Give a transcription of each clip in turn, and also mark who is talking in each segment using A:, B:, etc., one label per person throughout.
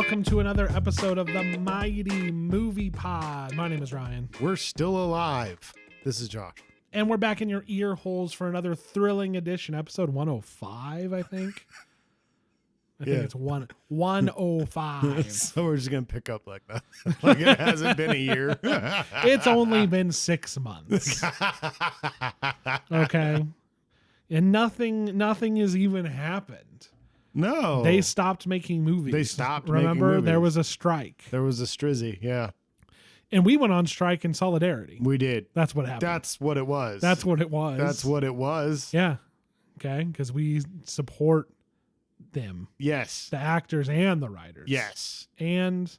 A: welcome to another episode of the Mighty Movie Pod. My name is Ryan.
B: We're still alive. This is Josh.
A: And we're back in your ear holes for another thrilling edition, episode 105, I think. I think it's 105.
B: So we're just going to pick up like that. Like it hasn't been a year.
A: It's only been 6 months. Okay. And nothing has even happened.
B: No.
A: They stopped making movies.
B: They stopped
A: Remember,
B: making movies.
A: there was a strike.
B: There was a strizzy. Yeah.
A: And we went on strike in solidarity.
B: We did.
A: That's what happened.
B: That's what it was.
A: That's what it was.
B: That's what it was.
A: Yeah. Okay. Because we support them.
B: Yes.
A: The actors and the writers.
B: Yes.
A: And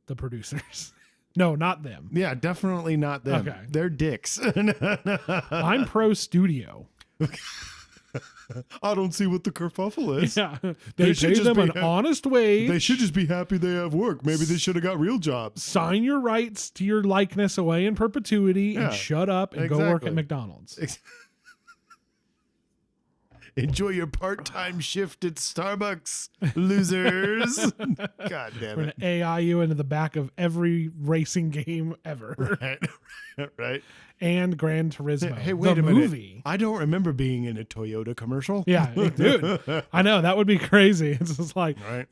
A: the producers. No, not them.
B: Yeah, definitely not them.
A: Okay.
B: They're dicks.
A: I'm pro studio.
B: I don't see what the kerfuffle is.
A: Yeah.
B: They
A: They
B: should
A: pay
B: just
A: them
B: be
A: an
B: ha-
A: honest wage.
B: They should just be happy they have work. Maybe they should have got real jobs.
A: sign your rights to your likeness away in perpetuity
B: Yeah,
A: and shut up and go work at
B: exactly.
A: McDonald's.
B: Enjoy your part-time shift at Starbucks, losers. God damn
A: We're
B: it.
A: going to AI you into the back of every racing game ever.
B: Right. Right.
A: And Gran Turismo.
B: Hey, wait
A: the
B: a minute.
A: movie.
B: I don't remember being in a Toyota commercial.
A: Yeah, dude. I know. That would be crazy. It's just like,
B: Right.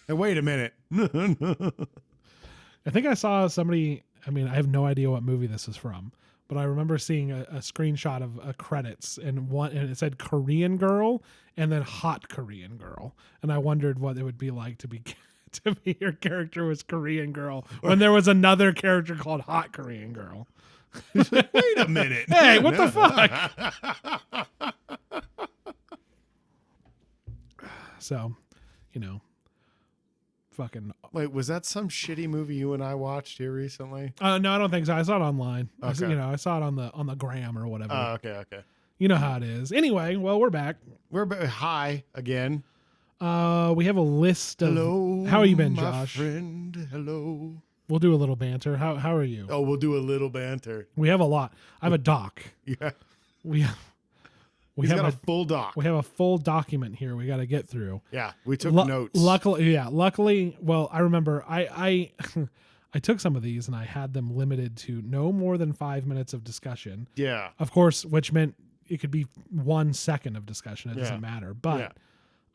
B: Hey, wait a minute.
A: I think I saw somebody, I mean, I have no idea what movie this is from, but I remember seeing a screenshot of credits and it said Korean girl and then hot Korean girl. And I wondered what it would be like to be your character was Korean girl when there was another character called hot Korean girl.
B: Wait a minute.
A: Hey, what the fuck? So, fucking.
B: Wait, was that some shitty movie you and I watched here recently?
A: No, I don't think so. I saw it online.
B: Okay.
A: I saw it on the gram or whatever.
B: Oh, okay.
A: You know how it is. Anyway, well, we're back.
B: Hi again.
A: We have a list of.
B: Hello.
A: How you been,
B: my
A: Josh?
B: friend. Hello.
A: We'll do a little banter. How are you?
B: Oh, we'll do a little banter.
A: We have a lot. I have a doc.
B: Yeah.
A: We
B: He's
A: have
B: got
A: a
B: a full doc.
A: we have a full document here. We got to get through.
B: Yeah, we took notes.
A: Luckily, well, I remember I I took some of these and I had them limited to no more than 5 minutes of discussion.
B: Yeah.
A: Of course, which meant it could be 1 second of discussion. It
B: Yeah.
A: doesn't matter. But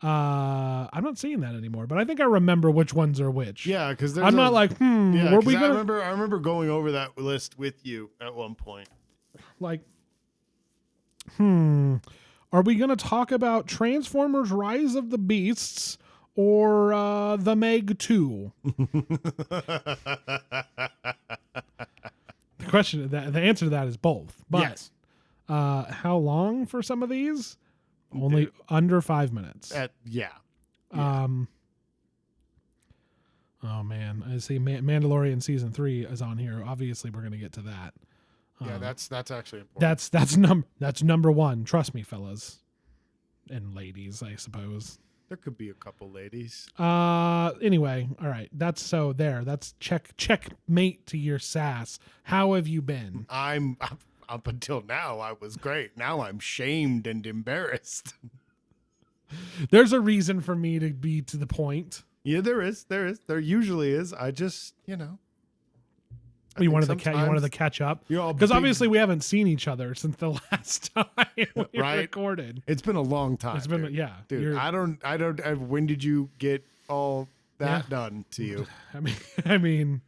B: Yeah.
A: I'm not seeing that anymore. But I think I remember which ones are which.
B: Yeah, because
A: I'm not like,
B: Yeah,
A: were
B: 'cause
A: we
B: I
A: gonna
B: remember going over that list with you at one point.
A: like, are we gonna talk about Transformers: Rise of the Beasts or the Meg 2? The answer to that is both. But
B: Yes.
A: how long for some of these? Only under 5 minutes.
B: Yeah.
A: Oh man, I see. Mandalorian season 3 is on here. Obviously, we're gonna get to that.
B: Yeah, that's actually important.
A: That's number one. Trust me, fellas and ladies, I suppose.
B: There could be a couple ladies.
A: Anyway, all right. That's checkmate to your sass. How have you been?
B: I'm up until now I was great. Now I'm shamed and embarrassed.
A: There's a reason for me to be to the point.
B: Yeah, there is. There usually is. I just, I
A: You
B: think
A: wanted to
B: sometimes
A: catch up
B: you're all
A: because
B: big-
A: obviously we haven't seen each other since the last time we
B: Right.
A: recorded.
B: It's been a long time.
A: It's been
B: dude.
A: yeah,
B: Dude,
A: you're-
B: I don't when did you get all that
A: Yeah.
B: done to you?
A: I mean,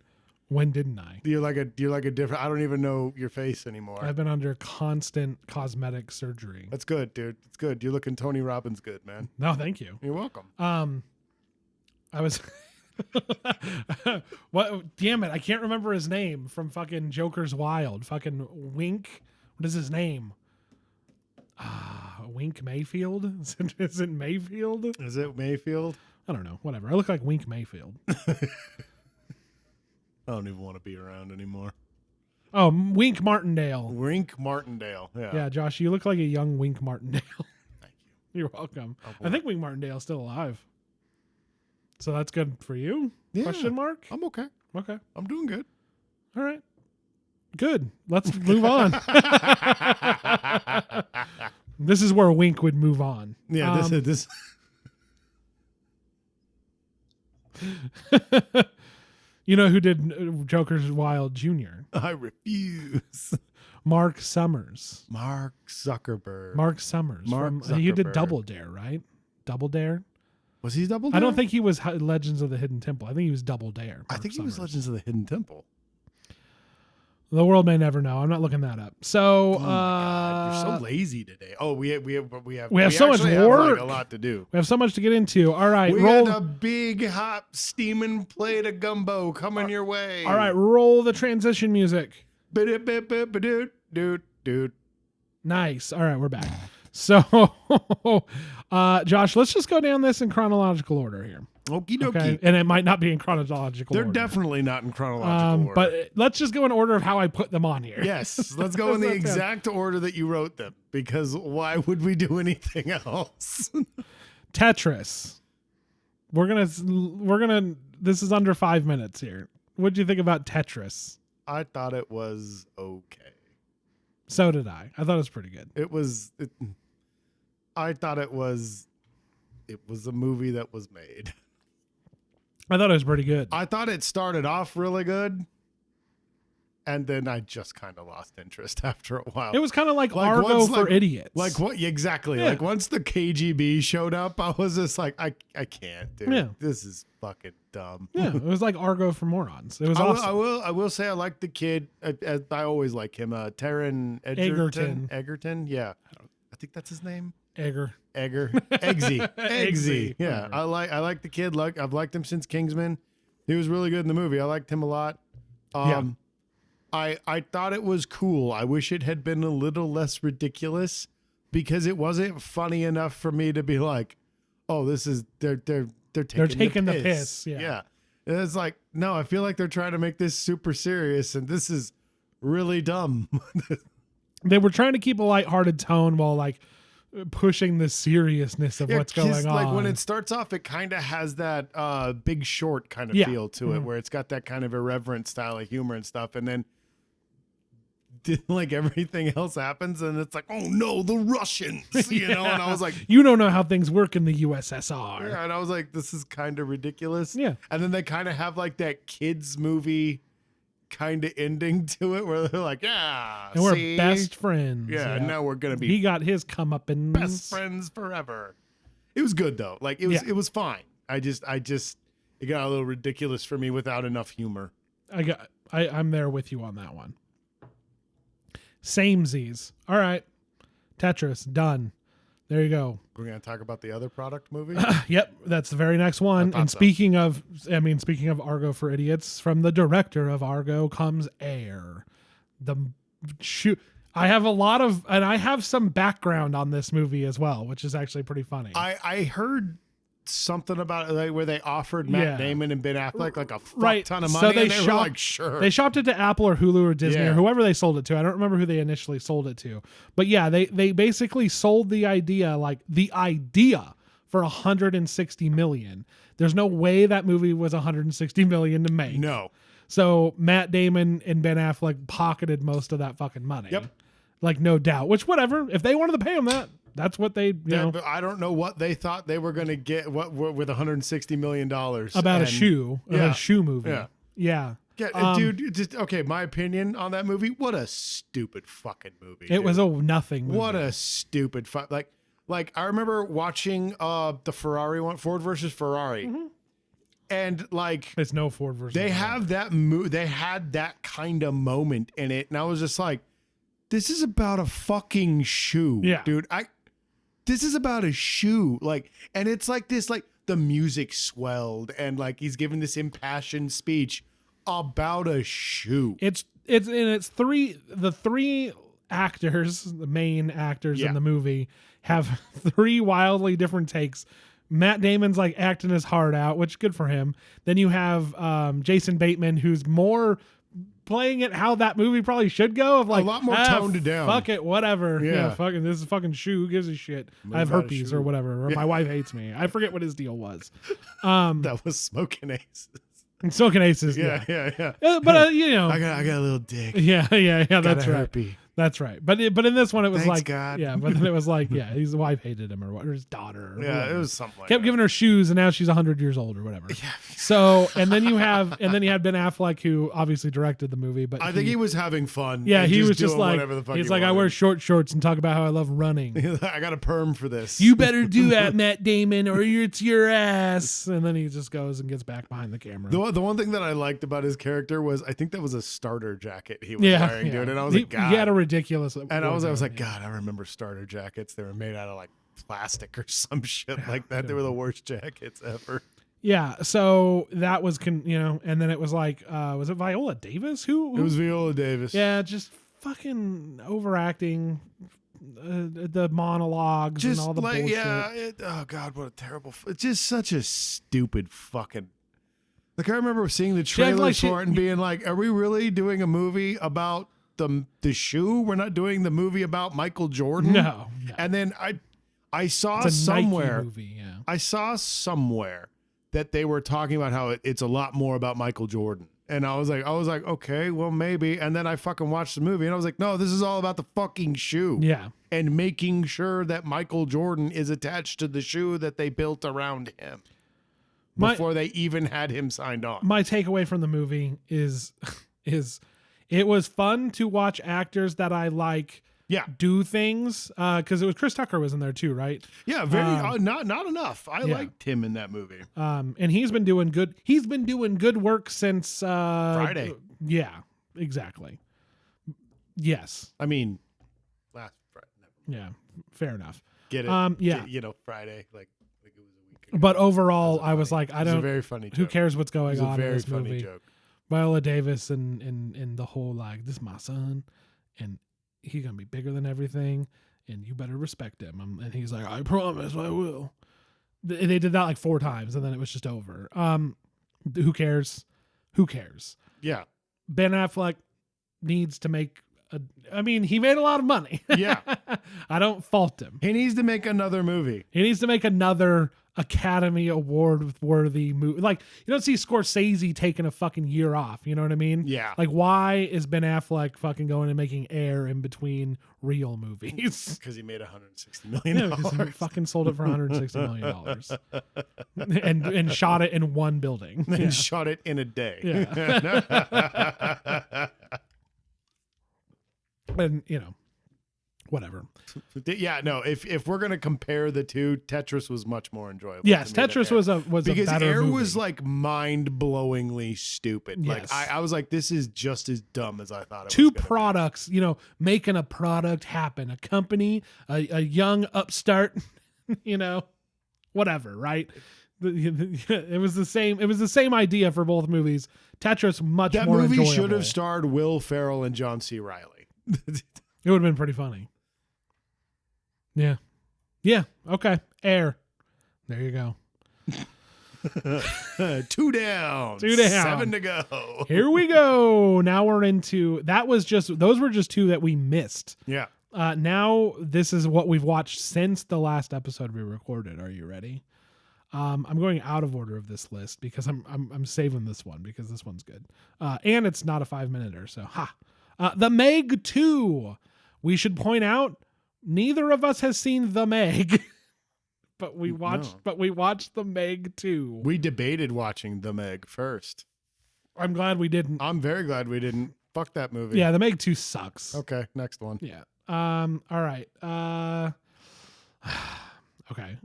A: when didn't I?
B: You're like a different I don't even know your face anymore.
A: I've been under constant cosmetic surgery.
B: That's good, dude. It's good. You're looking Tony Robbins good, man.
A: No, thank you.
B: You're welcome.
A: I was what? Damn it! I can't remember his name from fucking Joker's Wild. Fucking Wink. What is his name? Wink Mayfield. Is it Mayfield?
B: Is it Mayfield?
A: I don't know. Whatever. I look like Wink Mayfield.
B: I don't even want to be around anymore.
A: Oh, Wink Martindale.
B: Wink Martindale. Yeah.
A: Yeah, Josh, you look like a young Wink Martindale.
B: Thank you.
A: You're welcome.
B: Oh,
A: I think Wink Martindale's still alive. So that's good for you?
B: Yeah.
A: Question mark?
B: I'm okay.
A: Okay.
B: I'm doing good.
A: All right. Good. Let's move on. This is where Wink would move on.
B: Yeah, this
A: You know who did Joker's Wild Jr.?
B: I refuse.
A: Mark Summers.
B: Mark Zuckerberg.
A: Mark Summers.
B: Mark
A: He did
B: Zuckerberg.
A: Double Dare, right? Double Dare?
B: Was he Double Dare?
A: I don't think he was Legends of the Hidden Temple. I think he was Double Dare.
B: I
A: Mark
B: think he was
A: Summers.
B: Legends of the Hidden Temple.
A: The world may never know. I'm not looking that up. So,
B: Oh my God, you're so lazy today. Oh, we have
A: so much
B: actually have,
A: work.
B: a lot to do.
A: we have so much to get into. All right,
B: We
A: roll.
B: got a big hot steaming plate of gumbo coming your way.
A: All right, roll the transition music.
B: Dude.
A: Nice. All right, we're back. So, Josh, let's just go down this in chronological order here.
B: Okie dokie.
A: Okay, and it might not be in chronological
B: They're
A: order.
B: definitely not in chronological order.
A: But let's just go in order of how I put them on here.
B: Yes, let's go in the
A: How's that sound?
B: exact order that you wrote them, because why would we do anything else?
A: Tetris. We're gonna. This is under 5 minutes here. What do you think about Tetris?
B: I thought it was okay.
A: So did I. I thought it was pretty good.
B: I thought it was a movie that was made.
A: I thought it was pretty good.
B: I thought it started off really good, and then I just kind of lost interest after a while.
A: It was kind of like
B: Like,
A: Argo
B: once,
A: for
B: like-
A: idiots.
B: Like what? Exactly.
A: Yeah.
B: Like once the KGB showed up, I was just like, I can't, dude.
A: Yeah.
B: This is fucking dumb.
A: Yeah, it was like Argo for morons. It was
B: I
A: awesome.
B: will say I like the kid. I always like him. Taron
A: Egerton.
B: Egerton. Yeah, I think that's his name.
A: Egger.
B: Eggsy.
A: Eggsy.
B: Yeah, I like the kid. I've liked him since Kingsman. He was really good in the movie. I liked him a lot. I thought it was cool. I wish it had been a little less ridiculous, because it wasn't funny enough for me to be like, oh, this is they're taking
A: the piss. Yeah.
B: And it's like, no, I feel like they're trying to make this super serious, and this is really dumb.
A: They were trying to keep a lighthearted tone while like pushing the seriousness of what's
B: 'cause,
A: going on.
B: Like when it starts off, it kind of has that Big Short kind of
A: Yeah.
B: feel to it, where it's got that kind of irreverent style of humor and stuff, and then like everything else happens, and it's like, oh no, the Russians, you know. And I was like,
A: you don't know how things work in the USSR.
B: yeah, and I was like, this is kind of ridiculous.
A: Yeah.
B: And then they kind of have like that kids movie kind of ending to it, where they're like, yeah,
A: And we're
B: see?
A: best friends.
B: Yeah, now we're gonna be
A: He got his comeuppance.
B: best friends forever. It was good though. Like it was fine. I just it got a little ridiculous for me without enough humor.
A: I'm there with you on that one. Samesies. All right. Tetris, done. There you go.
B: We're gonna talk about the other product movie.
A: Yep, that's the very next one.
B: thought
A: And
B: so.
A: speaking of Argo for idiots, from the director of Argo comes Air. I have some background on this movie as well, which is actually pretty funny.
B: I heard something about it, like, where they offered Matt
A: Yeah.
B: Damon and Ben Affleck like a fuck
A: Right.
B: ton of
A: So
B: money,
A: they
B: and they were
A: shopped-
B: like, sure.
A: They shopped it to Apple or Hulu or Disney
B: Yeah.
A: or whoever they sold it to. I don't remember who they initially sold it to. But yeah, they basically sold the idea for $160 million. There's no way that movie was $160 million to make.
B: No.
A: So Matt Damon and Ben Affleck pocketed most of that fucking money.
B: Yep.
A: Like, no doubt. Which, whatever. If they wanted to pay him that, that's what they,
B: But I don't know what they thought they were gonna get with $160 million
A: about a shoe movie.
B: Yeah.
A: Yeah.
B: Yeah, dude, just okay. My opinion on that movie: what a stupid fucking movie.
A: It was a nothing movie.
B: what a stupid like. I remember watching the Ferrari one, Ford versus Ferrari, and like
A: It's no Ford versus
B: they
A: Ferrari.
B: have that they had that kind of moment in it, and I was just like, this is about a fucking shoe,
A: Yeah.
B: dude. This is about a shoe, like, and it's like this, like the music swelled, and like he's giving this impassioned speech about a shoe.
A: It's the three actors, the main actors
B: Yeah.
A: in the movie, have three wildly different takes. Matt Damon's like acting his heart out, which good for him. Then you have Jason Bateman, who's more playing it how that movie probably should go, of like
B: A lot more toned down.
A: Fuck it, whatever.
B: Yeah.
A: Fucking this is fucking shoe. Who gives a shit? I have
B: about a
A: herpes
B: shoe.
A: or whatever. Or my wife hates me. I forget what his deal was.
B: That was Smoking Aces.
A: Smoking Aces.
B: Yeah.
A: But you know,
B: I got a little dick.
A: yeah.
B: Got
A: That's
B: a
A: right.
B: herpes.
A: That's right. But in this one, it was
B: Thanks,
A: like,
B: God.
A: yeah, but then it was like, yeah, his wife hated him or what, or his daughter. Or
B: Yeah,
A: whoever.
B: it was something like
A: Kept
B: that.
A: giving her shoes, and now she's 100 years old or whatever.
B: Yeah.
A: So, and then you had Ben Affleck, who obviously directed the movie, but
B: I think he was having fun.
A: yeah,
B: and
A: he was just
B: doing
A: like,
B: whatever the fuck
A: he's
B: he
A: like, I
B: wanted.
A: wear short shorts and talk about how I love running.
B: I got a perm for this.
A: You better do that, Matt Damon, or it's your ass. And then he just goes and gets back behind the camera.
B: The one thing that I liked about his character was I think that was a starter jacket he was
A: yeah,
B: wearing,
A: yeah.
B: dude. And I was
A: he,
B: like, God.
A: he had a ridiculous.
B: And I was like,
A: yeah.
B: God, I remember starter jackets. They were made out of like plastic or some shit
A: Yeah,
B: like that. They were the worst jackets ever.
A: Yeah, so that was, and then it was like, was it Viola Davis? Who?
B: It was Viola Davis.
A: Yeah, just fucking overacting the monologues
B: Just
A: and all the
B: like,
A: bullshit.
B: yeah. Oh, God, what a terrible. It's just such a stupid fucking. Like, I remember seeing the
A: She acted
B: trailer
A: like she-
B: for it and being like, are we really doing a movie about the shoe? We're not doing the movie about Michael Jordan?
A: No.
B: And then I saw
A: It's a Nike
B: somewhere.
A: movie, yeah.
B: I saw somewhere that they were talking about how it's a lot more about Michael Jordan. And I was like, okay, well, maybe. And then I fucking watched the movie and I was like, no, this is all about the fucking shoe.
A: Yeah.
B: And making sure that Michael Jordan is attached to the shoe that they built around him before they even had him signed on.
A: My takeaway from the movie is it was fun to watch actors that I like
B: Yeah.
A: do things, because it was Chris Tucker was in there too, right?
B: Yeah. Very, not enough. I
A: yeah.
B: liked him in that movie.
A: And he's been doing good work since
B: Friday.
A: Yeah, exactly. Yes.
B: I mean, last Friday.
A: Yeah, fair enough.
B: Get it?
A: Yeah.
B: Friday. Like it was a week ago.
A: But overall,
B: It was
A: I was
B: funny.
A: like, I
B: It was a
A: don't.
B: very funny joke.
A: Who cares what's
B: It
A: going
B: was a
A: on in
B: very
A: this
B: funny
A: movie?
B: joke.
A: Viola Davis and the whole like, this is my son, and he's gonna be bigger than everything, and you better respect him. And he's like, I promise I will. They did that like 4 times, and then it was just over. Who cares? Who cares?
B: Yeah.
A: Ben Affleck needs to make I mean, he made a lot of money.
B: Yeah.
A: I don't fault him.
B: He needs to make another movie.
A: He needs to make another Academy Award worthy movie. Like, you don't see Scorsese taking a fucking year off. You know what I mean?
B: Yeah.
A: Like, why is Ben Affleck fucking going and making Air in between real movies?
B: Because he made $160
A: Yeah,
B: million.
A: because he fucking sold it for $160 million and shot it in one building.
B: And
A: Yeah.
B: shot it in a day.
A: Yeah. And, whatever.
B: Yeah, no. If we're gonna compare the two, Tetris was much more enjoyable.
A: Yes,
B: to me than
A: Tetris
B: Air.
A: was
B: because
A: a better
B: Air
A: movie.
B: was like mind-blowingly stupid.
A: Yes.
B: Like I was like, this is just as dumb as I thought. It
A: Two
B: was gonna be.
A: products, making a product happen. A company, a young upstart, whatever, right? It was the same. It was the same idea for both movies. Tetris much
B: That
A: more
B: movie
A: enjoyable.
B: should have starred Will Ferrell and John C. Reilly.
A: It would have been pretty funny. Yeah. Yeah. Okay. Air. There you go.
B: 2 down.
A: 2 down.
B: 7 to go.
A: Here we go. Now we're into those were just 2 that we missed.
B: Yeah.
A: Now this is what we've watched since the last episode we recorded. Are you ready? I'm going out of order of this list because I'm saving this one because this one's good. And it's not a 5-minute so The Meg 2. We should point out neither of us has seen The Meg. But we watched The Meg 2.
B: We debated watching The Meg first.
A: I'm glad we didn't.
B: I'm very glad we didn't. Fuck that movie.
A: Yeah, The Meg 2 sucks.
B: Okay, next one.
A: Yeah. All right. Okay.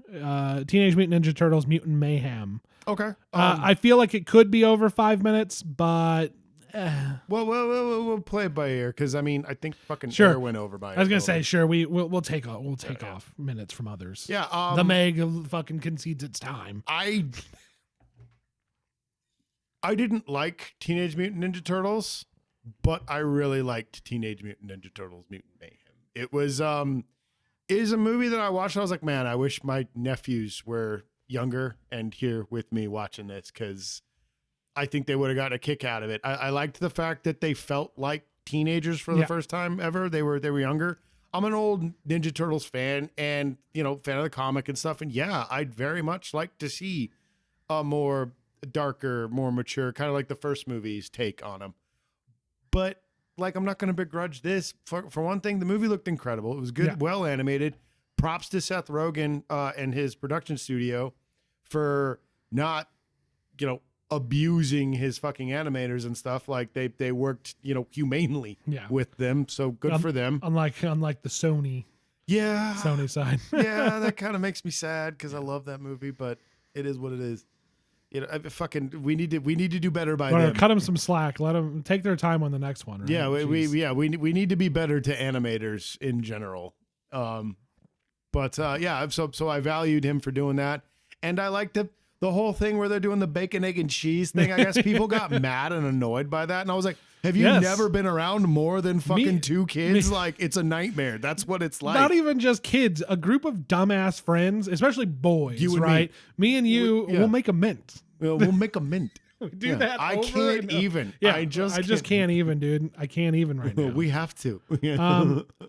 A: Teenage Mutant Ninja Turtles Mutant Mayhem.
B: Okay.
A: I feel like it could be over 5 minutes, but
B: Well, we'll play it by ear because I think fucking
A: Sure.
B: Air went over by.
A: I was gonna say,
B: over.
A: sure, we'll take off minutes from others.
B: Yeah.
A: The Meg fucking concedes its time.
B: I didn't like Teenage Mutant Ninja Turtles, but I really liked Teenage Mutant Ninja Turtles Mutant Mayhem. It was it is a movie that I watched. I was like, man, I wish my nephews were younger and here with me watching this because I think they would have gotten a kick out of it. I liked the fact that they felt like teenagers for the
A: Yeah.
B: first time ever. They were younger. I'm an old Ninja Turtles fan and, fan of the comic and stuff. And yeah, I'd very much like to see a more darker, more mature, kind of like the first movie's take on them. But like, I'm not going to begrudge this. For one thing, the movie looked incredible. It was good,
A: Yeah.
B: well animated. Props to Seth Rogen and his production studio for not, abusing his fucking animators and stuff. Like they worked, humanely
A: Yeah.
B: with them. So good for them.
A: Unlike the Sony
B: Yeah.
A: side.
B: Yeah, that kind of makes me sad because I love that movie, but it is what it is. We need to do better by
A: Or
B: them.
A: cut them some slack. Let them take their time on the next one. Right?
B: Yeah, we
A: Jeez.
B: need to be better to animators in general. So I valued him for doing that, and I liked the whole thing where they're doing the bacon, egg, and cheese thing. I guess people got mad and annoyed by that, and I was like, "Have you
A: Yes.
B: never been around more than fucking two kids?
A: me-
B: Like, it's a nightmare. That's what it's like."
A: Not even just kids, a group of dumbass friends, especially boys,
B: You and me.
A: right? Me and you,
B: Yeah.
A: we'll make a mint.
B: We'll make a mint.
A: We do
B: Yeah.
A: that.
B: I
A: over
B: can't
A: and
B: even.
A: Yeah,
B: I just
A: can't even, dude. I can't even right now.
B: We have to.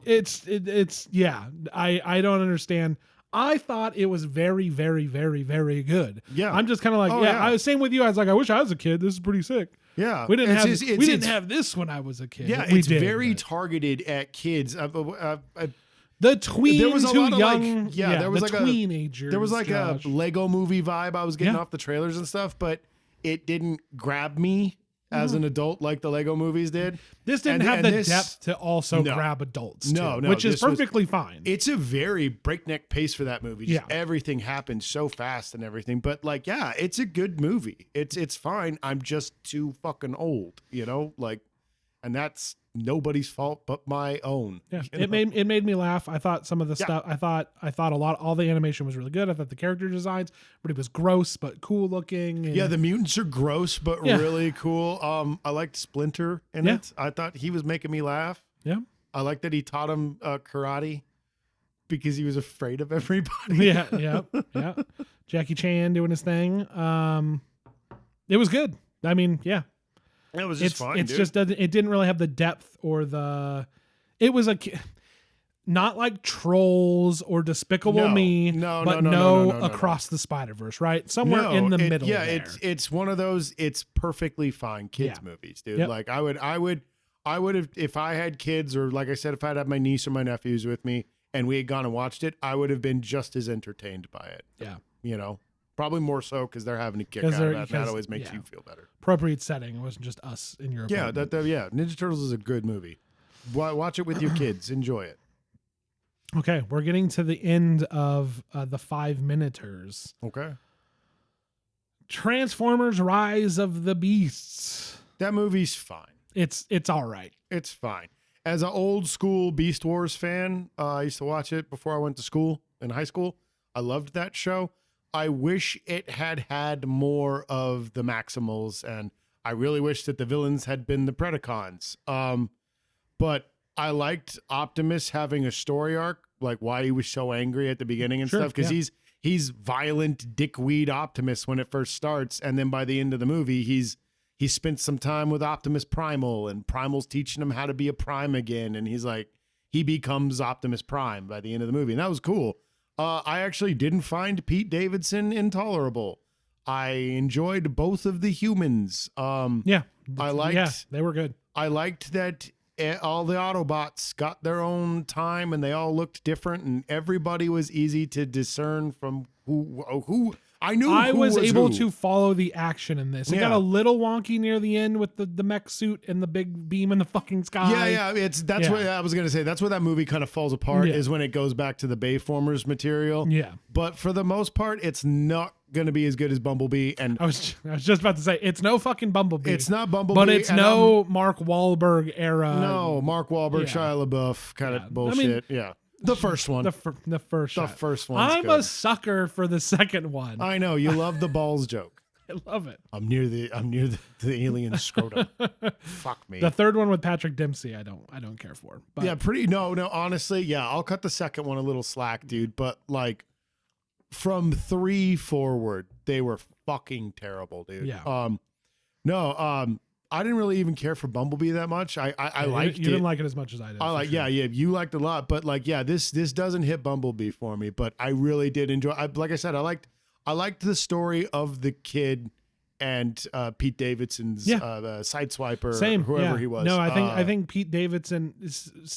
A: It's yeah. I don't understand. I thought it was very, very, very, very good.
B: Yeah.
A: I'm just kind of like,
B: Oh,
A: yeah.
B: yeah.
A: I was same with you. I was like, I wish I was a kid. This is pretty sick.
B: Yeah,
A: We didn't
B: It's-
A: have
B: it's-
A: we didn't
B: it's-
A: have this when I was a kid.
B: Yeah,
A: we
B: it's
A: did,
B: very
A: but
B: targeted at kids.
A: the tweens
B: there was a
A: who
B: lot of, like-
A: young,
B: yeah, there was
A: the
B: like a-
A: teenagers.
B: There was like
A: Josh.
B: a Lego movie vibe I was getting
A: Yeah.
B: off the trailers and stuff, but it didn't grab me as an adult like the Lego movies did.
A: This didn't
B: and-
A: have
B: and
A: the
B: this-
A: depth to also
B: No.
A: grab adults,
B: No,
A: too,
B: no,
A: which is
B: this was-
A: perfectly fine.
B: It's a very breakneck pace for that movie. Just
A: Yeah.
B: everything happens so fast and everything. But like, yeah, it's a good movie. It's fine. I'm just too fucking old, and that's nobody's fault but my own.
A: Yeah,
B: you
A: it
B: know?
A: made me laugh. I thought some of the
B: Yeah.
A: stuff. I thought all the animation was really good. I thought the character designs, but it was gross but cool looking. And
B: Yeah, the mutants are gross but
A: Yeah.
B: really cool. I liked Splinter in
A: Yeah.
B: it. I thought he was making me laugh.
A: yeah,
B: I like that he taught him karate because he was afraid of everybody.
A: yeah. Jackie Chan doing his thing. It was good. I mean, yeah,
B: It was just fine.
A: it's
B: dude.
A: just doesn't. It didn't really have the depth or the. It was not like Trolls or Despicable
B: No.
A: Me,
B: No,
A: but
B: no.
A: Across the Spider-Verse, right? Somewhere
B: No,
A: in the
B: it-
A: middle.
B: Yeah,
A: there.
B: it's one of those. It's perfectly fine kids
A: Yeah.
B: movies, dude.
A: Yep.
B: Like I would have if I had kids, or like I said, if I had my niece or my nephews with me and we had gone and watched it, I would have been just as entertained by it.
A: Yeah.
B: Probably more so because they're having a kick
A: 'Cause
B: out of
A: they're-
B: that. And
A: because-
B: that always makes
A: yeah.
B: you feel better.
A: Appropriate setting. It wasn't just us in your
B: Yeah,
A: apartment.
B: Ninja Turtles is a good movie. Watch it with your kids. Enjoy it.
A: Okay, we're getting to the end of the 5-minuters.
B: Okay.
A: Transformers: Rise of the Beasts.
B: That movie's fine.
A: It's all right.
B: It's fine. As an old school Beast Wars fan, I used to watch it before I went to school in high school. I loved that show. I wish it had more of the Maximals, and I really wish that the villains had been the Predacons. But I liked Optimus having a story arc, like why he was so angry at the beginning and
A: Sure,
B: stuff, because
A: yeah.
B: he's violent dickweed Optimus when it first starts, and then by the end of the movie, he spent some time with Optimus Primal, and Primal's teaching him how to be a Prime again, and he becomes Optimus Prime by the end of the movie, and that was cool. I actually didn't find Pete Davidson intolerable. I enjoyed both of the humans.
A: Yeah,
B: I liked-
A: Yeah, they were good.
B: I liked that all the Autobots got their own time and they all looked different, and everybody was easy to discern from who. I knew
A: I
B: who
A: was able
B: who.
A: to follow the action in this. It got
B: Yeah.
A: a little wonky near the end with the mech suit and the big beam in the fucking sky.
B: Yeah, that's
A: Yeah.
B: what I was gonna say. That's where that movie kind of falls apart,
A: Yeah.
B: is when it goes back to the Bayformers material.
A: Yeah.
B: But for the most part, it's not gonna be as good as Bumblebee, and
A: I was just about to say it's no fucking Bumblebee.
B: it's not Bumblebee,
A: but it's
B: and
A: no Mark Wahlberg era.
B: no Mark Wahlberg,
A: yeah.
B: Shia LaBeouf kind
A: Yeah. I
B: of
A: mean,
B: bullshit. The first one.
A: the first
B: The
A: shot.
B: first one's
A: I'm
B: good.
A: a sucker for the second one.
B: I know you love the balls joke.
A: I love it.
B: I'm near the alien scrotum. Fuck me.
A: The third one with Patrick Dempsey, I don't care for. But
B: Yeah, no, honestly, yeah, I'll cut the second one a little slack, dude. But like from 3 forward, they were fucking terrible, dude.
A: Yeah.
B: I didn't really even care for Bumblebee that much. I liked
A: you
B: it.
A: didn't like it as much as I did.
B: I
A: for
B: like,
A: sure.
B: yeah, you liked it a lot, but like, yeah, this doesn't hit Bumblebee for me, but I really did enjoy. Like I said, I liked the story of the kid and Pete Davidson's
A: Yeah.
B: Sideswiper,
A: Same,
B: whoever
A: yeah.
B: he was.
A: No, I think Pete Davidson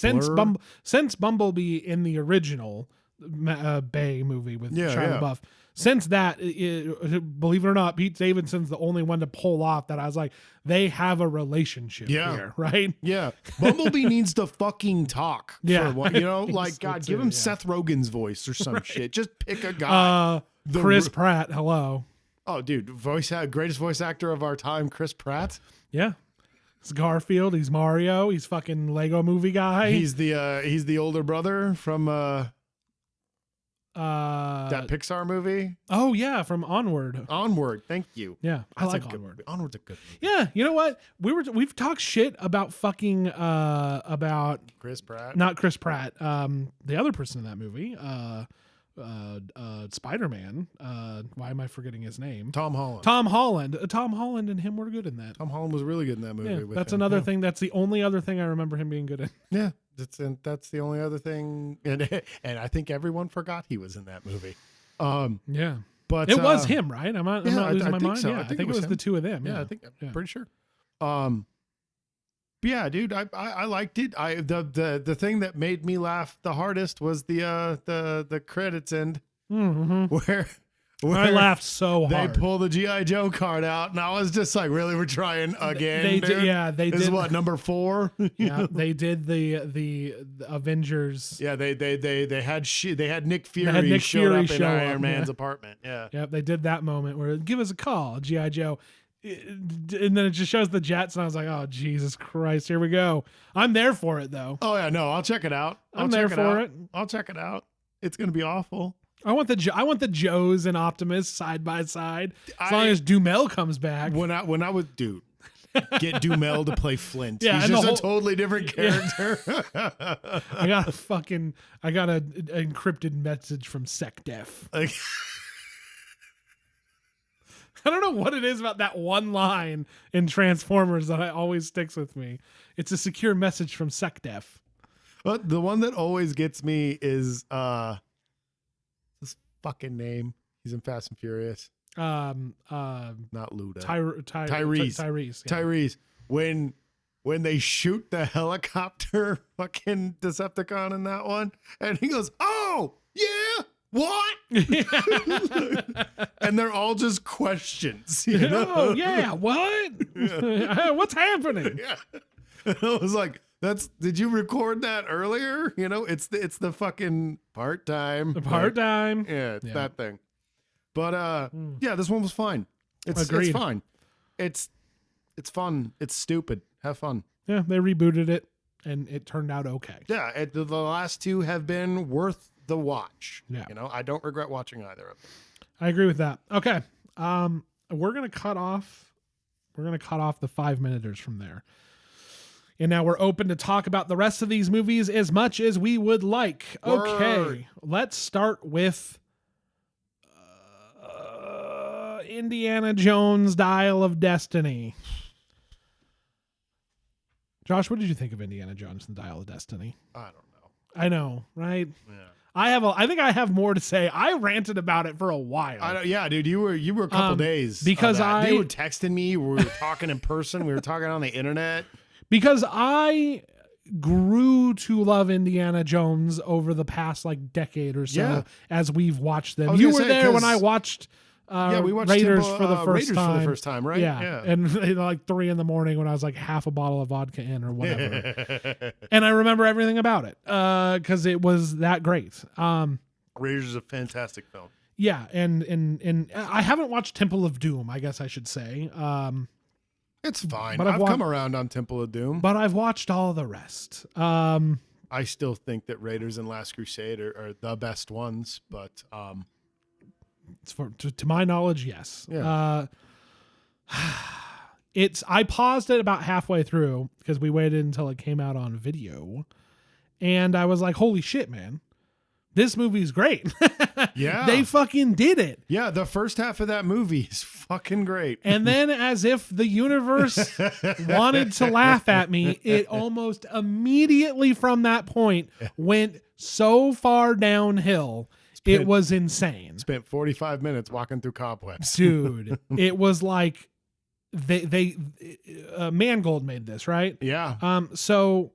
B: Blur?
A: since Bumblebee in the original Bay movie with
B: Yeah,
A: Shia
B: yeah.
A: LaBeouf. Since that, believe it or not, Pete Davidson's the only one to pull off that I was like, they have a relationship
B: Yeah.
A: here, right?
B: Yeah, Bumblebee needs to fucking talk.
A: Yeah,
B: for one,
A: I
B: you know,
A: think
B: like
A: so
B: God,
A: too,
B: give him
A: yeah.
B: Seth Rogen's voice or some shit. Just pick a guy.
A: Chris Pratt, hello.
B: Oh, dude, greatest voice actor of our time, Chris Pratt.
A: Yeah. It's Garfield, he's Mario, he's fucking Lego movie guy.
B: He's the older brother from that
A: that
B: Pixar movie,
A: oh yeah, from Onward.
B: Onward. Thank you.
A: Yeah, I
B: That's a
A: like
B: good
A: Onward.
B: movie. Onward's a good movie.
A: Yeah, you know what? We've talked shit about fucking about
B: Chris Pratt.
A: not Chris Pratt, the other person in that movie, Spider-Man. Why am I forgetting his name?
B: Tom Holland.
A: Tom Holland. Tom Holland and him were good in that.
B: Tom Holland was really good in that movie.
A: Yeah,
B: with
A: that's
B: him.
A: another
B: Yeah.
A: thing. That's the only other thing I remember him being good in.
B: Yeah, that's the only other thing, and I think everyone forgot he was in that movie.
A: Yeah,
B: But
A: it was him, right? I'm not
B: yeah,
A: losing
B: I
A: my
B: think
A: mind.
B: so.
A: Yeah,
B: I
A: I
B: think
A: think
B: it
A: it was
B: was
A: the
B: him.
A: two of them.
B: yeah,
A: Yeah,
B: I think I'm
A: Yeah.
B: pretty sure. But yeah, dude, I liked it. The thing that made me laugh the hardest was the credits end
A: Mm-hmm.
B: where
A: I laughed so
B: they
A: hard.
B: pull the G.I. Joe card out, and I was just like, really, we're trying again.
A: They
B: dude?
A: did, yeah, they
B: This is
A: did.
B: what, number 4?
A: Yeah, they did the Avengers.
B: Yeah, they had Nick Fury
A: had Nick
B: showed
A: Fury
B: up in
A: show up,
B: Iron Man's
A: yeah.
B: apartment. Yeah.
A: Yep, they did that moment where give us a call, G.I. Joe. And then it just shows the jets, and I was like, oh, Jesus Christ, here we go. I'm there for it, though.
B: Oh yeah, no, I'll check it out.
A: I'm there for it.
B: I'll check it out. It's gonna be awful.
A: I want the Joes and Optimus side by side. As long
B: I-
A: as Dumel comes back.
B: When I was dude, get Dumel to play Flint.
A: Yeah,
B: He's
A: and the
B: just
A: whole-
B: a totally different character.
A: I got an encrypted message from SecDef.
B: Like,
A: I don't know what it is about that one line in Transformers that always sticks with me. It's a secure message from SecDef.
B: but the one that always gets me is this fucking name. He's in Fast and Furious.
A: Not
B: Not Luda.
A: Tyrese. Tyrese. Yeah.
B: Tyrese. When they shoot the helicopter fucking Decepticon in that one, and he goes, "Oh yeah, what?" And they're all just questions. You know?
A: Oh yeah, what? What's happening?
B: Yeah. And I was like, did you record that earlier? You know, it's the fucking part-time.
A: Part-time.
B: Yeah, it's
A: Yeah.
B: that thing. But yeah, this one was fine. It's
A: Agreed.
B: fine. It's fun. It's stupid. Have fun.
A: Yeah, they rebooted it and it turned out okay.
B: Yeah, the last two have been worth the watch.
A: Yeah.
B: You know, I don't regret watching either of them.
A: I agree with that. Okay. We're gonna cut off the 5-minuters from there. And now we're open to talk about the rest of these movies as much as we would like. Okay.
B: Word.
A: Let's start with Indiana Jones Dial of Destiny. Josh, what did you think of Indiana Jones and the Dial of Destiny?
B: I don't know.
A: I know, right?
B: Yeah.
A: I think I have more to say. I ranted about it for a while.
B: I don't, yeah, dude, you were a couple days
A: because
B: of that.
A: I-
B: you were texting me. We were talking in person. We were talking on the internet.
A: Because I grew to love Indiana Jones over the past like decade or so
B: Yeah.
A: as we've watched them.
B: was
A: You
B: gonna
A: were
B: say,
A: there when
B: 'cause-
A: I watched
B: We watched
A: Raiders
B: Temple-
A: for the first
B: Raiders
A: time.
B: for the first time, right?
A: Yeah. And like 3 a.m. when I was like half a bottle of vodka in or whatever.
B: Yeah.
A: And I remember everything about it because it was that great.
B: Raiders is a fantastic film.
A: Yeah, and I haven't watched Temple of Doom, I guess I should say.
B: It's fine.
A: But I've
B: I've come around on Temple of Doom.
A: But I've watched all the rest.
B: I still think that Raiders and Last Crusade are the best ones, but
A: It's to my knowledge, yes.
B: Yeah.
A: I paused it about halfway through because we waited until it came out on video, and I was like, "Holy shit, man! This movie's great."
B: Yeah.
A: They fucking did it.
B: yeah, the first half of that movie is fucking great.
A: And then, as if the universe wanted to laugh at me, it almost immediately from that point went so far downhill. It was insane.
B: Spent 45 minutes walking through cobwebs.
A: Dude, it was like they Mangold made this, right?
B: Yeah.
A: So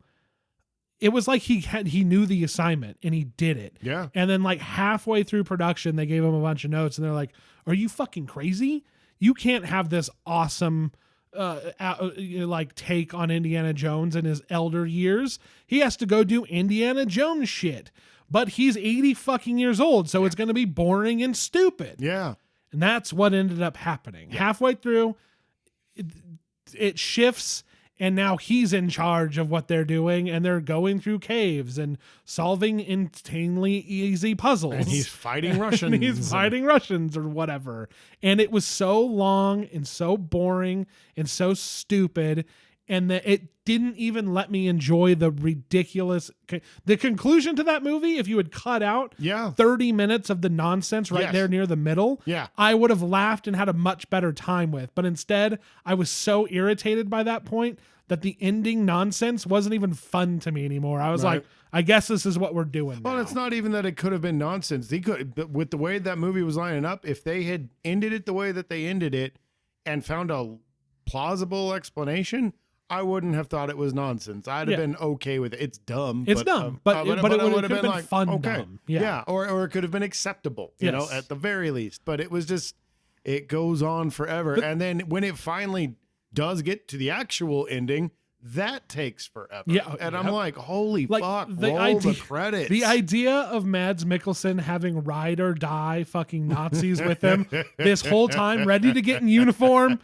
A: it was like he knew the assignment and he did it.
B: Yeah.
A: And then like halfway through production, they gave him a bunch of notes and they're like, "Are you fucking crazy? You can't have this awesome like take on Indiana Jones in his elder years. He has to go do Indiana Jones shit. But he's 80 fucking years old, so it's going to be boring and stupid."
B: Yeah.
A: And that's what ended up happening. Halfway through, it shifts, and now he's in charge of what they're doing, and they're going through caves and solving insanely easy puzzles.
B: And he's fighting Russians.
A: And he's fighting Russians or whatever. And it was so long and so boring and so stupid, and that it didn't even let me enjoy the ridiculous the conclusion to that movie. If you had cut out 30 minutes of the nonsense right there near the middle, I would have laughed and had a much better time with. But instead, I was so irritated by that point that the ending nonsense wasn't even fun to me anymore. I was like, I guess this is what we're doing
B: Well,
A: now.
B: it's not even that it could have been nonsense. They could, with the way that movie was lining up, if they had ended it the way that they ended it and found a plausible explanation, I wouldn't have thought it was nonsense. I'd have been okay with it. It's dumb.
A: It's dumb, but it would have been like, fun dumb.
B: Yeah. Or it could have been acceptable, you know, at the very least. But it was just, it goes on forever. And then when it finally does get to the actual ending, that takes forever. Yeah. And I'm like, holy fuck, roll the credits.
A: The idea of Mads Mikkelsen having ride or die fucking Nazis with him this whole time, ready to get in uniform,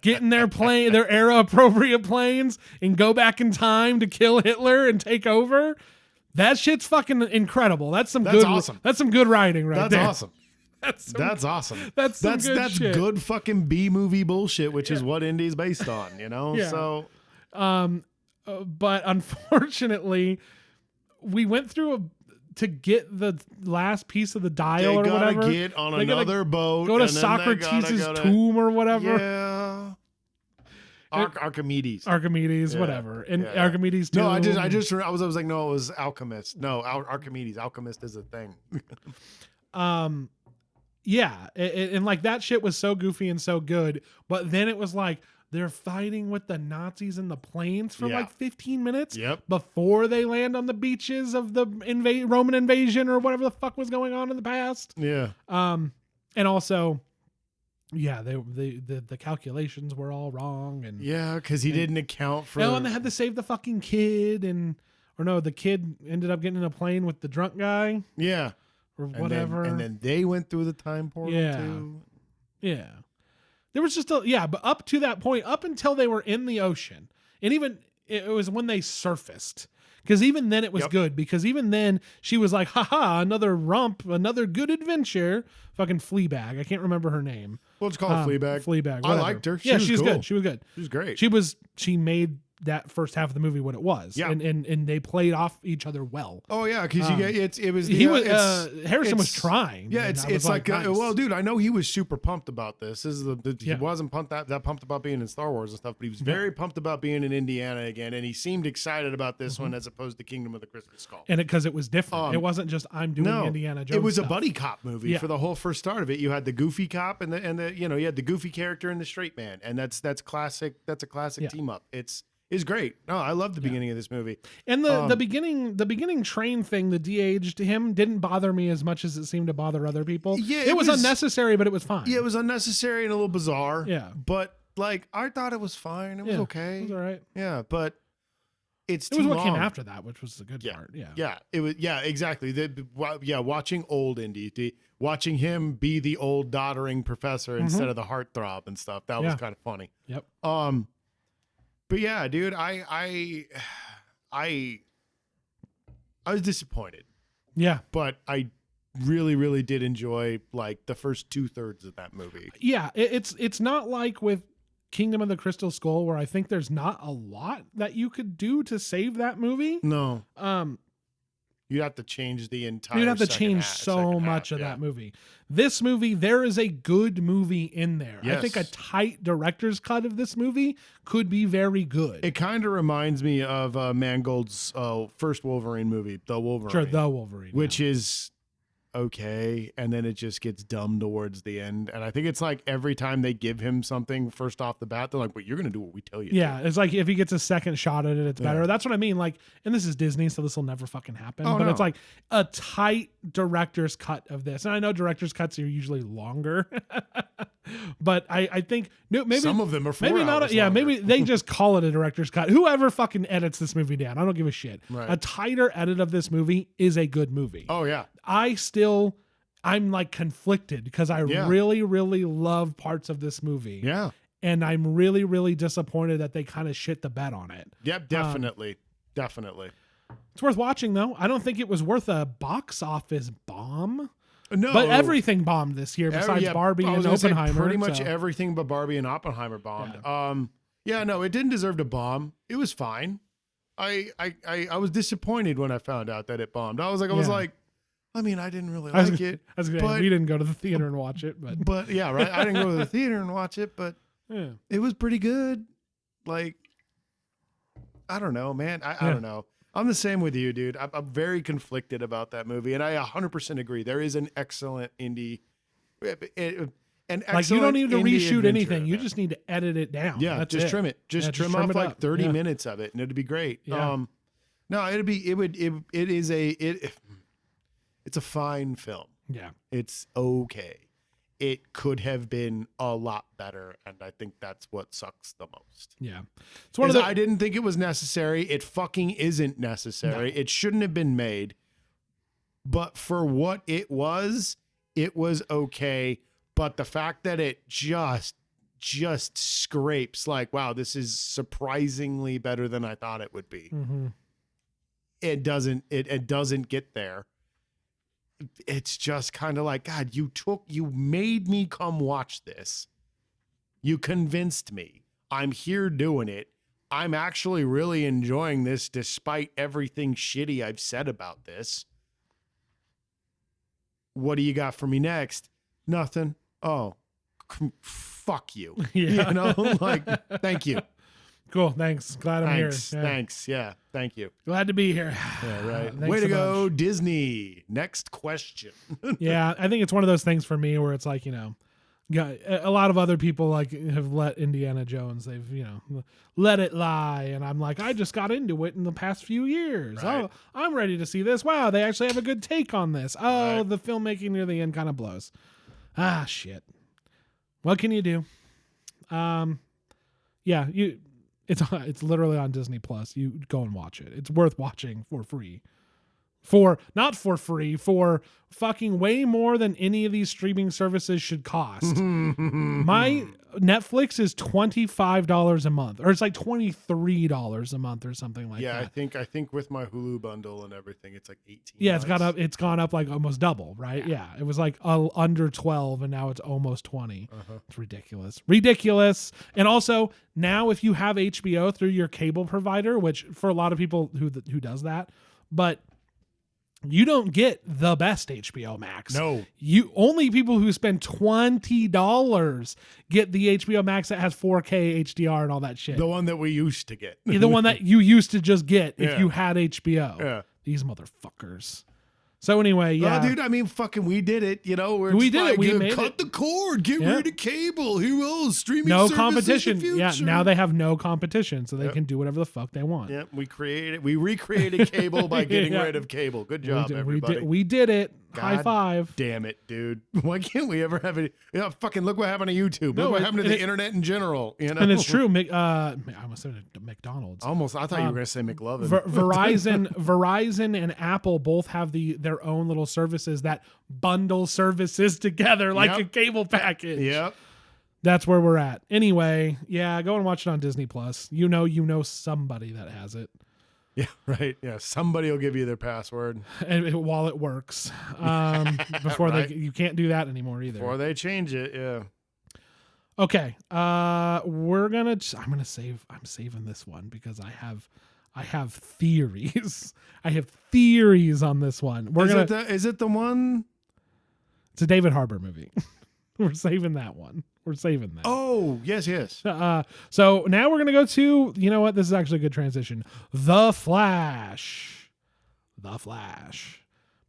A: get in their plane, their era appropriate planes, and go back in time to kill Hitler and take over. That shit's fucking incredible. That's awesome. That's some good writing right there.
B: Awesome. That's awesome. That's
A: shit.
B: Good fucking B movie bullshit, which is what Indy's based on, you know?
A: Yeah.
B: So
A: but unfortunately, we went through to get the last piece of the dial or whatever.
B: They gotta get on another boat.
A: Go to Socrates' tomb or whatever.
B: Yeah. Archimedes,
A: whatever, and Archimedes.
B: No, I was like, no, it was Alchemist. No, Archimedes. Alchemist is a thing.
A: Yeah, and like that shit was so goofy and so good, but then it was like they're fighting with the Nazis in the planes for like 15 minutes before they land on the beaches of the Roman invasion or whatever the fuck was going on in the past.
B: Yeah.
A: And also, the calculations were all wrong, and
B: because he didn't account for.
A: And they had to save the fucking kid, the kid ended up getting in a plane with the drunk guy.
B: Yeah.
A: Or whatever.
B: And then they went through the time portal too.
A: Yeah. There was just but up to that point, up until they were in the ocean, and even it was when they surfaced. Because even then it was good, because even then she was like, haha, another romp, another good adventure. Fucking Fleabag. I can't remember her name.
B: Well, it's called Fleabag.
A: Fleabag.
B: I liked her.
A: She's good. She was good.
B: She was great.
A: She made that first half of the movie what it was. Yeah. And they played off each other well.
B: Oh yeah, because
A: Harrison was trying.
B: Yeah, it's like nice. Well, dude, I know he was super pumped about this. He wasn't pumped that pumped about being in Star Wars and stuff, but he was very pumped about being in Indiana again, and he seemed excited about this one as opposed to Kingdom of the Crystal Skull.
A: And because it was different. It wasn't just I'm doing Indiana Jones.
B: It was
A: stuff.
B: A buddy cop movie for the whole first start of it. You had the goofy cop and the you had the goofy character and the straight man, and that's classic. That's a classic team up. It's great. No, I love the beginning of this movie.
A: And the beginning train thing, the de-aged him, didn't bother me as much as it seemed to bother other people. Yeah, it was unnecessary, but it was fine.
B: Yeah, it was unnecessary and a little bizarre.
A: Yeah.
B: But like I thought it was fine. It was okay.
A: It was all right.
B: Yeah, but it
A: was what
B: long.
A: came after that, which was the good part. Yeah.
B: Yeah. It was exactly. Watching old Indy, watching him be the old doddering professor instead of the heartthrob and stuff. That was kind of funny.
A: Yep.
B: But yeah, dude, I was disappointed.
A: Yeah.
B: But I really, really did enjoy like the first 2/3 of that movie.
A: Yeah. It's not like with Kingdom of the Crystal Skull where I think there's not a lot that you could do to save that movie.
B: No. You'd have to change the entire.
A: You'd have to change so much of that movie. This movie, there is a good movie in there. Yes. I think a tight director's cut of this movie could be very good.
B: It kind of reminds me of Mangold's first Wolverine movie, The Wolverine.
A: Sure, The Wolverine.
B: Which is okay, and then it just gets dumb towards the end. And I think it's like every time they give him something first off the bat, they're like, "But you're gonna do what we tell you."
A: Yeah,
B: to.
A: it's like if he gets a second shot at it, it's better.
B: Yeah.
A: That's what I mean. Like, and this is Disney, so this will never fucking happen.
B: Oh,
A: but
B: no.
A: it's like a tight director's cut of this. And I know director's cuts are usually longer, but I think maybe
B: Some of them are 4
A: maybe not.
B: hours
A: Yeah,
B: longer.
A: maybe they just call it a director's cut. Whoever fucking edits this movie down, I don't give a shit.
B: Right.
A: A tighter edit of this movie is a good movie.
B: Oh yeah,
A: I'm like conflicted because I
B: Yeah.
A: really, really love parts of this movie.
B: yeah,
A: And I'm really, really disappointed that they kind of shit the bed on it.
B: yep, definitely, definitely.
A: It's worth watching though. I don't think it was worth a box office bomb,
B: No,
A: but everything bombed this year besides
B: yeah,
A: Barbie
B: I was
A: and
B: gonna say
A: Oppenheimer.
B: pretty much
A: so-
B: everything but Barbie and Oppenheimer bombed. Yeah, no, it didn't deserve to bomb. It was fine. I was disappointed when I found out that it bombed. I was
A: Yeah.
B: like, I mean, I didn't really
A: I was,
B: like it,
A: I was gonna say,
B: but-
A: we didn't go to the theater and watch it, but
B: but yeah, right. I didn't go to the theater and watch it, but
A: yeah.
B: it was pretty good. Like, I don't know, man. I
A: Yeah.
B: don't know. I'm the same with you, dude. I'm very conflicted about that movie, and I 100% agree. There is an excellent indie,
A: Like you don't need to reshoot anything. You just need to edit it down.
B: yeah,
A: That's
B: just
A: it.
B: trim it. Just
A: Yeah,
B: trim off
A: it
B: like
A: up.
B: 30
A: Yeah.
B: minutes of it, and it'd be great.
A: Yeah.
B: No, it's a fine film.
A: Yeah.
B: It's okay. It could have been a lot better, and I think that's what sucks the most.
A: Yeah. It's one of
B: Is
A: the
B: I didn't think it was necessary. It fucking isn't necessary. It shouldn't have been made. But for what it was okay. But the fact that it just scrapes like, wow, this is surprisingly better than I thought it would be.
A: Mhm.
B: It doesn't get there. It's just kind of like, God, you made me come watch this. You convinced me. I'm here doing it. I'm actually really enjoying this despite everything shitty I've said about this. What do you got for me next? Nothing. Oh, fuck you.
A: Yeah.
B: You know, like, thank you.
A: Cool. Thanks. Glad I'm
B: Thanks.
A: here. Yeah.
B: Thanks. Yeah. Thank you.
A: Glad to be here.
B: Yeah, right.
A: Thanks
B: Way to
A: a
B: go,
A: bunch.
B: Disney. Next question.
A: Yeah, I think it's one of those things for me where it's like, a lot of other people like have let Indiana Jones, they've, let it lie. And I'm like, I just got into it in the past few years.
B: Right.
A: Oh, I'm ready to see this. Wow, they actually have a good take on this. Oh,
B: Right.
A: the filmmaking near the end kind of blows. Ah, shit. What can you do? Yeah, it's literally on Disney Plus. You go and watch it. It's worth watching for free. Not for free, for fucking way more than any of these streaming services should cost. My Netflix is $25 a month, or it's like $23 a month or something like
B: Yeah,
A: that.
B: I think with my Hulu bundle and everything, it's like 18.
A: Yeah, it's
B: bucks.
A: gone up like almost double, right? Yeah. It was like under 12 and now it's almost 20.
B: Uh-huh.
A: It's ridiculous. And also now if you have HBO through your cable provider, which for a lot of people who does that, but you don't get the best HBO Max.
B: No.
A: You only people who spend $20 get the HBO Max that has 4K HDR and all that shit.
B: The one that we used to get.
A: The one that you used to just get if
B: Yeah.
A: you had HBO.
B: Yeah.
A: These motherfuckers. So anyway, yeah.
B: Oh, dude, I mean, fucking, we did it. We're
A: We
B: just
A: did it.
B: like,
A: We made
B: cut
A: it.
B: the cord. Get
A: Yeah.
B: rid of cable. Who else? Streaming
A: No
B: services
A: competition.
B: of the
A: Yeah,
B: future.
A: now they have no competition, so they
B: Yep.
A: can do whatever the fuck they want.
B: Yep, we recreated cable by getting
A: Yeah.
B: rid of cable. Good
A: We
B: job,
A: did,
B: everybody.
A: we did it. High
B: God
A: five.
B: Damn it, dude. Why can't we ever have it? Yeah, fucking look what happened to YouTube.
A: No,
B: Look what
A: it-
B: happened to
A: and
B: the
A: it-
B: internet in general.
A: And it's true. I almost said McDonald's.
B: Almost. I thought you were going to say McLovin.
A: Verizon and Apple both have their own little services that bundle services together like
B: Yep.
A: a cable package.
B: Yep.
A: That's where we're at. Anyway, yeah, go and watch it on Disney Plus. You know somebody that has it.
B: Yeah, right. Yeah, somebody will give you their password
A: And while it works. Before
B: Right.
A: you can't do that anymore either.
B: before they change it. Yeah.
A: Okay. I'm saving this one because I have theories. I have theories on this one.
B: Is it the one?
A: It's a David Harbour movie. We're saving that one. We're saving that.
B: Oh, yes.
A: So now we're going to go to, you know what? This is actually a good transition. The Flash.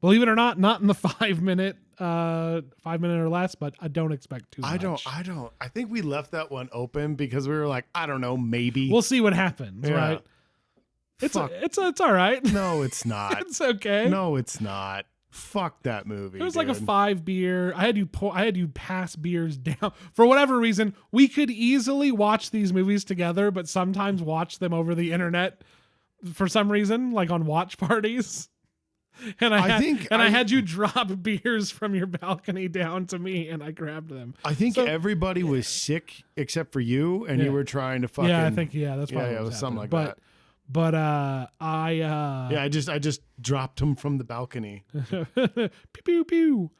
A: Believe it or not in the 5 minute, 5 minute or less, but I don't expect too much.
B: I don't. I think we left that one open because we were like, I don't know, maybe.
A: We'll see what happens,
B: Yeah.
A: right?
B: Fuck.
A: It's all right.
B: No, it's not.
A: It's okay.
B: No, it's not. Fuck that movie.
A: It was like a
B: dude.
A: 5 beer. I had you pass beers down for whatever reason. We could easily watch these movies together, but sometimes watch them over the internet for some reason, like on watch parties. And I had you drop beers from your balcony down to me, and I grabbed them.
B: I think
A: So-
B: everybody was sick except for you, and you
A: Yeah.
B: were trying to fucking.
A: Yeah, I think that's probably
B: yeah,
A: what
B: it was something
A: happening.
B: like that.
A: But
B: Yeah, I just dropped him from the balcony.
A: pew pew pew.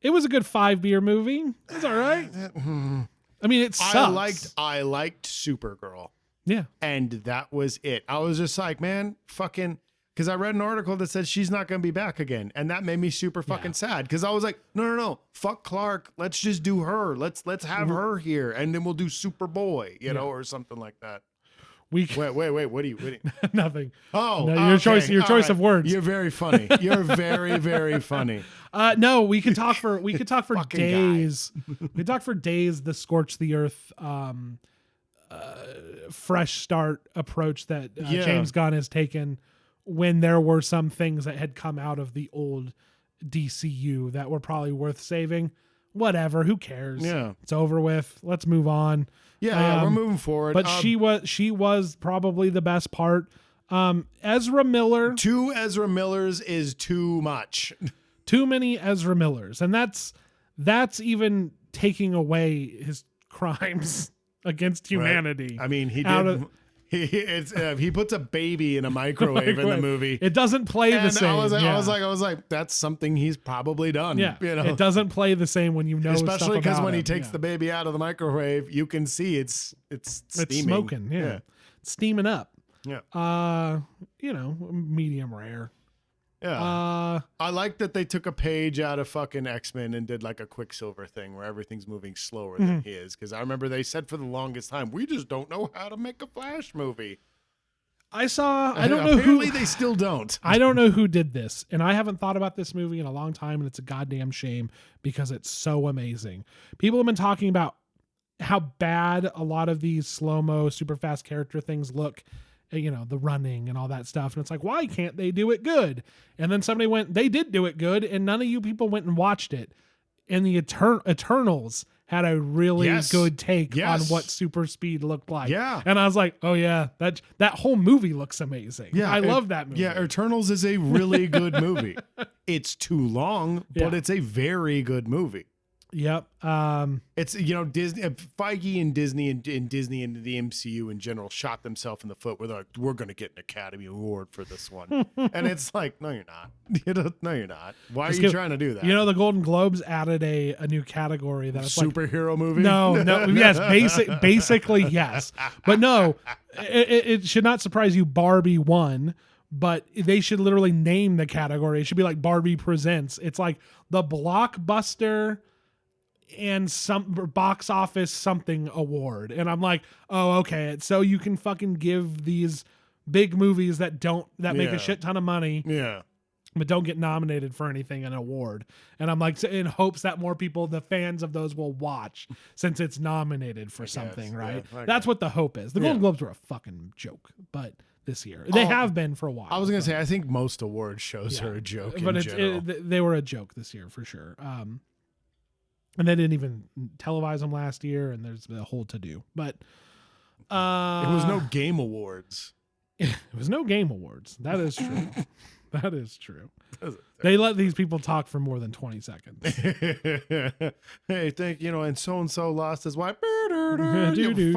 A: It was a good 5 beer movie. It's all right. I mean, it sucks.
B: I liked Supergirl,
A: Yeah.
B: and that was it. I was just like, man, fucking. Because I read an article that said she's not going to be back again, and that made me super fucking sad. Because I was like, no, fuck Clark. Let's just do her. Let's have her here, and then we'll do Superboy, you know, or something like that. Wait. What are you?
A: Nothing.
B: Oh,
A: No, your
B: okay.
A: choice
B: All
A: of words.
B: You're very funny. You're very, very funny.
A: No, we could talk for
B: Fucking
A: days. We could talk for days. The scorch the earth, fresh start approach that
B: Yeah.
A: James Gunn has taken when there were some things that had come out of the old DCU that were probably worth saving. Whatever, who cares?
B: Yeah.
A: It's over with. Let's move on.
B: Yeah, we're moving forward.
A: But she was probably the best part. Ezra Miller.
B: 2 Ezra Millers is too much.
A: Too many Ezra Millers, and that's even taking away his crimes against humanity.
B: I mean, he
A: Out
B: did.
A: of-
B: He puts a baby in a microwave in the movie.
A: It doesn't play the
B: And
A: same.
B: I was
A: yeah.
B: like, that's something he's probably done.
A: Yeah,
B: you know,
A: it doesn't play the same when you know,
B: especially
A: because
B: when he takes the baby out of the microwave, you can see it's steaming.
A: it's smoking. Yeah. It's steaming up.
B: Yeah.
A: Medium rare.
B: Yeah. I like that they took a page out of fucking X-Men and did like a Quicksilver thing where everything's moving slower than he is. Because I remember they said for the longest time, we just don't know how to make a Flash movie.
A: I don't know
B: Apparently
A: who.
B: they still don't.
A: I don't know who did this, and I haven't thought about this movie in a long time, and it's a goddamn shame because it's so amazing. People have been talking about how bad a lot of these slow-mo, super fast character things look, the running and all that stuff. And it's like, why can't they do it good? And then somebody they did do it good, and none of you people went and watched it. And the Eternals had a really good take on what super speed looked like.
B: Yeah.
A: And I was like, oh yeah, that whole movie looks amazing.
B: Yeah,
A: I love that movie.
B: Yeah, Eternals is a really good movie. It's too long, but
A: Yeah.
B: it's a very good movie.
A: Yep.
B: It's Disney, Feige and Disney and Disney and the MCU in general shot themselves in the foot. Where they're like, we're going to get an Academy Award for this one, and it's like, no, you're not. No, you're not. Why are you trying to do that?
A: The Golden Globes added a new category that is like
B: Superhero movie.
A: No, yes, basically yes, but no, it should not surprise you. Barbie won, but they should literally name the category. It should be like Barbie Presents. It's like the blockbuster and some box office something award, and I'm like, oh, okay, so you can fucking give these big movies that make a shit ton of money,
B: Yeah.
A: but don't get nominated for anything an award. And I'm like, in hopes that more people, the fans of those, will watch since it's nominated for something, right?
B: Yeah, I
A: That's
B: guess.
A: what the hope is. The Golden Globes were a fucking joke, but this year they have been for a while.
B: I was gonna say, I think most award shows are a joke,
A: but
B: in general.
A: they were a joke this year for sure. And they didn't even televise them last year, and there's a whole to do. But
B: it was no Game Awards.
A: It was no Game Awards. That is true. That is true. They let these people talk for more than 20 seconds.
B: Hey, and so lost his wife.
A: Do,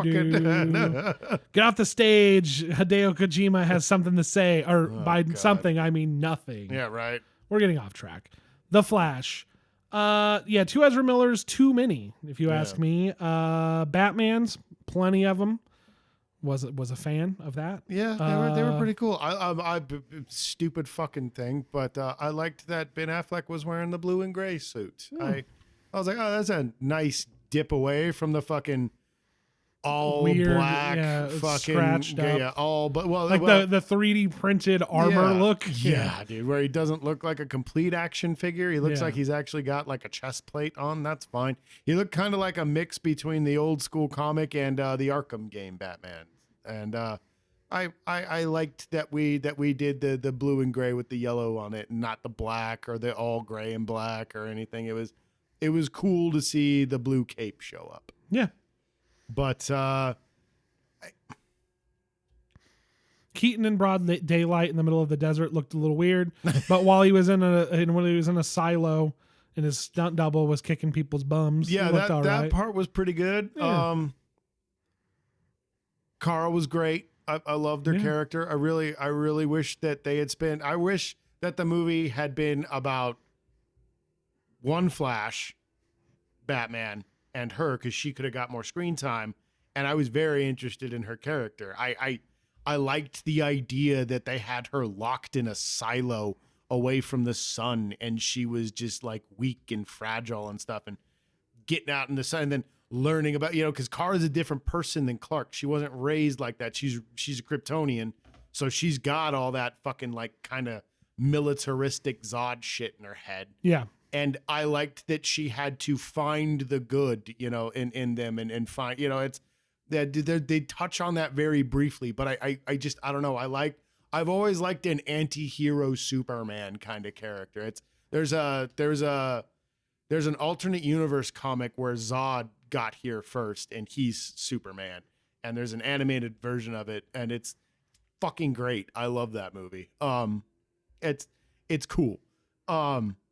A: Get off the stage. Hideo Kojima has something to say. Or by
B: God.
A: something, I mean nothing.
B: Yeah, right.
A: We're getting off track. The Flash. 2 Ezra Millers, too many, if you ask me. Batman's, plenty of them. Was a fan of that.
B: Yeah, they were pretty cool. I stupid fucking thing, but I liked that Ben Affleck was wearing the blue and gray suit. I was like, oh, that's a nice dip away from the fucking all
A: weird,
B: black,
A: yeah,
B: fucking
A: scratched up.
B: yeah, all but well,
A: like
B: well,
A: the 3D printed armor
B: yeah,
A: look.
B: Yeah, dude, where he doesn't look like a complete action figure. He looks
A: Yeah.
B: like he's actually got like a chest plate on. That's fine. He looked kind of like a mix between the old school comic and the Arkham game Batman. And I liked that we did the blue and gray with the yellow on it, and not the black or the all gray and black or anything. It was cool to see the blue cape show up.
A: Yeah.
B: But
A: Keaton in broad daylight in the middle of the desert looked a little weird, but while he was in a silo and his stunt double was kicking people's bums,
B: yeah,
A: it looked all
B: that
A: right.
B: part was pretty good.
A: Yeah.
B: Carl was great. I loved their
A: Yeah.
B: character. I really wish that they had spent. I wish that the movie had been about one Flash, Batman, and her, because she could have got more screen time. And I was very interested in her character. I liked the idea that they had her locked in a silo away from the sun, and she was just like weak and fragile and stuff, and getting out in the sun, and then learning about, because Kara's a different person than Clark. She wasn't raised like that. She's a Kryptonian, so she's got all that fucking like kind of militaristic Zod shit in her head.
A: Yeah.
B: And I liked that she had to find the good, in them and find, it's that they touch on that very briefly, but I don't know. I've always liked an anti-hero Superman kind of character. There's an alternate universe comic where Zod got here first and he's Superman, and there's an animated version of it, and it's fucking great. I love that movie. It's cool.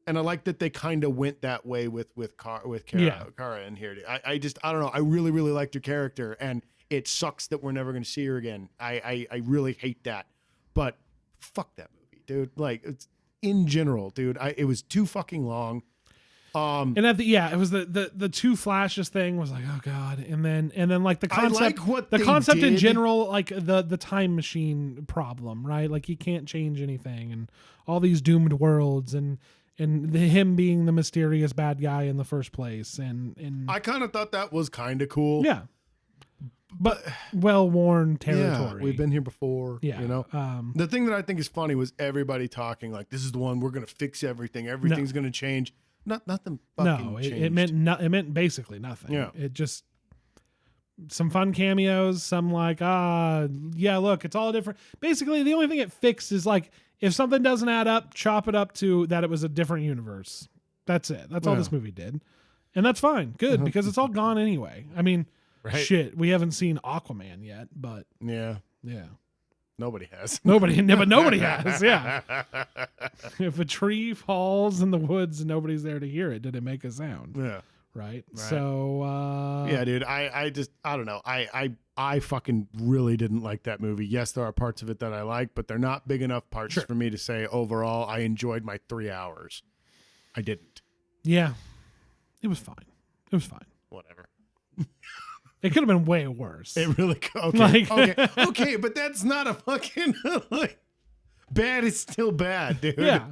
B: And I like that they kind of went that way with Kara in here. I don't know. I really, really liked her character, and it sucks that we're never going to see her again. I really hate that, but fuck that movie, dude. Like, it's in general, dude. It was too fucking long.
A: And it was the two flashes thing was like, oh god, and then like the concept, in general, like the time machine problem, right? Like he can't change anything, and all these doomed worlds, and him being the mysterious bad guy in the first place, and
B: I kind of thought that was kind of cool.
A: Yeah, but well-worn territory.
B: Yeah, we've been here before.
A: Yeah,
B: the thing that I think is funny was everybody talking like, this is the one, we're gonna fix everything. Everything's gonna change. Nothing fucking changed.
A: It meant basically nothing.
B: Yeah.
A: It just some fun cameos, some like, look, it's all different. Basically, the only thing it fixed is like, if something doesn't add up, chop it up to that it was a different universe. That's it. That's all this movie did. And that's fine. Good, because it's all gone anyway. I mean, shit, we haven't seen Aquaman yet, but
B: yeah.
A: Nobody
B: has.
A: Nobody has, yeah. If a tree falls in the woods and nobody's there to hear it, did it make a sound?
B: Yeah.
A: Right. So
B: yeah, dude, I don't know. I fucking really didn't like that movie. Yes, there are parts of it that I like, but they're not big enough parts for me to say overall I enjoyed my 3 hours. I didn't.
A: Yeah. It was fine.
B: Whatever.
A: It could have been way worse.
B: It really okay. Okay, but that's not a fucking like, bad is still bad, dude.
A: Yeah.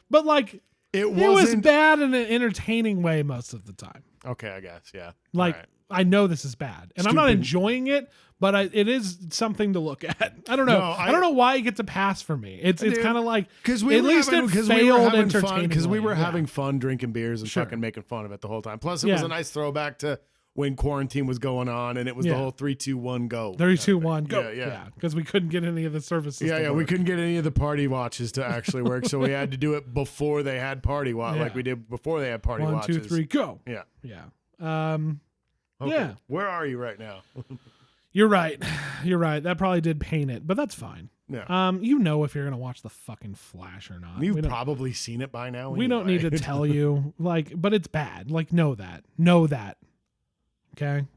A: But like it was bad in an entertaining way most of the time.
B: Okay, I guess, yeah.
A: Like, I know this is bad, and I'm not enjoying it, but it is something to look at. I don't know. I don't know why it gets a pass for me. It's kind of like,
B: because
A: we were
B: having fun drinking beers and fucking making fun of it the whole time. Plus, it was a nice throwback to when quarantine was going on, and it was the whole 3, 2, 1, go.
A: 3, 2, 1, go.
B: Yeah.
A: Because we couldn't get any of the services.
B: Yeah, we couldn't get any of the party watches to actually work, so we had to do it before they had party watch, like we did before they had party watches.
A: 1, 2, 3, go.
B: Yeah.
A: Okay. Yeah.
B: Where are you right now?
A: You're right. That probably did paint it, but that's fine.
B: Yeah.
A: If you're gonna watch the fucking Flash or not.
B: You've probably seen it by now.
A: We don't need to tell you, but it's bad. Like, know that. Okay.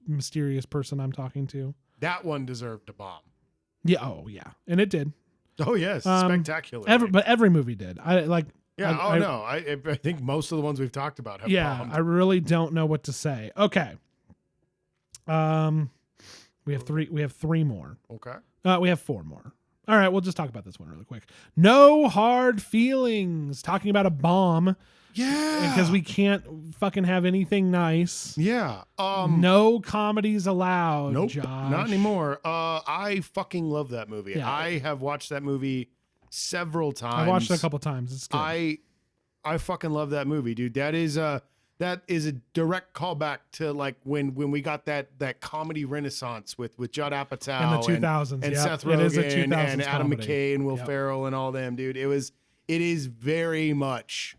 A: Mysterious person I'm talking to.
B: That one deserved a bomb.
A: Yeah. Oh yeah, and it did.
B: Oh yes, spectacular.
A: But every movie did. I
B: think most of the ones we've talked about have bombed.
A: I really don't know what to say. Okay. We have three more.
B: Okay.
A: We have 4 more. All right, we'll just talk about this one really quick. No Hard Feelings. Talking about a bomb
B: Yeah.
A: because we can't fucking have anything nice.
B: Yeah.
A: No comedies allowed.
B: Nope.
A: Josh.
B: Not anymore. I fucking love that movie.
A: Yeah.
B: I have watched that movie several times.
A: I watched it a couple times. It's good.
B: I fucking love that movie, dude. That is a direct callback to like when we got that comedy renaissance with Judd Apatow
A: in the 2000s,
B: and
A: yep.
B: Seth
A: It is a
B: Rogen
A: 2000s
B: and Adam
A: comedy.
B: McKay and Will
A: Yep.
B: Ferrell and all them, dude. It is very much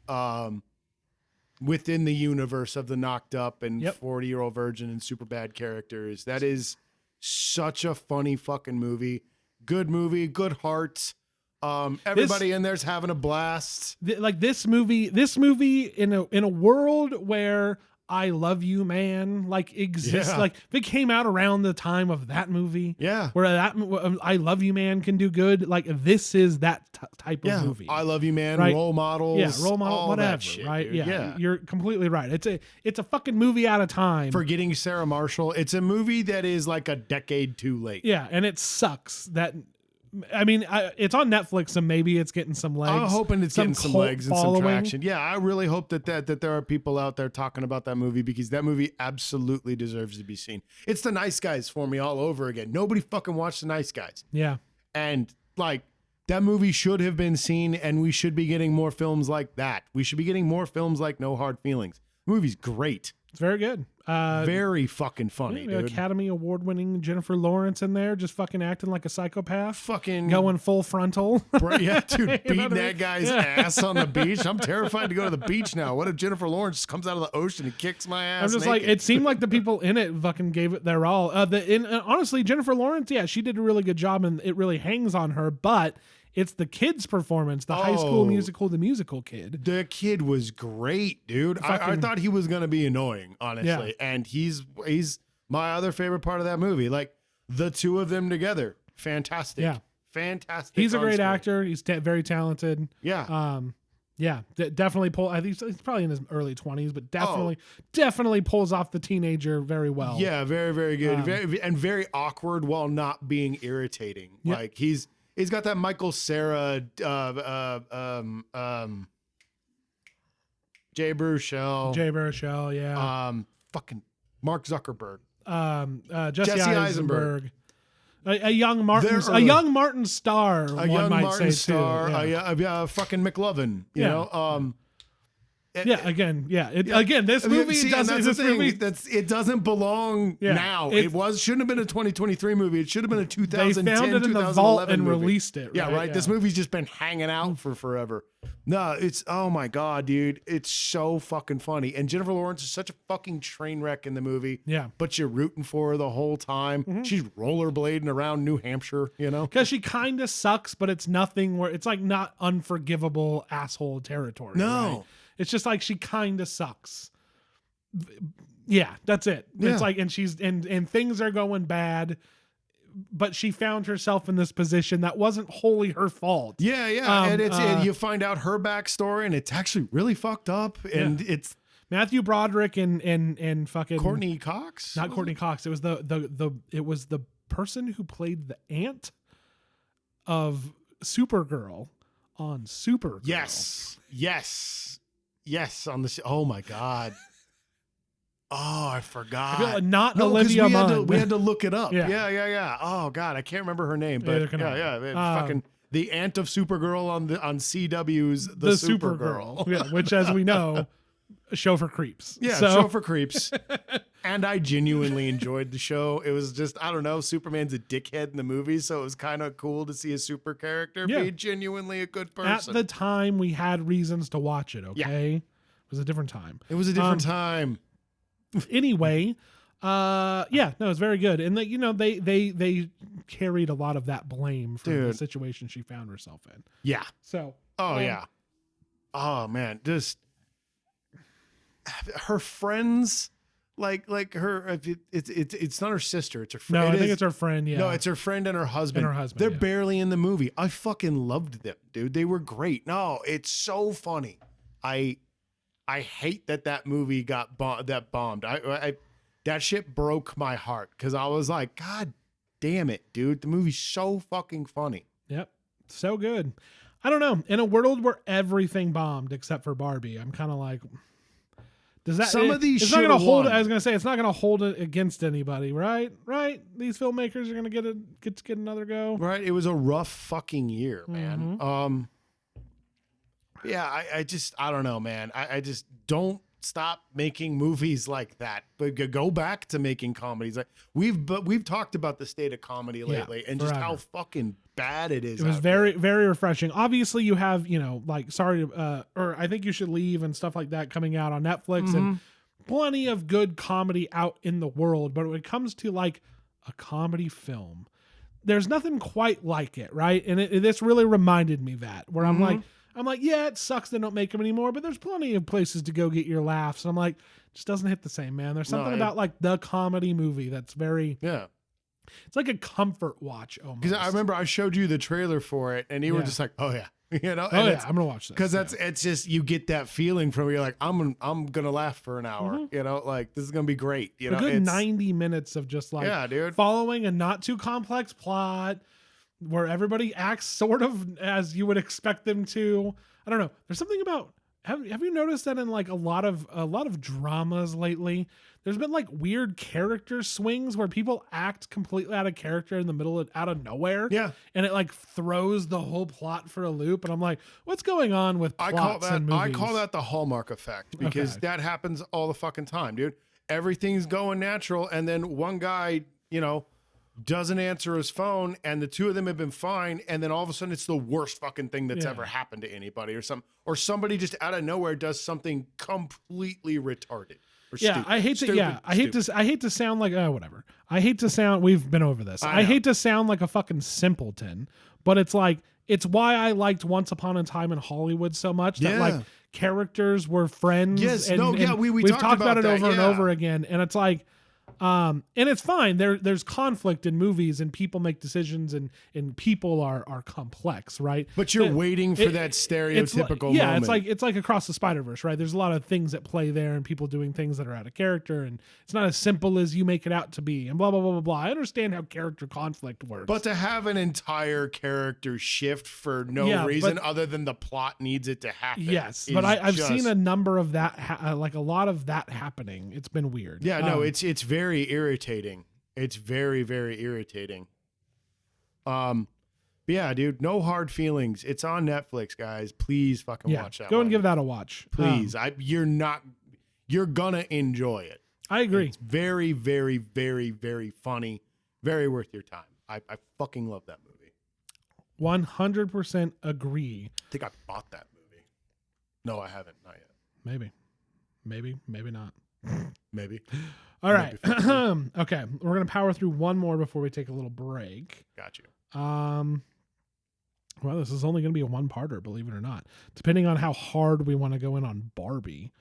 B: within the universe of the Knocked Up and
A: Yep.
B: 40-Year-Old Virgin and Superbad characters. That is such a funny fucking movie. Good movie, good heart. Everybody in there's having a blast.
A: Like this movie in a world where I Love You Man like exists,
B: Yeah.
A: like if it came out around the time of that movie,
B: Yeah.
A: where that I Love You Man can do good, like this is that type
B: Yeah.
A: of movie.
B: I Love You Man,
A: Right.
B: role models.
A: Yeah, role model,
B: all
A: whatever,
B: that shit,
A: right?
B: dude.
A: Yeah, you're completely right. It's a fucking movie out of time.
B: Forgetting Sarah Marshall. It's a movie that is like a decade too late.
A: Yeah, and it sucks that. I mean, it's on Netflix, so maybe it's getting some legs.
B: I'm hoping it's getting some
A: cult
B: legs and
A: following.
B: some traction. Yeah, I really hope that there are people out there talking about that movie because that movie absolutely deserves to be seen. It's The Nice Guys for me all over again. Nobody fucking watched The Nice Guys.
A: Yeah,
B: And like that movie should have been seen and we should be getting more films like that. We should be getting more films like No Hard Feelings. The movie's great.
A: it's very good.
B: Very fucking funny, dude.
A: Academy Award-winning Jennifer Lawrence in there, just fucking acting like a psychopath,
B: Fucking
A: going full frontal.
B: yeah, dude,
A: You know
B: beating
A: what I mean?
B: that guy's
A: Yeah.
B: ass on the beach. I'm terrified to go to the beach now. What if Jennifer Lawrence just comes out of the ocean and kicks my ass?
A: I'm just like,
B: naked?
A: it seemed like the people in it fucking gave it their all. Honestly, Jennifer Lawrence, yeah, she did a really good job, and it really hangs on her. But it's the kid's performance, the High School
B: Oh.
A: Musical, the musical kid.
B: The kid was great, dude. I
A: Fucking-
B: thought he was gonna be annoying, honestly. And he's my other favorite part of that movie. Like the two of them together, fantastic.
A: Yeah.
B: Fantastic.
A: He's a
B: on
A: great
B: screen.
A: actor. He's very talented.
B: Yeah.
A: Yeah, definitely pull. I think he's probably in his early 20s, but definitely pulls off the teenager very well.
B: Yeah, very, very good. Very awkward while not being irritating.
A: Yep.
B: Like he's got that Michael Cera, Jay Baruchel,
A: Jay Baruchel, yeah.
B: fucking Mark Zuckerberg.
A: Jesse Eisenberg. A young Martin,
B: They're
A: a young Martin Starr,
B: A
A: one
B: young
A: might
B: Martin
A: say
B: Starr,
A: too. Yeah.
B: a fucking McLovin, you
A: Yeah.
B: know.
A: Again, this movie
B: See, and
A: doesn't.
B: that's
A: This
B: the thing.
A: movie,
B: It doesn't belong
A: Yeah,
B: now.
A: it-
B: Shouldn't have been a 2023 movie. It should have been a
A: they
B: 2010,
A: found it in the
B: 2011
A: vault and
B: movie.
A: released it.
B: Yeah, right. This
A: Yeah.
B: movie's just been hanging out for forever. No, it's oh my god, dude, it's so fucking funny. And Jennifer Lawrence is such a fucking train wreck in the movie.
A: Yeah.
B: but you're rooting for her the whole time. She's rollerblading around New Hampshire, you know.
A: Because she kind of sucks, but it's nothing where it's like not unforgivable asshole territory.
B: No.
A: right? It's just like she kind of sucks. Yeah, that's it.
B: Yeah.
A: It's like, and she's and things are going bad, but she found herself in this position that wasn't wholly her fault.
B: Yeah, yeah,
A: Um,
B: and you find out her backstory, and it's actually really fucked up, and it's
A: Matthew Broderick and fucking
B: Courtney Cox,
A: not Courtney Cox. It was the person who played the aunt of Supergirl on Supergirl.
B: Yes, on the show. Oh my god. Oh, I forgot.
A: I feel like not
B: No, 'cause
A: Olivia
B: we had, to,
A: Munn.
B: we had to look it up.
A: Yeah.
B: Yeah. Oh god, I can't remember her name,
A: Neither
B: but
A: can I.
B: yeah. Fucking the aunt of Supergirl on CW's The Supergirl.
A: yeah, which, as we know, a show for creeps.
B: Yeah,
A: so,
B: show for creeps. And I genuinely enjoyed the show. It was just, I don't know, Superman's a dickhead in the movie, so it was kind of cool to see a super character
A: Yeah.
B: be genuinely a good
A: at
B: person.
A: the time, we had reasons to watch it. Okay, it was a different time.
B: It was a different time.
A: Anyway, it's very good, and they carried a lot of that blame for the
B: Dude.
A: situation she found herself in.
B: Yeah.
A: So,
B: Oh, yeah. Oh, man. Just her friends, like her, it's not her sister. It's her friend.
A: no, I think it's her friend. Yeah,
B: No, it's her friend and her husband.
A: And her husband,
B: They're
A: yeah.
B: barely in the movie. I fucking loved them, dude. They were great. No, it's so funny. I hate that movie got bombed. I that shit broke my heart because I was like, God damn it, dude. The movie's so fucking funny.
A: Yep. So good. I don't know. In a world where everything bombed except for Barbie, I'm kind of like, does that
B: Some of these
A: it's not going to
B: should've
A: hold?
B: won.
A: I was going to say it's not going to hold it against anybody, right? Right? These filmmakers are going to get another go.
B: Right. It was a rough fucking year, man.
A: Mhm.
B: Yeah, I don't know, man. I just don't stop making movies like that. But go back to making comedies. Like we've talked about the state of comedy lately and just how
A: forever.
B: fucking bad it is.
A: It was
B: out
A: very,
B: there.
A: very refreshing. Obviously, you have, like Sorry, or I Think You Should Leave and stuff like that coming out on Netflix, and plenty of good comedy out in the world. But when it comes to like a comedy film, there's nothing quite like it, right? And this really reminded me that, where I'm like, yeah, it sucks they don't make them anymore, but there's plenty of places to go get your laughs. And I'm like, it just doesn't hit the same, man. There's something about like the comedy movie that's very,
B: Yeah.
A: it's like a comfort watch almost.
B: Because I remember I showed you the trailer for it, and you were
A: Yeah.
B: just like, "Oh yeah,"
A: Oh yeah, I'm gonna watch this
B: because it's just you get that feeling from you're like, I'm gonna laugh for an hour, like this is gonna be great,
A: a good
B: it's
A: 90 minutes of just like
B: yeah, dude.
A: following a not too complex plot where everybody acts sort of as you would expect them to. I don't know. There's something about have you noticed that in like a lot of dramas lately, there's been like weird character swings where people act completely out of character in the middle of out of nowhere.
B: Yeah.
A: And it like throws the whole plot for a loop. And I'm like, what's going on with plots and movies?
B: I call that the Hallmark effect because
A: Okay.
B: that happens all the fucking time, dude. Everything's going natural, and then one guy, doesn't answer his phone, and the two of them have been fine, and then all of a sudden it's the worst fucking thing that's
A: Yeah.
B: ever happened to anybody, or somebody just out of nowhere does something completely retarded. Or
A: Yeah,
B: stupid.
A: I hate to.
B: Stupid,
A: Yeah, I hate
B: stupid.
A: to. I hate to sound like whatever. I hate to sound. We've been over this.
B: I
A: I
B: know.
A: hate to sound like a fucking simpleton, but it's like it's why I liked Once Upon a Time in Hollywood so much. That
B: Yeah.
A: like characters were friends.
B: Yes,
A: and,
B: no, yeah,
A: and
B: we
A: we've
B: talked
A: talked about
B: about
A: it
B: that,
A: over and
B: yeah.
A: over again, and it's like. And it's fine. There's conflict in movies, and people make decisions, and people are complex, right?
B: But you're
A: It-
B: waiting for
A: it-
B: that
A: it's
B: stereotypical
A: like, yeah,
B: moment.
A: it's like Across the Spider-Verse, right? There's a lot of things at play there, and people doing things that are out of character, and it's not as simple as you make it out to be, and blah blah blah blah blah. I understand how character conflict works,
B: But to have an entire character shift for no
A: Yeah,
B: reason
A: but-
B: other than the plot needs it to happen.
A: yes,
B: is
A: but I've
B: just-
A: seen a number of that, like a lot of that happening. It's been weird.
B: Yeah, no, it's very irritating. It's very, very irritating. But yeah, dude, no hard feelings. It's on Netflix, guys. Please fucking
A: yeah.
B: watch that.
A: Go
B: one.
A: and give that a watch,
B: Please. You're gonna enjoy it.
A: I agree.
B: It's very, very, very, very funny. Very worth your time. I fucking love that movie.
A: 100% agree.
B: I think I bought that movie. No, I haven't. Not yet.
A: Maybe not.
B: Maybe.
A: All right.
B: Maybe
A: Okay. We're going to power through one more before we take a little break.
B: Got you.
A: Well, this is only going to be a one-parter, believe it or not, depending on how hard we want to go in on Barbie.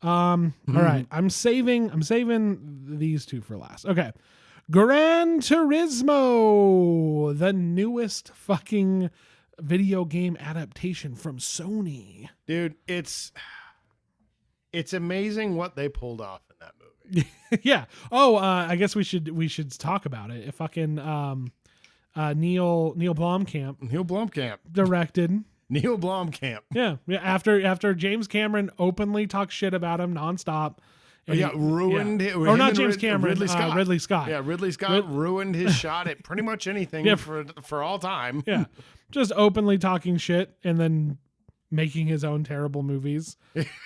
A: All right. I'm saving these two for last. Okay. Gran Turismo, the newest fucking video game adaptation from Sony.
B: Dude, it's amazing what they pulled off in that movie.
A: Yeah. Oh, I guess we should talk about it. If fucking Neil Blomkamp
B: Neil Blomkamp.
A: directed.
B: Neil Blomkamp.
A: Yeah. After James Cameron openly talked shit about him nonstop. And
B: Yeah, ruined it.
A: Or
B: him
A: not
B: and
A: James Cameron.
B: Ridley Scott.
A: Ridley Scott.
B: Yeah, Ridley Scott ruined his shot at pretty much anything
A: Yeah.
B: for all time.
A: Yeah. Just openly talking shit and then making his own terrible movies.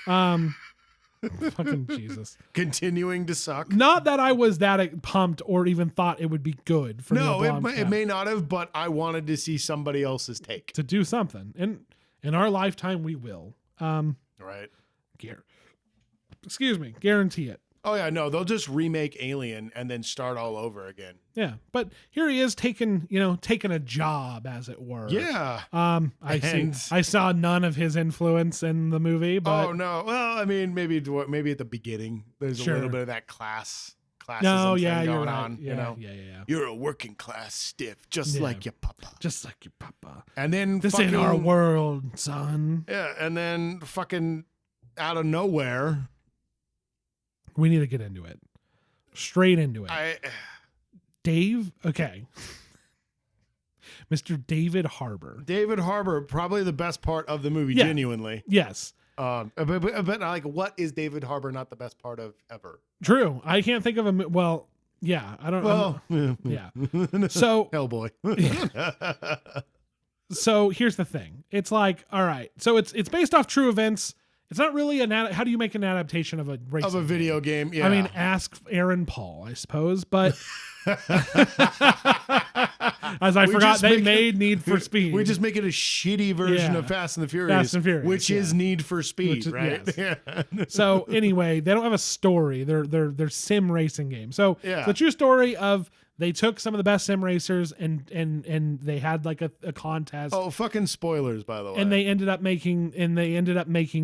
A: Fucking Jesus.
B: Continuing to suck.
A: Not that I was that pumped or even thought it would be good for
B: No,
A: Neil
B: it
A: Blomkamp
B: may not have, but I wanted to see somebody else's take.
A: to do something. And in our lifetime, we will.
B: Right.
A: Guarantee it.
B: Oh yeah, no, they'll just remake Alien and then start all over again.
A: Yeah. But here he is taking a job, as it were.
B: Yeah.
A: I saw none of his influence in the movie, but
B: Oh no. Well, I mean, maybe at the beginning, there's
A: Sure.
B: a little bit of that classism
A: no,
B: thing
A: yeah, you're
B: going
A: right.
B: on.
A: Yeah,
B: You know,
A: yeah.
B: you're a working class stiff, just
A: Yeah.
B: like your papa.
A: Just like your papa.
B: And then
A: This
B: fucking,
A: ain't our world, son.
B: Yeah, and then fucking out of nowhere,
A: We need to get into it. Straight into it.
B: I
A: Dave, okay. Mr. David Harbour.
B: David Harbour, probably the best part of the movie,
A: Yeah.
B: genuinely.
A: Yes.
B: But like, what is David Harbour not the best part of ever?
A: True. I can't think of a well, yeah, I don't
B: Well,
A: yeah. So
B: Hellboy.
A: so here's the thing. It's like, all right. So it's based off true events. It's not really how do you make an adaptation of a racing
B: Of a video game, yeah.
A: I mean, ask Aaron Paul, I suppose, but as I forgot,
B: just
A: they
B: make
A: made Need for Speed.
B: We just make it a shitty version
A: Yeah.
B: of Fast and the Furious,
A: Fast and Furious,
B: which is
A: yeah.
B: Need for Speed,
A: Which is-
B: right?
A: yes.
B: Yeah.
A: So anyway, they don't have a story. They're sim racing games. So
B: Yeah.
A: it's a true story of they took some of the best sim racers and they had like a contest.
B: Oh, fucking spoilers, by the way.
A: And they ended up making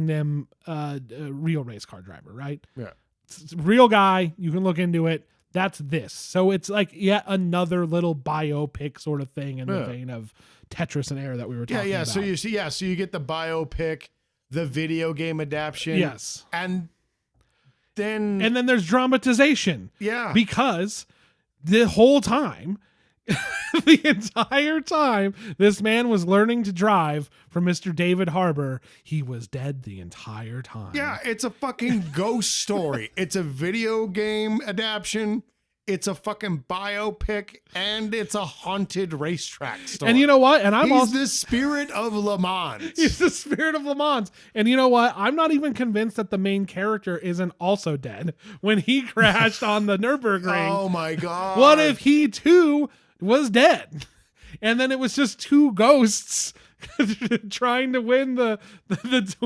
A: them a real race car driver, right?
B: Yeah.
A: It's a real guy. You can look into it. That's this. So it's like yet another little biopic sort of thing in the
B: Yeah.
A: vein of Tetris and Air that we were
B: Yeah,
A: talking
B: yeah.
A: about.
B: So you see, yeah. So you get the biopic, the video game adaptation.
A: yes.
B: And then,
A: And then there's dramatization
B: yeah.
A: because the whole time, the entire time, this man was learning to drive from Mr. David Harbour. He was dead the entire time.
B: Yeah, it's a fucking ghost story. It's a video game adaptation. It's a fucking biopic, and it's a haunted racetrack story.
A: And you know what? And I'm
B: He's
A: also
B: the spirit of Le Mans.
A: he's the spirit of Le Mans. And you know what? I'm not even convinced that the main character isn't also dead when he crashed on the Nürburgring.
B: Oh my god!
A: What if he too was dead? And then it was just two ghosts trying to win the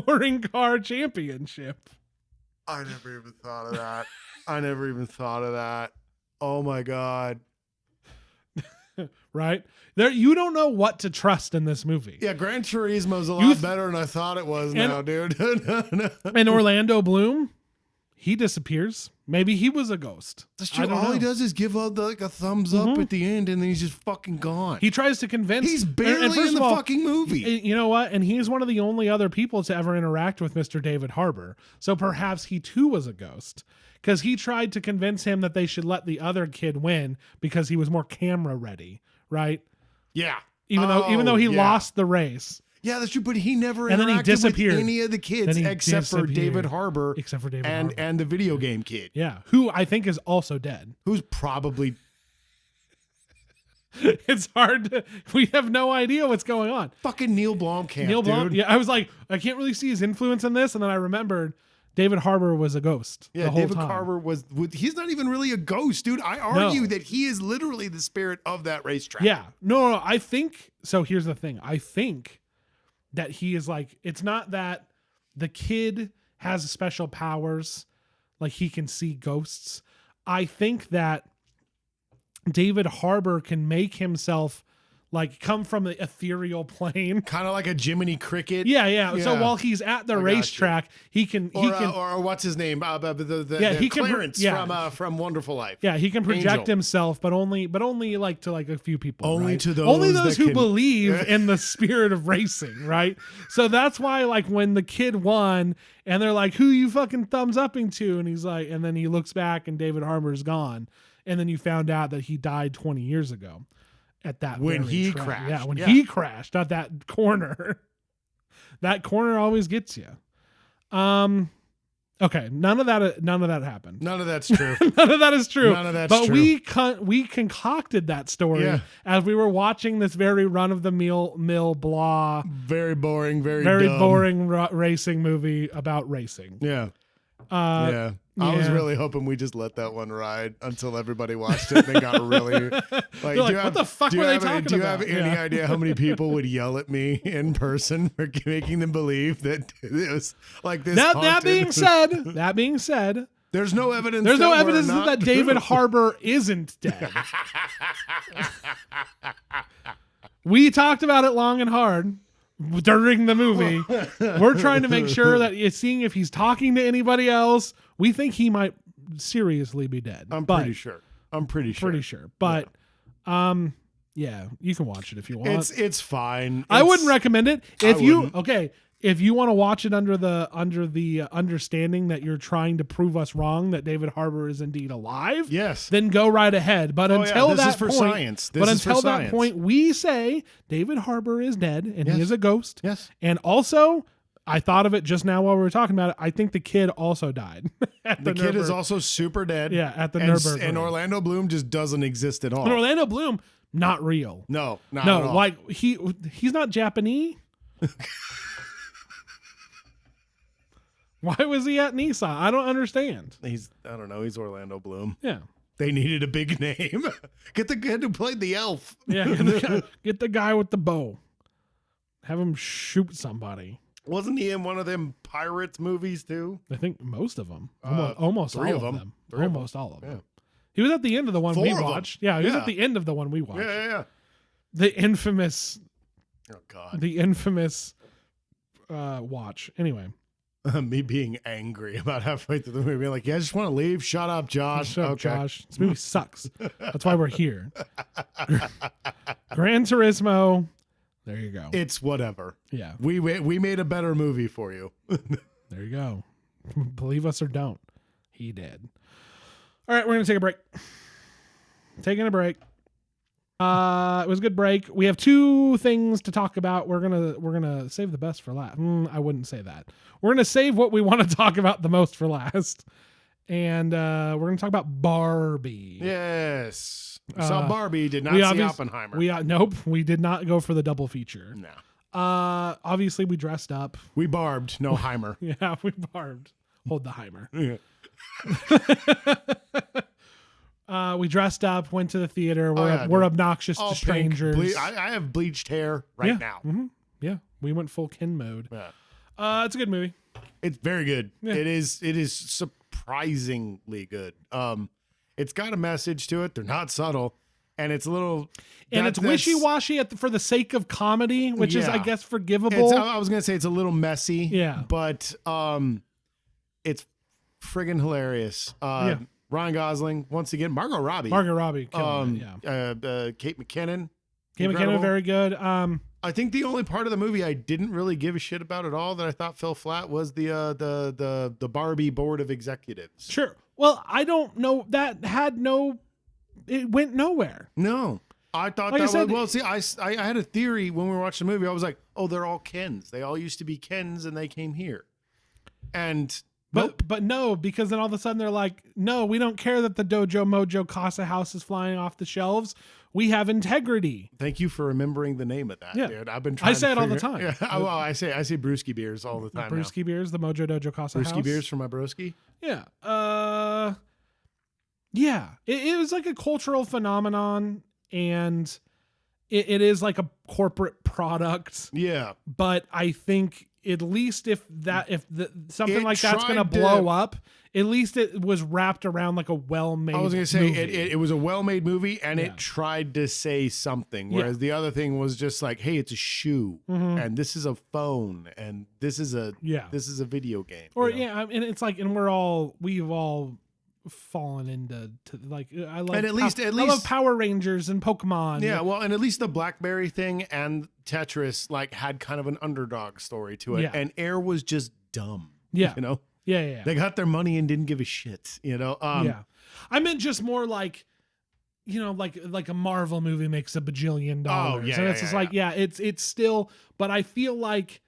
A: touring car championship.
B: I never even thought of that. I never even thought of that. Oh my god!
A: Right? There you don't know what to trust in this movie.
B: Yeah, Gran Turismo's a lot
A: You
B: better than I thought it was.
A: And-
B: Now, dude.
A: And Orlando Bloom, he disappears. Maybe he was a ghost.
B: That's
A: I
B: true.
A: don't
B: All he
A: know.
B: does is give like a thumbs up at the end, and then he's just fucking gone.
A: He tries to convince.
B: He's
A: and
B: barely
A: first
B: in
A: of
B: the
A: all,
B: fucking movie.
A: You know what? And he's one of the only other people to ever interact with Mr. David Harbour. So perhaps he too was a ghost. Because he tried to convince him that they should let the other kid win because he was more camera ready, right?
B: Yeah.
A: Even though he
B: yeah.
A: lost the race,
B: Yeah, that's true. But he never
A: And then he
B: interacted
A: disappeared.
B: with any of the kids
A: Then he
B: except for
A: disappeared.
B: David Harbour
A: except for David Harbour.
B: and the video game kid,
A: Yeah, who I think is also dead.
B: who's probably
A: It's hard to, we have no idea what's going on.
B: fucking Neil Blomkamp.
A: Neil Blom,
B: dude.
A: yeah, I was like, I can't really see his influence in this, and then I remembered David Harbour was a ghost
B: Yeah,
A: the whole
B: David
A: time.
B: Harbour was. He's not even really a ghost, dude. I argue that he is literally the spirit of that racetrack.
A: Yeah, no, I think so. Here's the thing: I think that he is like, it's not that the kid has special powers, like he can see ghosts. I think that David Harbour can make himself like come from the ethereal plane.
B: kind of like a Jiminy Cricket.
A: Yeah. So
B: Yeah.
A: while he's at the
B: got
A: racetrack, he can
B: Or what's his name?
A: Yeah, he can-
B: Clarence
A: yeah.
B: from Wonderful Life.
A: yeah, he can project
B: Angel.
A: himself, but only like to like a few people.
B: Only
A: right?
B: to those
A: only those
B: that
A: who
B: can-
A: believe in the spirit of racing, right? So that's why like when the kid won and they're like, "Who you fucking thumbs upping to?" and he's like, and then he looks back and David Harbour's gone, and then you found out that he died 20 years ago at that
B: When
A: very
B: he
A: track.
B: crashed,
A: Yeah, when
B: yeah.
A: he crashed at that corner. That corner always gets you. Okay, none of that happened.
B: None of that's true.
A: None of that is true.
B: None of that's
A: but
B: true.
A: we concocted that story
B: Yeah.
A: as we were watching this very run of the mill blah,
B: Very boring. Very dumb.
A: boring racing movie about racing.
B: Yeah.
A: Uh,
B: I was
A: yeah.
B: really hoping we just let that one ride until everybody watched it and they got really like,
A: They're like, what the fuck were they talking
B: do you have
A: about?
B: any
A: Yeah.
B: idea how many people would yell at me in person for making them believe that it was like this?
A: That
B: haunted-
A: being said,
B: there's no evidence.
A: there's no
B: that we're
A: evidence
B: not
A: that David
B: true.
A: Harbour isn't dead. We talked about it long and hard during the movie. We're trying to make sure that it's seeing if he's talking to anybody else. We think he might seriously be dead.
B: I'm
A: but-
B: pretty sure. I'm pretty sure.
A: Pretty sure. But yeah, you can watch it if you want.
B: It's fine.
A: I wouldn't recommend it. If you
B: wouldn't.
A: okay, if you want to watch it under the understanding that you're trying to prove us wrong that David Harbour is indeed alive,
B: Yes.
A: then go right ahead. But until
B: this
A: that
B: is for
A: point,
B: science. This
A: but
B: is for
A: until that
B: science.
A: point, we say David Harbour is dead and he
B: Yes.
A: is a ghost.
B: Yes.
A: And also, I thought of it just now while we were talking about it. I think the kid also died. At
B: The kid is
A: Nürburgring.
B: also super dead.
A: Yeah, at the
B: and,
A: Nürburgring.
B: and Orlando Bloom just doesn't exist at all.
A: And Orlando Bloom, not real.
B: No, not at all.
A: Like he's not Japanese. Why was he at Nissan? I don't understand.
B: I don't know. He's Orlando Bloom.
A: Yeah.
B: They needed a big name. Get the kid who played the elf.
A: Yeah. Get the guy with the bow. Have him shoot somebody.
B: Wasn't he in one of them Pirates movies too?
A: I think most of them. Almost
B: three
A: all
B: of
A: of
B: them.
A: them.
B: Three of them.
A: Almost all of them.
B: Yeah.
A: He was at the end of the one
B: Four
A: we
B: of them.
A: watched. Yeah, he was
B: Yeah.
A: at the end of the one we watched.
B: Yeah.
A: The infamous
B: Oh God.
A: watch. Anyway.
B: Me being angry about halfway through the movie, being like, "Yeah, I just want to leave. Shut up, Josh."
A: Shut up,
B: Okay.
A: Josh. This movie sucks. That's why we're here. Gran Turismo. There you go.
B: It's whatever.
A: Yeah.
B: We made a better movie for you.
A: There you go. Believe us or don't. He did. All right, we're going to take a break. Taking a break. It was a good break. We have two things to talk about. We're gonna save the best for last. I wouldn't say that. We're gonna save what we want to talk about the most for last, and we're gonna talk about Barbie.
B: Yes. Saw Barbie. Did not
A: we
B: see
A: obvious-
B: Oppenheimer.
A: Nope. We did not go for the double feature.
B: No.
A: Obviously we dressed up.
B: We barbed. No Heimer.
A: Yeah, we barbed. Hold the Heimer.
B: Yeah.
A: We dressed up, went to the theater. We're
B: dude.
A: obnoxious
B: All
A: to strangers.
B: pink. I have bleached hair right now.
A: Mm-hmm. Yeah, we went full Ken mode.
B: Yeah.
A: It's a good movie.
B: It's very good.
A: Yeah.
B: It is surprisingly good. It's got a message to it. They're not subtle, and it's a little
A: And it's wishy-washy for the sake of comedy, which is, I
B: Yeah.
A: guess, forgivable.
B: I was gonna say it's a little messy.
A: Yeah.
B: But it's friggin' hilarious.
A: Yeah.
B: Ryan Gosling once again. Margot Robbie.
A: killing it, yeah.
B: Kate McKinnon.
A: Kate
B: incredible.
A: McKinnon, very good.
B: I think the only part of the movie I didn't really give a shit about at all that I thought fell flat was the Barbie board of executives.
A: Sure. Well, I don't know. It went nowhere.
B: No. I thought
A: Like I
B: that
A: said-
B: was, well, see, I had a theory when we were watching the movie. I was like, oh, they're all Kens. They all used to be Kens and they came here. And
A: But no, because then all of a sudden they're like, no, we don't care that the Dojo Mojo Casa house is flying off the shelves. We have integrity.
B: thank you for remembering the name of that,
A: Yeah.
B: dude. I've been trying
A: I say
B: to
A: it all the
B: figure-
A: time.
B: Yeah, well, I say Brewski beers all the time.
A: Brewski beers, the Mojo Dojo Casa
B: now.
A: house.
B: Brewski beers for my broski.
A: Yeah. Yeah. It was like a cultural phenomenon, and it is like a corporate product.
B: Yeah.
A: But I think at least if something
B: It
A: like that's going to
B: tried to-
A: blow up, at least it was wrapped around like a well-made.
B: I was going to say
A: movie.
B: it was a well-made movie and
A: Yeah.
B: it tried to say something, whereas the other thing was just like, hey, it's a shoe and this is a phone and this is a video game.
A: Or
B: you know?
A: yeah, and it's like, and we've all fallen into like I love
B: And at least-
A: I love Power Rangers and Pokemon.
B: Yeah, well, and at least the BlackBerry thing and Tetris like had kind of an underdog story to it,
A: Yeah.
B: and Air was just dumb.
A: Yeah.
B: you know,
A: yeah.
B: they got their money and didn't give a shit. You know,
A: Yeah, I meant just more like, like a Marvel movie makes $1 bajillion.
B: yeah,
A: and it's just like, it's still, but I feel like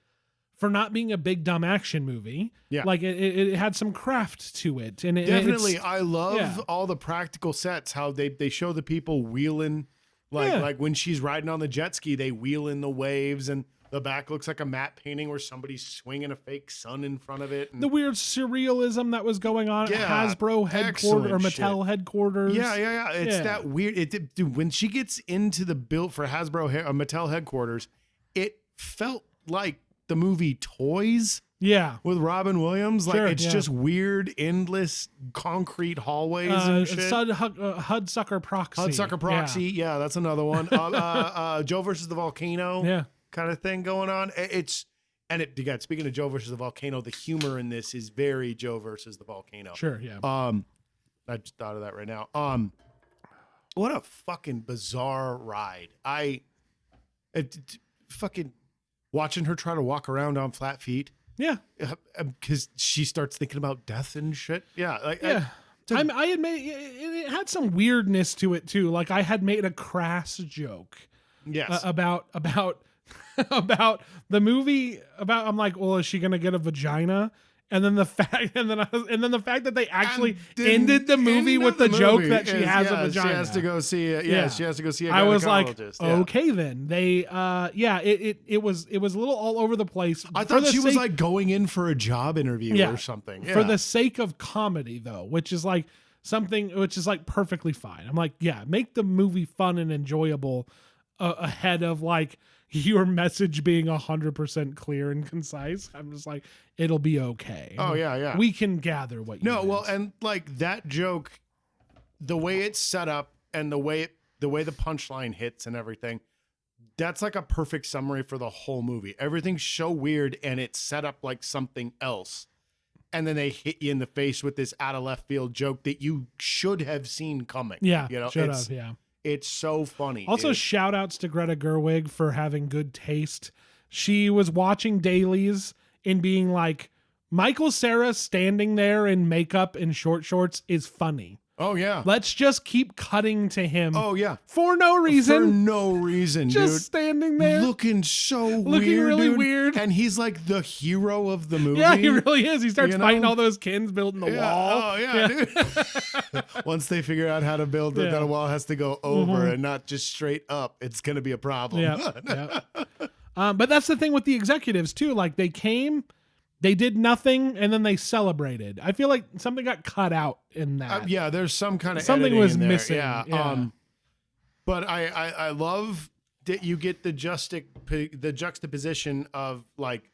A: for not being a big dumb action movie,
B: Yeah.
A: like it had some craft to it, and
B: definitely.
A: it's,
B: I love
A: yeah.
B: all the practical sets. How they show the people wheeling, like when she's riding on the jet ski, they wheel in the waves and. The back looks like a matte painting where somebody's swinging a fake sun in front of it. And
A: the weird surrealism that was going on
B: Yeah,
A: at Hasbro headquarters or
B: excellent
A: Mattel headquarters.
B: yeah. It's
A: Yeah.
B: that weird. Dude, when she gets into the build for Mattel headquarters, it felt like the movie Toys
A: Yeah.
B: with Robin Williams. Like
A: Sure,
B: it's
A: yeah.
B: just weird, endless concrete hallways and shit.
A: Hudsucker Proxy.
B: Hudsucker Proxy, yeah, that's another one. Joe versus the Volcano,
A: Yeah.
B: kind of thing going on. Again, speaking of Joe versus the Volcano, the humor in this is very Joe versus the Volcano.
A: Sure. Yeah.
B: I just thought of that right now. What a fucking bizarre ride. Fucking watching her try to walk around on flat feet
A: Yeah.
B: because she starts thinking about death and shit. Yeah.
A: Yeah. I had made it had some weirdness to it too. Like I had made a crass joke
B: yes.
A: about about the movie about I'm like, well, is she gonna get a vagina? And then the fact the fact that they actually ended the movie with the joke that she has a vagina.
B: She has to go see it. Yeah, she has to go see a gynecologist.
A: I was like, okay, then they it was a little all over the place.
B: I thought she was like going in for a job interview or something. Yeah.
A: For the sake of comedy though, which is like perfectly fine. I'm like, yeah, make the movie fun and enjoyable ahead of like your message being 100% clear and concise. I'm just like, it'll be okay.
B: Oh yeah.
A: We can gather what you meant.
B: well, and like that joke, the way it's set up and the way the punchline hits and everything, that's like a perfect summary for the whole movie. Everything's so weird and it's set up like something else. And then they hit you in the face with this out of left field joke that you should have seen coming.
A: Yeah.
B: You know,
A: should have, yeah.
B: It's so funny.
A: Also, shout outs to Greta Gerwig for having good taste. She was watching dailies and being like, Michael Cera standing there in makeup and short shorts is funny.
B: Oh, yeah.
A: Let's just keep cutting to him.
B: Oh, yeah.
A: For no reason.
B: For no reason,
A: just
B: dude.
A: standing there.
B: Looking so weird.
A: Looking really
B: dude.
A: weird.
B: And he's like the hero of the movie.
A: Yeah, he really is. He starts fighting all those kins building the wall.
B: Oh, yeah, dude. Once they figure out how to build it, that wall has to go over and not just straight up. It's going to be a problem.
A: Yeah. But that's the thing with the executives, too. Like, they came, they did nothing, and then they celebrated. I feel like something got cut out in that.
B: Yeah, there's some kind of
A: something was
B: in there.
A: missing.
B: Yeah. But I love that you get the juxtaposition of like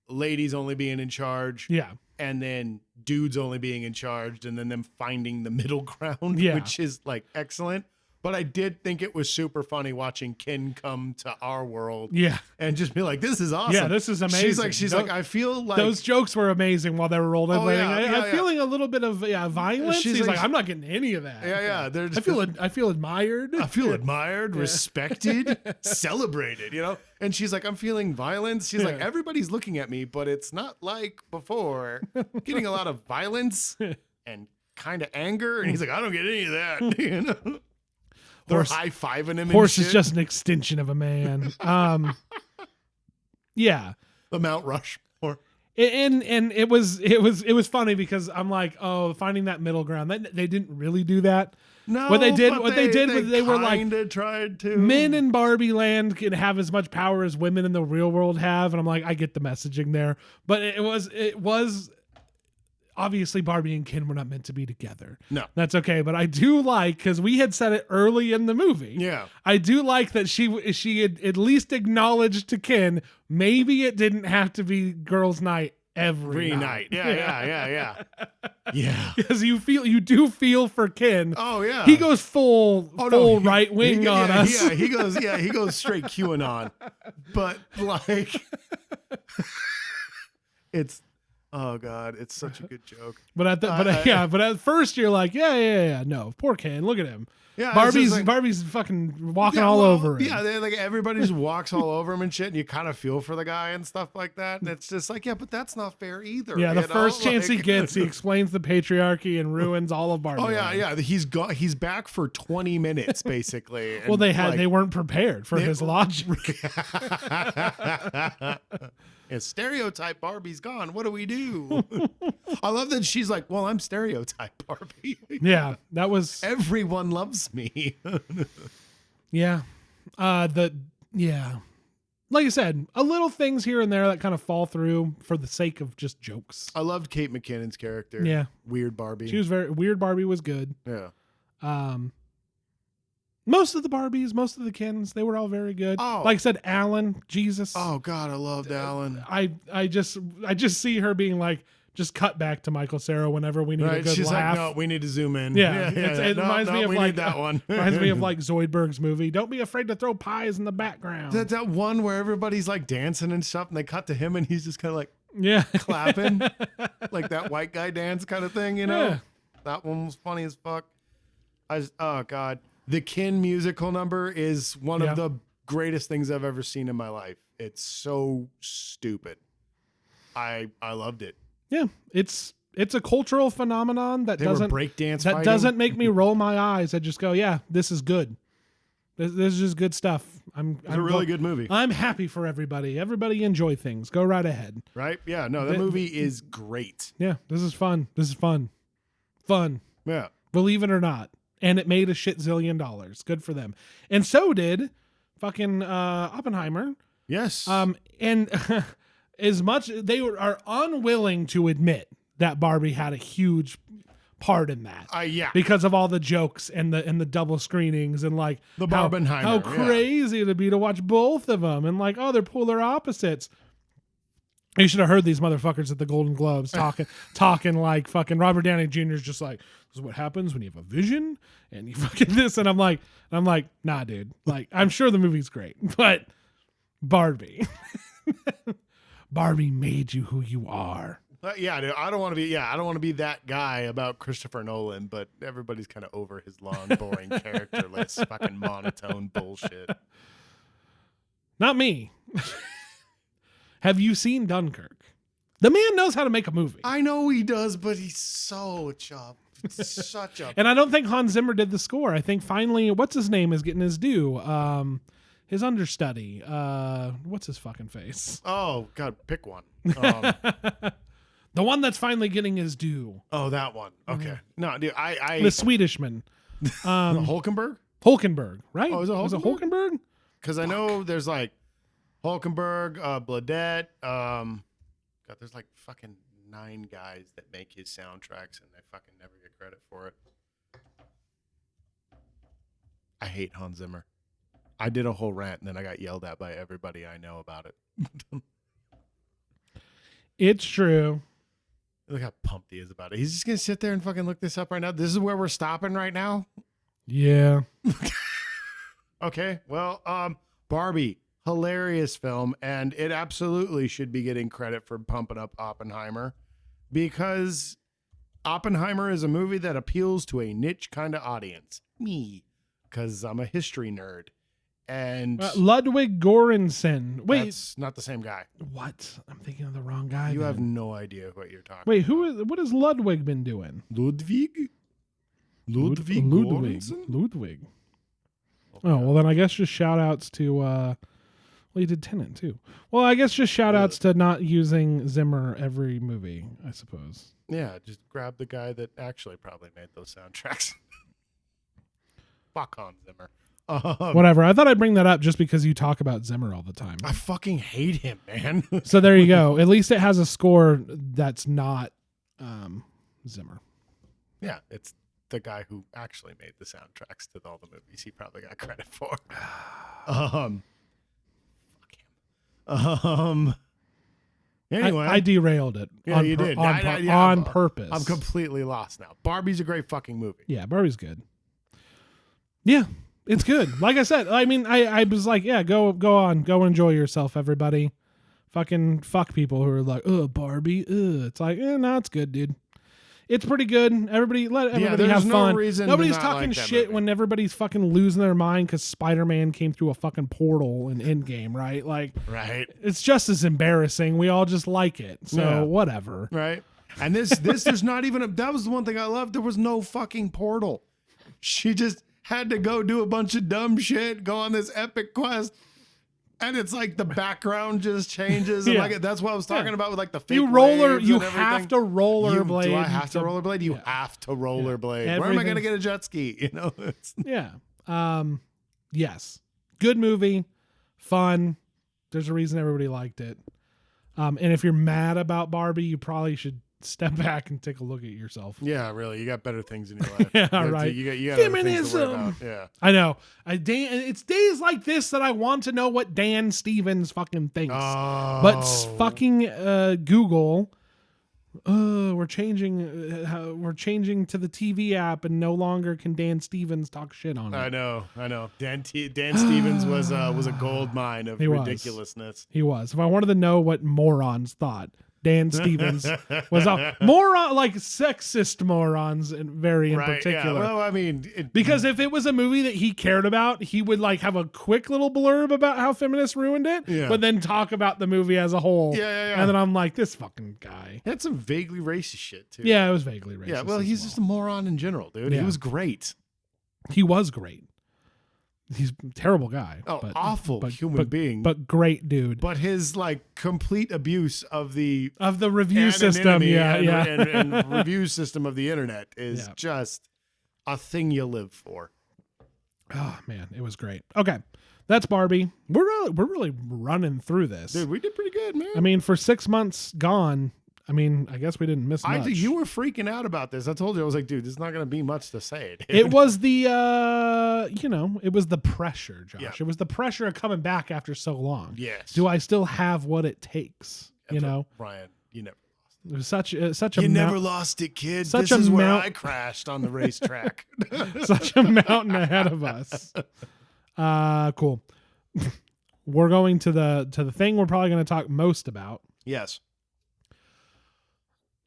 B: ladies only being in charge.
A: Yeah.
B: And then dudes only being in charge, and then them finding the middle ground, which is like excellent. But I did think it was super funny watching Ken come to our world, and just be like, "This is awesome!
A: Yeah, this is amazing."
B: She's like, I feel like
A: those jokes were amazing while they were rolling. I'm feeling a little bit of violence.
B: She's
A: He's like, I'm not getting any of that.
B: Yeah.
A: I feel admired.
B: I feel admired, respected, celebrated. You know. And she's like, I'm feeling violence. She's like, everybody's looking at me, but it's not like before. Getting a lot of violence and kind of anger, and he's like, I don't get any of that. You know. They're high-fiving him.
A: Horse is just an extension of a man. Yeah.
B: The Mount Rushmore.
A: And it was funny because I'm like, oh, finding that middle ground. They didn't really do that.
B: No,
A: what they did they were
B: like tried to.
A: Men in Barbie Land can have as much power as women in the real world have, and I'm like, I get the messaging there, but it was. Obviously, Barbie and Ken were not meant to be together.
B: No.
A: That's okay. But I do like, because we had said it early in the movie.
B: Yeah.
A: I do like that she had at least acknowledged to Ken, maybe it didn't have to be girls' night every night.
B: Yeah. Yeah.
A: Because you do feel for Ken.
B: Oh, yeah.
A: He goes full right wing on us.
B: Yeah, he goes straight QAnon. But like, it's. Oh God, it's such a good joke.
A: But at first you're like, yeah, no, poor Ken, look at him.
B: Yeah,
A: Barbie's fucking walking all over him.
B: Yeah, they like everybody just walks all over him and shit, and you kind of feel for the guy and stuff like that. And it's just like, yeah, but that's not fair either.
A: Yeah, the first chance he gets, he explains the patriarchy and ruins all of Barbie.
B: Oh yeah. He's back for 20 minutes basically.
A: Well, they weren't prepared for his logic.
B: And stereotype Barbie's gone. What do we do? I love that she's like, well, I'm stereotype Barbie.
A: Yeah, that was.
B: Everyone loves me.
A: Yeah. Like I said, a little things here and there that kind of fall through for the sake of just jokes.
B: I loved Kate McKinnon's character.
A: Yeah.
B: Weird Barbie.
A: She was Weird Barbie was good.
B: Yeah.
A: Most of the Barbies, most of the Kens, they were all very good.
B: Oh.
A: Like I said, Alan, Jesus.
B: Oh God, I loved Alan.
A: I just see her being like, just cut back to Michael Cera whenever we need a good
B: She's
A: laugh.
B: like, no, we need to zoom in.
A: Yeah. It reminds me of like
B: that one.
A: Reminds me of like Zoidberg's movie. Don't be afraid to throw pies in the background.
B: That one where everybody's like dancing and stuff, and they cut to him, and he's just kind of like clapping, like that white guy dance kind of thing. You know, that one was funny as fuck. Oh God. The Ken musical number is one of the greatest things I've ever seen in my life. It's so stupid. I loved it.
A: Yeah, it's a cultural phenomenon that
B: They
A: doesn't
B: were breakdance
A: that
B: fighting.
A: doesn't make me roll my eyes. I just go, yeah, this is good. This is just good stuff.
B: It's a really good movie,
A: I'm happy for everybody. Everybody enjoy things. Go right ahead.
B: right? Yeah, no, that movie is great.
A: Yeah, this is fun. This is fun. Fun.
B: Yeah.
A: Believe it or not. And it made a shit zillion dollars. Good for them. And so did fucking Oppenheimer.
B: Yes.
A: And as much are unwilling to admit that Barbie had a huge part in that.
B: Yeah.
A: Because of all the jokes and the double screenings and like
B: The
A: how
B: Barbenheimer, yeah.
A: crazy it'd be to watch both of them and like, oh, they're polar opposites. You should have heard these motherfuckers at the Golden Globes talking like fucking Robert Downey Jr. is just like, this is what happens when you have a vision and you fucking this. And I'm like, nah, dude. Like, I'm sure the movie's great, but Barbie. Barbie made you who you are.
B: Yeah, dude, I don't want to be that guy about Christopher Nolan, but everybody's kind of over his long, boring, characterless, fucking monotone bullshit.
A: Not me. Have you seen Dunkirk? The man knows how to make a movie.
B: I know he does, but he's so such a.
A: And I don't think Hans Zimmer did the score. I think finally, what's his name is getting his due. His understudy. What's his fucking face?
B: Oh God, pick one.
A: The one that's finally getting his due.
B: Oh, that one. Okay. No, dude, I
A: The Swedishman.
B: Hulkenberg.
A: Hulkenberg, right?
B: Oh, is it
A: Was it
B: Hulkenberg?
A: Hulkenberg?
B: Because I know there's like Hulkenberg, Bladette. God, there's like fucking 9 guys that make his soundtracks, and they fucking never get credit for it. I hate Hans Zimmer. I did a whole rant, and then I got yelled at by everybody I know about it.
A: It's true.
B: Look how pumped he is about it. He's just gonna sit there and fucking look this up right now. This is where we're stopping right now.
A: Yeah.
B: Okay. Well, Barbie, hilarious film, and it absolutely should be getting credit for pumping up Oppenheimer, because Oppenheimer is a movie that appeals to a niche kind of audience. Me, because I'm a history nerd. And
A: Ludwig Göransson. Wait,
B: that's not the same guy.
A: what? I'm thinking of the wrong guy.
B: You
A: then.
B: have no idea what you're talking
A: Wait,
B: about.
A: what has Ludwig been doing?
B: Ludwig
A: Ludwig.
B: Göransson?
A: Ludwig. Oh, well then I guess just shout outs to well, he did Tenet too. Well, I guess just shout outs to not using Zimmer every movie, I suppose.
B: Yeah, just grab the guy that actually probably made those soundtracks. Fuck Hans Zimmer.
A: Whatever. I thought I'd bring that up just because you talk about Zimmer all the time.
B: I fucking hate him, man.
A: So there you go. At least it has a score that's not Zimmer.
B: Yeah, it's the guy who actually made the soundtracks to all the movies he probably got credit for. Fuck him. Anyway,
A: I derailed it.
B: yeah, you did
A: On purpose.
B: I'm completely lost now. Barbie's a great fucking movie.
A: Yeah, Barbie's good. Yeah, it's good. Like I said, I mean, I was like, yeah, go on, go enjoy yourself, everybody. Fucking fuck people who are like, oh, Barbie, It's like, no, it's good, dude. It's pretty good. Everybody, let everybody have
B: no
A: fun.
B: reason
A: Nobody's
B: to not
A: talking
B: like that
A: shit
B: movie.
A: when everybody's fucking losing their mind because Spider-Man came through a fucking portal in Endgame, right? Like,
B: Right.
A: it's just as embarrassing. We all just like it. So
B: Yeah.
A: whatever.
B: Right. And this there's not even that was the one thing I loved. There was no fucking portal. She just had to go do a bunch of dumb shit, go on this epic quest. And it's like the background just changes. And
A: Yeah.
B: like that's what I was talking
A: Yeah.
B: about with like the fake
A: You
B: waves
A: you
B: and
A: have to
B: everything.
A: rollerblade.
B: Do I have to rollerblade? You
A: Yeah.
B: have to rollerblade.
A: Yeah.
B: Where am I going to
A: Everything's-
B: get a jet ski? You know, it's,
A: Yeah. Yes. Good movie. Fun. There's a reason everybody liked it. And if you're mad about Barbie, you probably should step back and take a look at yourself.
B: yeah, really. You got better things in your life.
A: Yeah,
B: You got-
A: right.
B: You got other things to worry
A: Feminism.
B: about. Yeah.
A: I know. It's days like this that I want to know what Dan Stevens fucking thinks.
B: Oh.
A: But fucking Google, we're changing to the TV app, and no longer can Dan Stevens talk shit on it.
B: I know. Dan Stevens was a gold mine of
A: He was.
B: ridiculousness.
A: He was. If I wanted to know what morons thought, Dan Stevens was a moron, like sexist morons, and very in
B: Right, yeah.
A: particular.
B: Well, I mean,
A: Because if it was a movie that he cared about, he would like have a quick little blurb about how feminists ruined it,
B: Yeah.
A: but then talk about the movie as a whole.
B: Yeah.
A: And then I'm like, this fucking guy.
B: he had some vaguely racist shit too.
A: Yeah, it was vaguely racist.
B: Yeah, well,
A: as
B: he's just a moron in general, dude.
A: Yeah.
B: He was great.
A: He was great. He's a terrible guy.
B: Oh,
A: but,
B: awful
A: but-
B: human
A: but-
B: being.
A: but great dude.
B: But his like complete abuse of the
A: Of the review system,
B: anonymity
A: yeah.
B: and review system of the internet is
A: Yeah.
B: just a thing you live for.
A: Oh man, it was great. Okay, that's Barbie. We're really running through this.
B: Dude, we did pretty good, man.
A: I mean, for 6 months gone, I mean, I guess we didn't miss much.
B: You were freaking out about this. I told you, I was like, dude, there's not going to be much to say. Dude.
A: It was the it was the pressure, Josh.
B: Yeah.
A: It was the pressure of coming back after so long.
B: Yes.
A: Do I still have what it takes? You know,
B: Brian, you never lost
A: it was such a
B: You never
A: mount-
B: lost it, kid.
A: such
B: This
A: a
B: is where
A: mount-
B: I crashed on the racetrack.
A: such a mountain ahead of us. Cool. We're going to the thing we're probably going to talk most about,
B: Yes.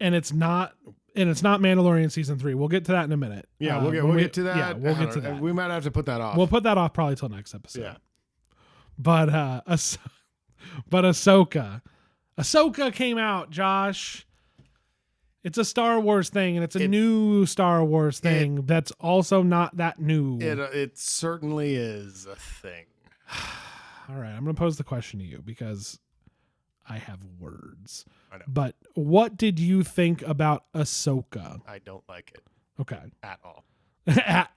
A: and it's not Mandalorian season 3. We'll get to that in a minute.
B: Yeah, we'll
A: when
B: get to that.
A: Yeah, we'll
B: I
A: get
B: don't
A: to
B: know.
A: that.
B: We might have to put that off.
A: We'll put that off probably till next episode.
B: Yeah.
A: But Ahsoka came out, Josh. It's a Star Wars thing, and it's a new Star Wars thing that's also not that new.
B: It certainly is a thing.
A: All right, I'm going to pose the question to you because I have words.
B: I know.
A: But what did you think about Ahsoka?
B: I don't like it
A: Okay.
B: at all.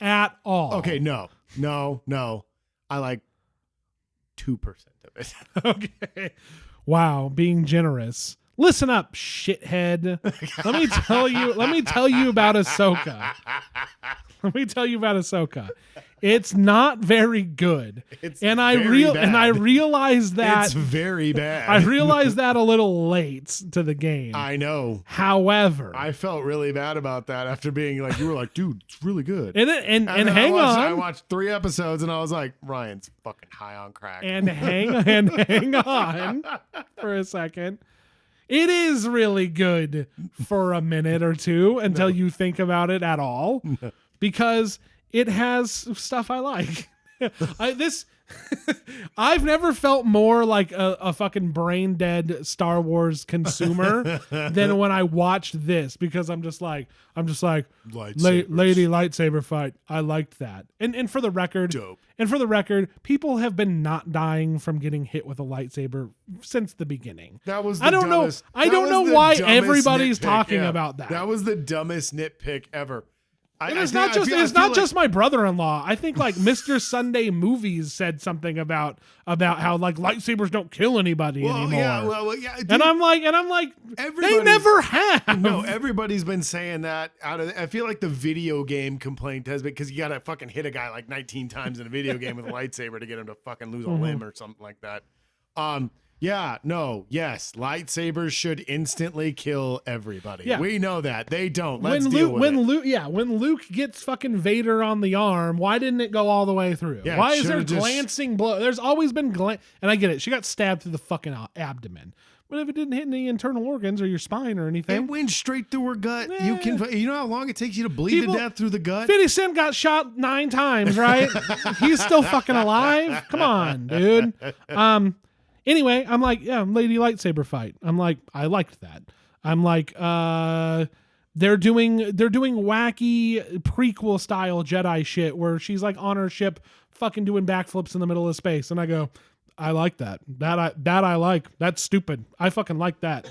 A: at all.
B: Okay, no. I like 2% of it.
A: Okay. Wow, being generous. Listen up, shithead. Let me tell you about Ahsoka. Let me tell you about Ahsoka. It's not very good. I realized that
B: It's very bad.
A: I realized that a little late to the game.
B: I know.
A: However,
B: I felt really bad about that after being like, you were like, dude, it's really good.
A: and
B: then
A: hang
B: I
A: on.
B: watched 3 episodes and I was like, Ryan's fucking high on crack.
A: And hang on for a second. It is really good for a minute or two until you think about it at all, because it has stuff I like. I've never felt more like a fucking brain dead Star Wars consumer than when I watched this, because I'm just like
B: Lightsabers.
A: lady lightsaber fight. I liked that. And for the record,
B: Dope.
A: And for the record, people have been not dying from getting hit with a lightsaber since the beginning.
B: That was
A: I don't know why everybody's talking about that.
B: That was the dumbest nitpick ever.
A: And it's not just my brother-in-law. I think like Mr. Sunday Movies said something about how like lightsabers don't kill anybody anymore.
B: Yeah. Dude,
A: and I'm like, they
B: everybody's-
A: never have.
B: No, everybody's been saying that. I feel like the video game complaint has been because you gotta fucking hit a guy like 19 times in a video game with a lightsaber to get him to fucking lose a limb or something like that. Yes, lightsabers should instantly kill everybody.
A: Yeah.
B: We know that. They don't. Let's deal with it.
A: When Luke gets fucking Vader on the arm, why didn't it go all the way through?
B: Yeah,
A: Why
B: it
A: is there
B: should've just-
A: glancing blow? There's always been and I get it. She got stabbed through the fucking abdomen. But if it didn't hit any internal organs or your spine or anything,
B: It went straight through her gut.
A: Yeah.
B: You know how long it takes you to bleed
A: People-
B: to death through the gut?
A: 50 Cent got shot 9 times, right? He's still fucking alive. Come on, dude. Anyway, I'm like, yeah, lady lightsaber fight. I'm like, I liked that. I'm like, they're doing wacky prequel style Jedi shit where she's like on her ship fucking doing backflips in the middle of space, and I go, I like that. That I like. That's stupid. I fucking like that.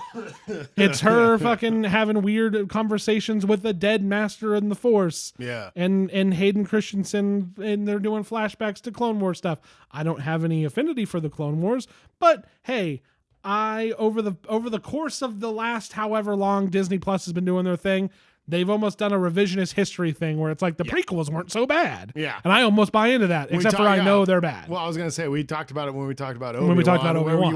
A: It's her fucking having weird conversations with the dead master in the Force.
B: Yeah.
A: And Hayden Christensen, and they're doing flashbacks to Clone Wars stuff. I don't have any affinity for the Clone Wars, but hey, over the course of the last however long Disney Plus has been doing their thing, they've almost done a revisionist history thing where it's like the prequels weren't so bad.
B: Yeah.
A: And I almost buy into that, except for I know they're bad.
B: Well, I was gonna say we talked about it when we talked about Obi-Wan.
A: When we talked about Obi-Wan.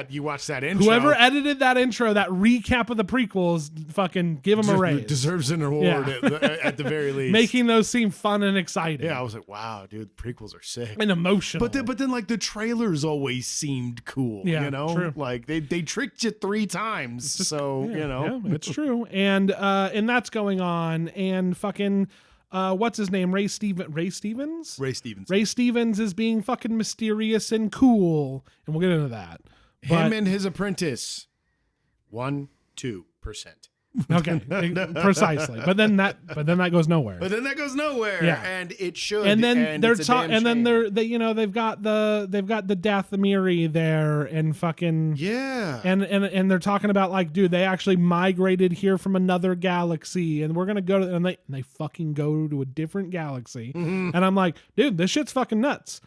B: You watched that intro.
A: Whoever edited that intro, that recap of the prequels, fucking give them a raise.
B: Deserves an award at the very least.
A: Making those seem fun and exciting.
B: Yeah, I was like, wow, dude, the prequels are sick.
A: And emotional.
B: But then like the trailers always seemed cool.
A: Yeah,
B: you know?
A: true.
B: Like they tricked you 3 times. So, you know.
A: Yeah, it's true. And that's going on. And fucking what's his name? Ray Stevens?
B: Ray Stevens.
A: Ray Stevens is being fucking mysterious and cool. And we'll get into that.
B: Him and his apprentice. 1-2%.
A: Okay, precisely. But then that goes nowhere.
B: Yeah, and it should.
A: And then they've got the Dathomiri there and fucking and they're talking about like, dude, they actually migrated here from another galaxy, and we're gonna go to and they fucking go to a different galaxy, and I'm like, dude, this shit's fucking nuts.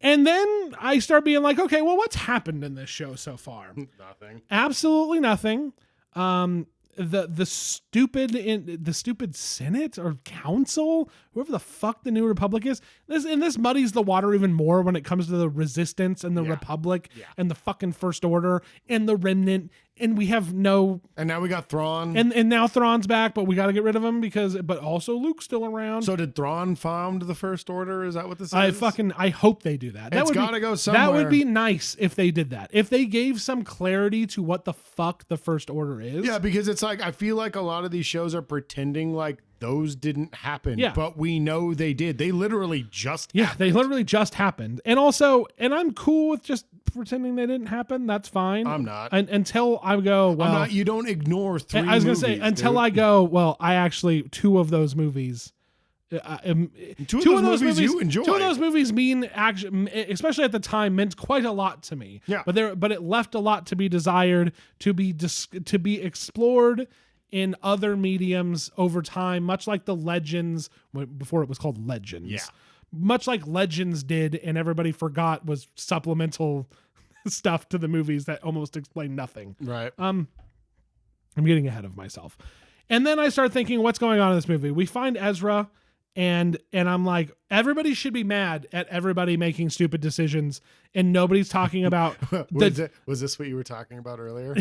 A: And then I start being like, okay, well, what's happened in this show so far?
B: Nothing.
A: Absolutely nothing. The stupid Senate or council, whoever the fuck the New Republic is, this muddies the water even more when it comes to the Resistance and the Republic and the fucking First Order and the Remnant, and we have no.
B: And now we got Thrawn,
A: and now Thrawn's back, but we got to get rid of him but also Luke's still around.
B: So did Thrawn found the First Order? Is that what this is?
A: I hope they do that.
B: It's gotta go somewhere.
A: That would be nice if they did that. If they gave some clarity to what the fuck the First Order is.
B: Yeah, because it's like, I feel like a lot of these shows are pretending like those didn't happen.
A: Yeah.
B: But we know they did. They literally just happened.
A: They literally just happened. And also, and I'm cool with just pretending they didn't happen. That's fine.
B: I'm not.
A: Until I go, well.
B: I'm not. You don't ignore 3 movies.
A: I was going to say, until I go, well, I actually, 2 of those movies.
B: Two of those movies you enjoy.
A: 2 of those movies mean, actually, especially at the time, meant quite a lot to me.
B: Yeah.
A: But it left a lot to be desired, to be explored in other mediums over time, much like the Legends, before it was called Legends.
B: Yeah.
A: Much like Legends did, and everybody forgot was supplemental stuff to the movies that almost explained nothing.
B: Right.
A: I'm getting ahead of myself. And then I start thinking, what's going on in this movie? We find Ezra, and I'm like, everybody should be mad at everybody making stupid decisions, and nobody's talking about.
B: Was this what you were talking about earlier?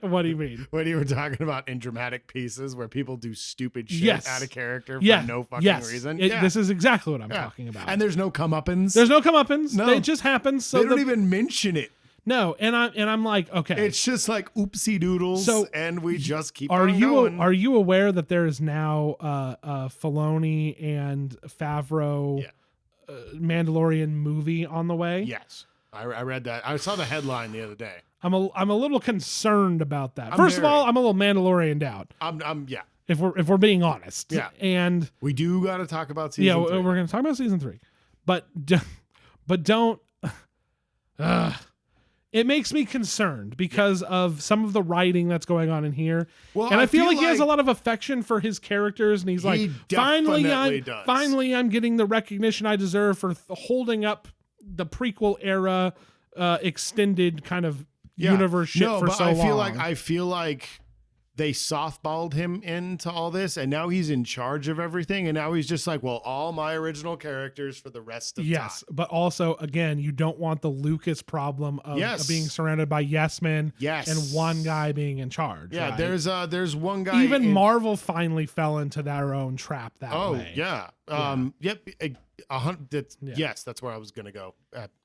A: What do you mean?
B: When you were talking about in dramatic pieces where people do stupid shit out of character for no fucking reason?
A: This is exactly what I'm talking about.
B: And there's no comeuppance.
A: There's no comeuppance.
B: No.
A: It just happens. So
B: they don't even mention it.
A: No, and I'm like, okay.
B: It's just like oopsie doodles,
A: so
B: and we just keep
A: going. Are you aware that there is now Filoni and Favreau Mandalorian movie on the way?
B: Yes. I read that. I saw the headline the other day.
A: I'm a little concerned about that. First of all, I'm a little Mandalorian out.
B: I'm
A: If we're being honest.
B: Yeah.
A: And
B: we do got to talk about season 3.
A: We're going to talk about season 3. But don't it makes me concerned because of some of the writing that's going on in here. Well, and I feel like he has a lot of affection for his characters, and he's like, finally I'm getting the recognition I deserve for holding up the prequel era extended kind of universe shit for so long.
B: I feel like they softballed him into all this, and now he's in charge of everything, and now he's just like, well, all my original characters for the rest of time.
A: Yes, but also, again, you don't want the Lucas problem of being surrounded by yes men and one guy being in charge.
B: Yeah,
A: right?
B: there's one guy.
A: Even Marvel finally fell into their own trap that way.
B: Yeah. Yep. Yes, that's where I was gonna go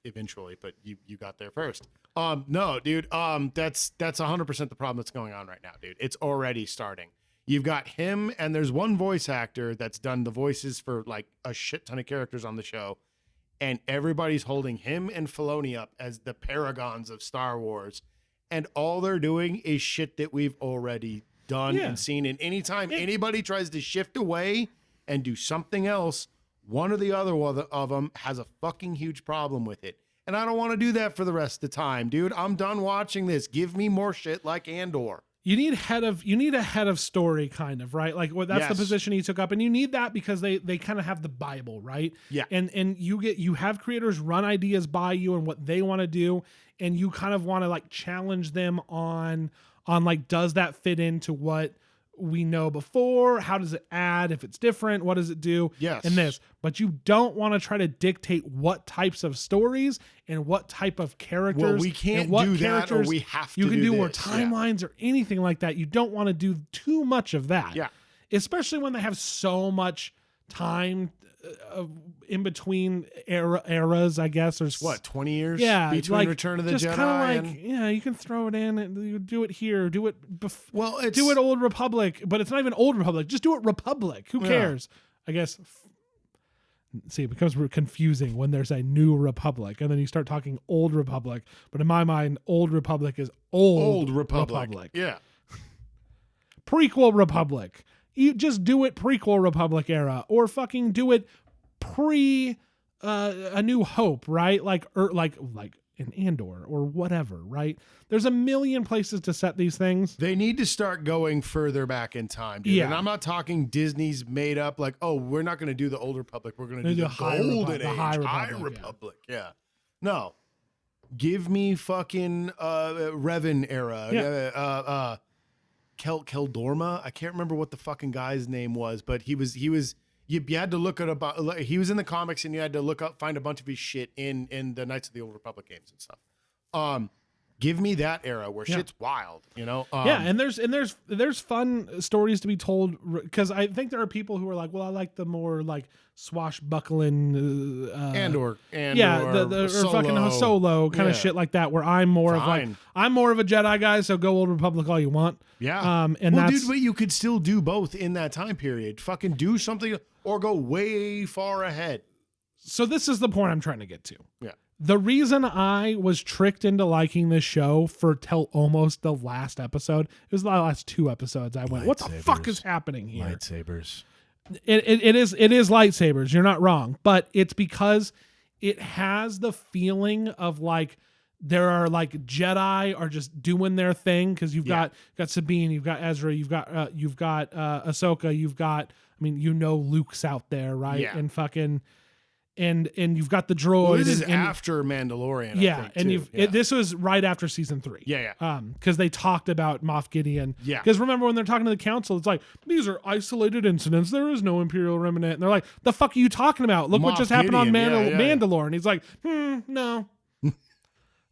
B: eventually, but you got there first. No, dude. That's 100% the problem that's going on right now, dude. It's already starting. You've got him, and there's one voice actor that's done the voices for like a shit ton of characters on the show, and everybody's holding him and Filoni up as the paragons of Star Wars, and all they're doing is shit that we've already done and seen. And anytime anybody tries to shift away and do something else, one or the other of them has a fucking huge problem with it. And I don't want to do that for the rest of the time, dude. I'm done watching this. Give me more shit like Andor.
A: You need a head of story, kind of, right? Like, well, that's the position he took up, and you need that because they kind of have the Bible, right?
B: Yeah.
A: And you have creators run ideas by you and what they want to do, and you kind of want to like challenge them on like, does that fit into what we know before? How does it add? If it's different, what does it do?
B: Yes.
A: And this, but you don't want to try to dictate what types of stories and what type of characters.
B: Well, we
A: and
B: can't
A: what
B: do that, or
A: characters
B: we have to
A: you can do, or
B: this.
A: timelines or anything like that. You don't want to do too much of that.
B: Yeah.
A: Especially when they have so much time in between eras, I guess. There's
B: What, 20 years?
A: Yeah,
B: between
A: like,
B: Return of the
A: just
B: Jedi
A: kind of like,
B: and
A: yeah, you can throw it in and you do it here, do it
B: well, it's
A: do it Old Republic, but it's not even Old Republic. Just do it Republic. Who
B: Yeah.
A: cares? I guess. See, it becomes confusing when there's a New Republic and then you start talking Old Republic. But in my mind, Old Republic is
B: Old Republic. Yeah.
A: Prequel Republic. You just do it prequel Republic era, or fucking do it pre A New Hope, right? Like in Andor or whatever, right? There's a million places to set these things.
B: They need to start going further back in time, dude.
A: Yeah.
B: And I'm not talking Disney's made up like, oh, we're not going to do the Old Republic. We're going to do the
A: High
B: Golden
A: Republic, the
B: Age,
A: High
B: High
A: Republic,
B: Republic. Yeah. No. Give me fucking Revan era.
A: Yeah.
B: Keldorma. I can't remember what the fucking guy's name was, but he was you had to look at about, he was in the comics and you had to look up, find a bunch of his shit in the Knights of the Old Republic games and stuff. Give me that era where shit's wild, you know?
A: Yeah, and there's fun stories to be told, because I think there are people who are like, well, I like the more like swashbuckling
B: Andor,
A: yeah, the
B: Solo.
A: or fucking Solo kind of
B: Yeah.
A: shit like that, where I'm more of like,
B: Fine.
A: I'm more of a Jedi guy, so go Old Republic all you want.
B: Yeah.
A: And
B: well,
A: that's
B: dude, but you could still do both in that time period. Fucking do something or go way far ahead.
A: so this is the point I'm trying to get to.
B: Yeah.
A: The reason I was tricked into liking this show for till almost the last episode, it was the last 2 episodes, I went, what the fuck is happening here?
B: Lightsabers.
A: It is lightsabers. You're not wrong, but it's because it has the feeling of like there are like Jedi are just doing their thing, because you've got Sabine, you've got Ezra, you've got Ahsoka, you've got, I mean, Luke's out there, right?
B: Yeah.
A: And fucking and you've got the droid.
B: Well, this is
A: and
B: after Mandalorian.
A: yeah,
B: I think,
A: and
B: too.
A: this was right after season 3.
B: Yeah.
A: Because they talked about Moff Gideon.
B: Yeah.
A: Because remember when they're talking to the council, it's like, these are isolated incidents. There is no Imperial remnant. And they're like, the fuck are you talking about? Look what
B: Moff
A: just happened on
B: Gideon, yeah.
A: Mandalore. And he's like, no. It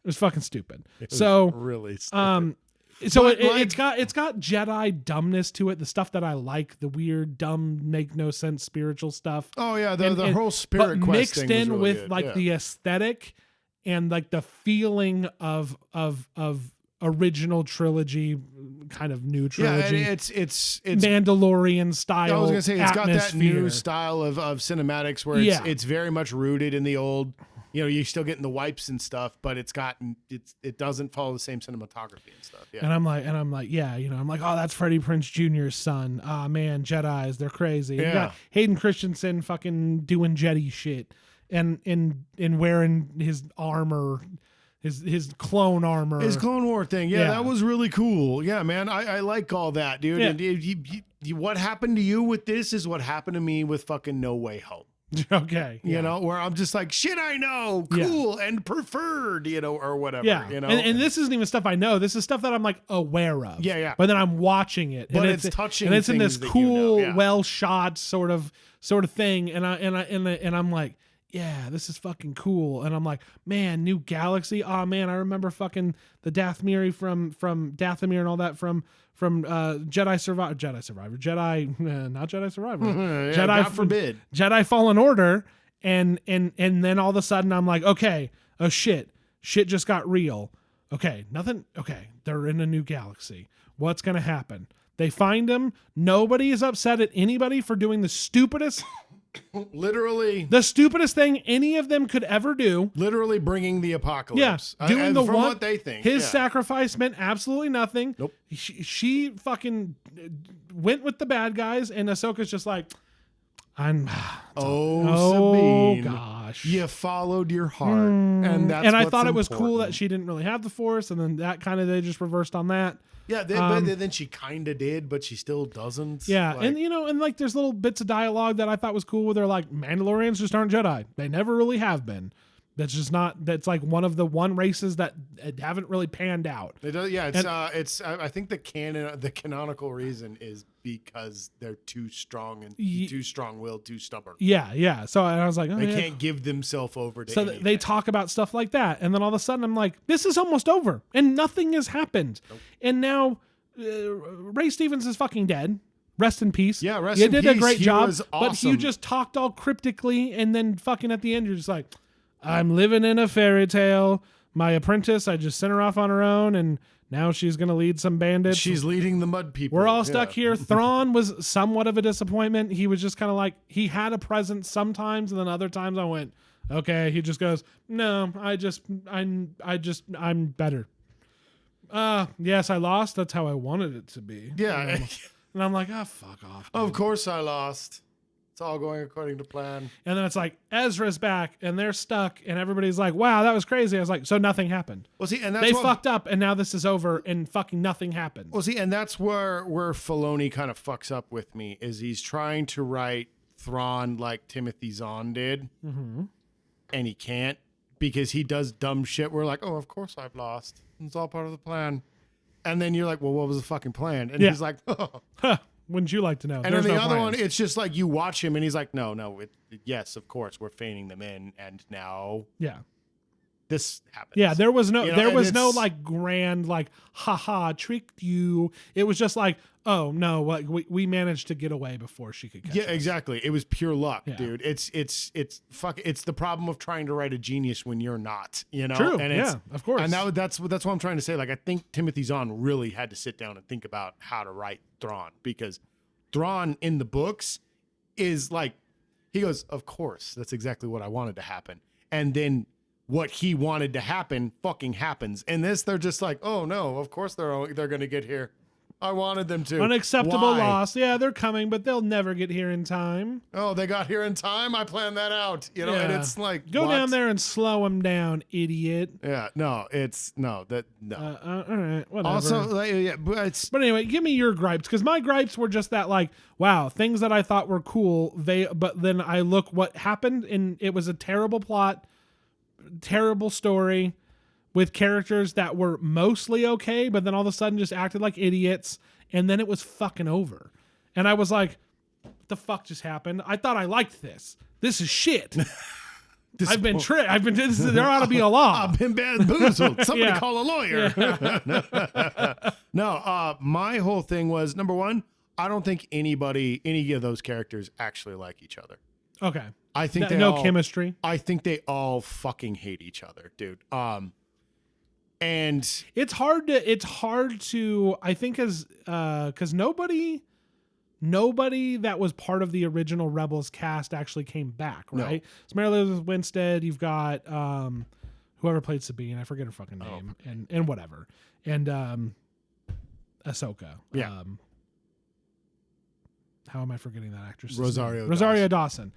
A: was fucking stupid.
B: It was
A: So
B: really stupid.
A: so
B: But,
A: it's got Jedi dumbness to it, the stuff that I like, the weird, dumb, make no sense spiritual stuff.
B: Oh yeah, the
A: and-
B: whole spirit
A: But
B: quest
A: mixed
B: thing was
A: in
B: really
A: with
B: good.
A: like
B: Yeah.
A: the aesthetic and like the feeling of original trilogy, kind of new
B: yeah, and
A: trilogy,
B: it's
A: Mandalorian style.
B: I was gonna say it's got that
A: atmosphere.
B: new style of cinematics where it's very much rooted in the old. You know, you're still getting the wipes and stuff, but it doesn't follow the same cinematography and stuff. Yeah.
A: And I'm like, yeah, I'm like, oh, that's Freddie Prinze Jr.'s son. Ah, man, Jedis, they're crazy. You
B: Yeah.
A: got Hayden Christensen fucking doing Jedi shit and wearing his armor, his clone armor.
B: His Clone War thing. Yeah,
A: Yeah.
B: that was really cool. Yeah, man. I like all that, dude.
A: Yeah.
B: And what happened to you with this is what happened to me with fucking No Way Home.
A: Okay.
B: You know, where I'm just like, shit, I know,
A: Yeah.
B: cool and preferred, or whatever.
A: Yeah,
B: You know,
A: and this isn't even stuff I know. This is stuff that I'm like aware of.
B: Yeah.
A: But then I'm watching it,
B: But
A: and
B: it's touching
A: and it's in this
B: things that you
A: cool,
B: know, yeah.
A: well shot sort of thing, and I'm like, yeah, this is fucking cool. And I'm like, man, new galaxy. Oh man, I remember fucking the Dathomir from Dathomir and all that from Jedi Survivor, not Jedi Survivor,
B: Yeah,
A: Jedi
B: God forbid.
A: Jedi Fallen Order, and then all of a sudden I'm like, okay, oh shit just got real. Okay, nothing. Okay, they're in a new galaxy. What's gonna happen? They find him. Nobody is upset at anybody for doing the stupidest thing any of them could ever do.
B: Literally bringing the apocalypse.
A: Yeah, doing
B: and
A: the
B: from
A: one
B: what they think.
A: his
B: yeah.
A: sacrifice meant absolutely nothing.
B: Nope.
A: She fucking went with the bad guys, and Ahsoka's just like,
B: Sabine,
A: gosh.
B: you followed your heart, and that's
A: and I
B: what's
A: thought it was cool
B: important.
A: that she didn't really have the Force, and then that kind of they just reversed on that.
B: Yeah, but then she kind of did, but she still doesn't.
A: Yeah,
B: Like,
A: and like there's little bits of dialogue that I thought was cool where they're like, Mandalorians just aren't Jedi. They never really have been. That's just not. That's like one of the races that haven't really panned out.
B: It does, yeah, it's. I think the canonical reason is because they're too strong and too strong-willed, too stubborn.
A: Yeah. So I was like, oh,
B: they can't give themselves over to.
A: So
B: anything.
A: they talk about stuff like that, and then all of a sudden I'm like, this is almost over, and nothing has happened, and now Ray Stevens is fucking dead. Rest in peace.
B: Yeah, rest
A: you
B: in
A: did
B: peace.
A: a great
B: He
A: job,
B: was
A: but you
B: awesome.
A: just talked all cryptically, and then fucking at the end you're just like, I'm living in a fairy tale. My apprentice, I just sent her off on her own, and now she's gonna lead some bandits.
B: She's leading the mud people.
A: We're all stuck here. Thrawn was somewhat of a disappointment. He was just kind of like, he had a presence sometimes, and then other times I went, okay. He just goes, no, I'm better. Yes, I lost. That's how I wanted it to be.
B: Yeah.
A: And I'm like, oh, fuck off. dude.
B: Of course I lost. It's all going according to plan.
A: And then it's like, Ezra's back, and they're stuck, and everybody's like, wow, that was crazy. I was like, so nothing happened.
B: Well, see, and that's
A: They
B: what,
A: fucked up, and now this is over, and fucking nothing happened.
B: Well, see, and that's where Filoni kind of fucks up with me is he's trying to write Thrawn like Timothy Zahn did, and he can't because he does dumb shit. We're like, oh, of course I've lost. It's all part of the plan. And then you're like, well, what was the fucking plan? And he's like, oh.
A: Huh, wouldn't you like to know?
B: And
A: There's
B: then the
A: no
B: other
A: plan.
B: one, it's just like you watch him and he's like, no, yes, of course, we're feigning them in. And now
A: Yeah.
B: this happens.
A: Yeah, there was no
B: You know,
A: there
B: and
A: was no
B: it's-
A: like grand like haha tricked you. It was just like, oh no, like we managed to get away before she could catch
B: Yeah,
A: us.
B: exactly. It was pure luck,
A: Yeah.
B: dude. It's the problem of trying to write a genius when you're not, you know?
A: True.
B: And
A: Yeah, of course.
B: And that's what I'm trying to say. Like, I think Timothy Zahn really had to sit down and think about how to write Thrawn because Thrawn in the books is like, he goes, of course, that's exactly what I wanted to happen. And then what he wanted to happen fucking happens. And this, they're just like, oh no, of course they're going to get here. I wanted them to.
A: Unacceptable
B: Why?
A: loss. Yeah, they're coming, but they'll never get here in time.
B: Oh, they got here in time. I planned that out, you know, and
A: Yeah.
B: it's like,
A: Go
B: what?
A: down there and slow them down, idiot.
B: Yeah, no, it's no.
A: All right, whatever.
B: Also, like, yeah, but it's
A: But anyway, give me your gripes because my gripes were just that like, wow, things that I thought were cool. But then I look what happened, and it was a terrible plot, terrible story, with characters that were mostly okay, but then all of a sudden just acted like idiots, and then it was fucking over. And I was like, what the fuck just happened? I thought I liked this. This is shit. I've been tricked. There ought to be a law.
B: I've been bamboozled. Somebody
A: Yeah.
B: call a lawyer. No, my whole thing was number one. I don't think any of those characters actually like each other.
A: Okay.
B: I think
A: No chemistry.
B: I think they all fucking hate each other, dude. And
A: It's hard to I think because nobody that was part of the original Rebels cast actually came back, right? It's Mary Elizabeth Winstead. You've got whoever played Sabine, I forget her fucking name, and whatever, and Ahsoka.
B: Yeah.
A: How am I forgetting that actress?
B: Rosario
A: Dawson.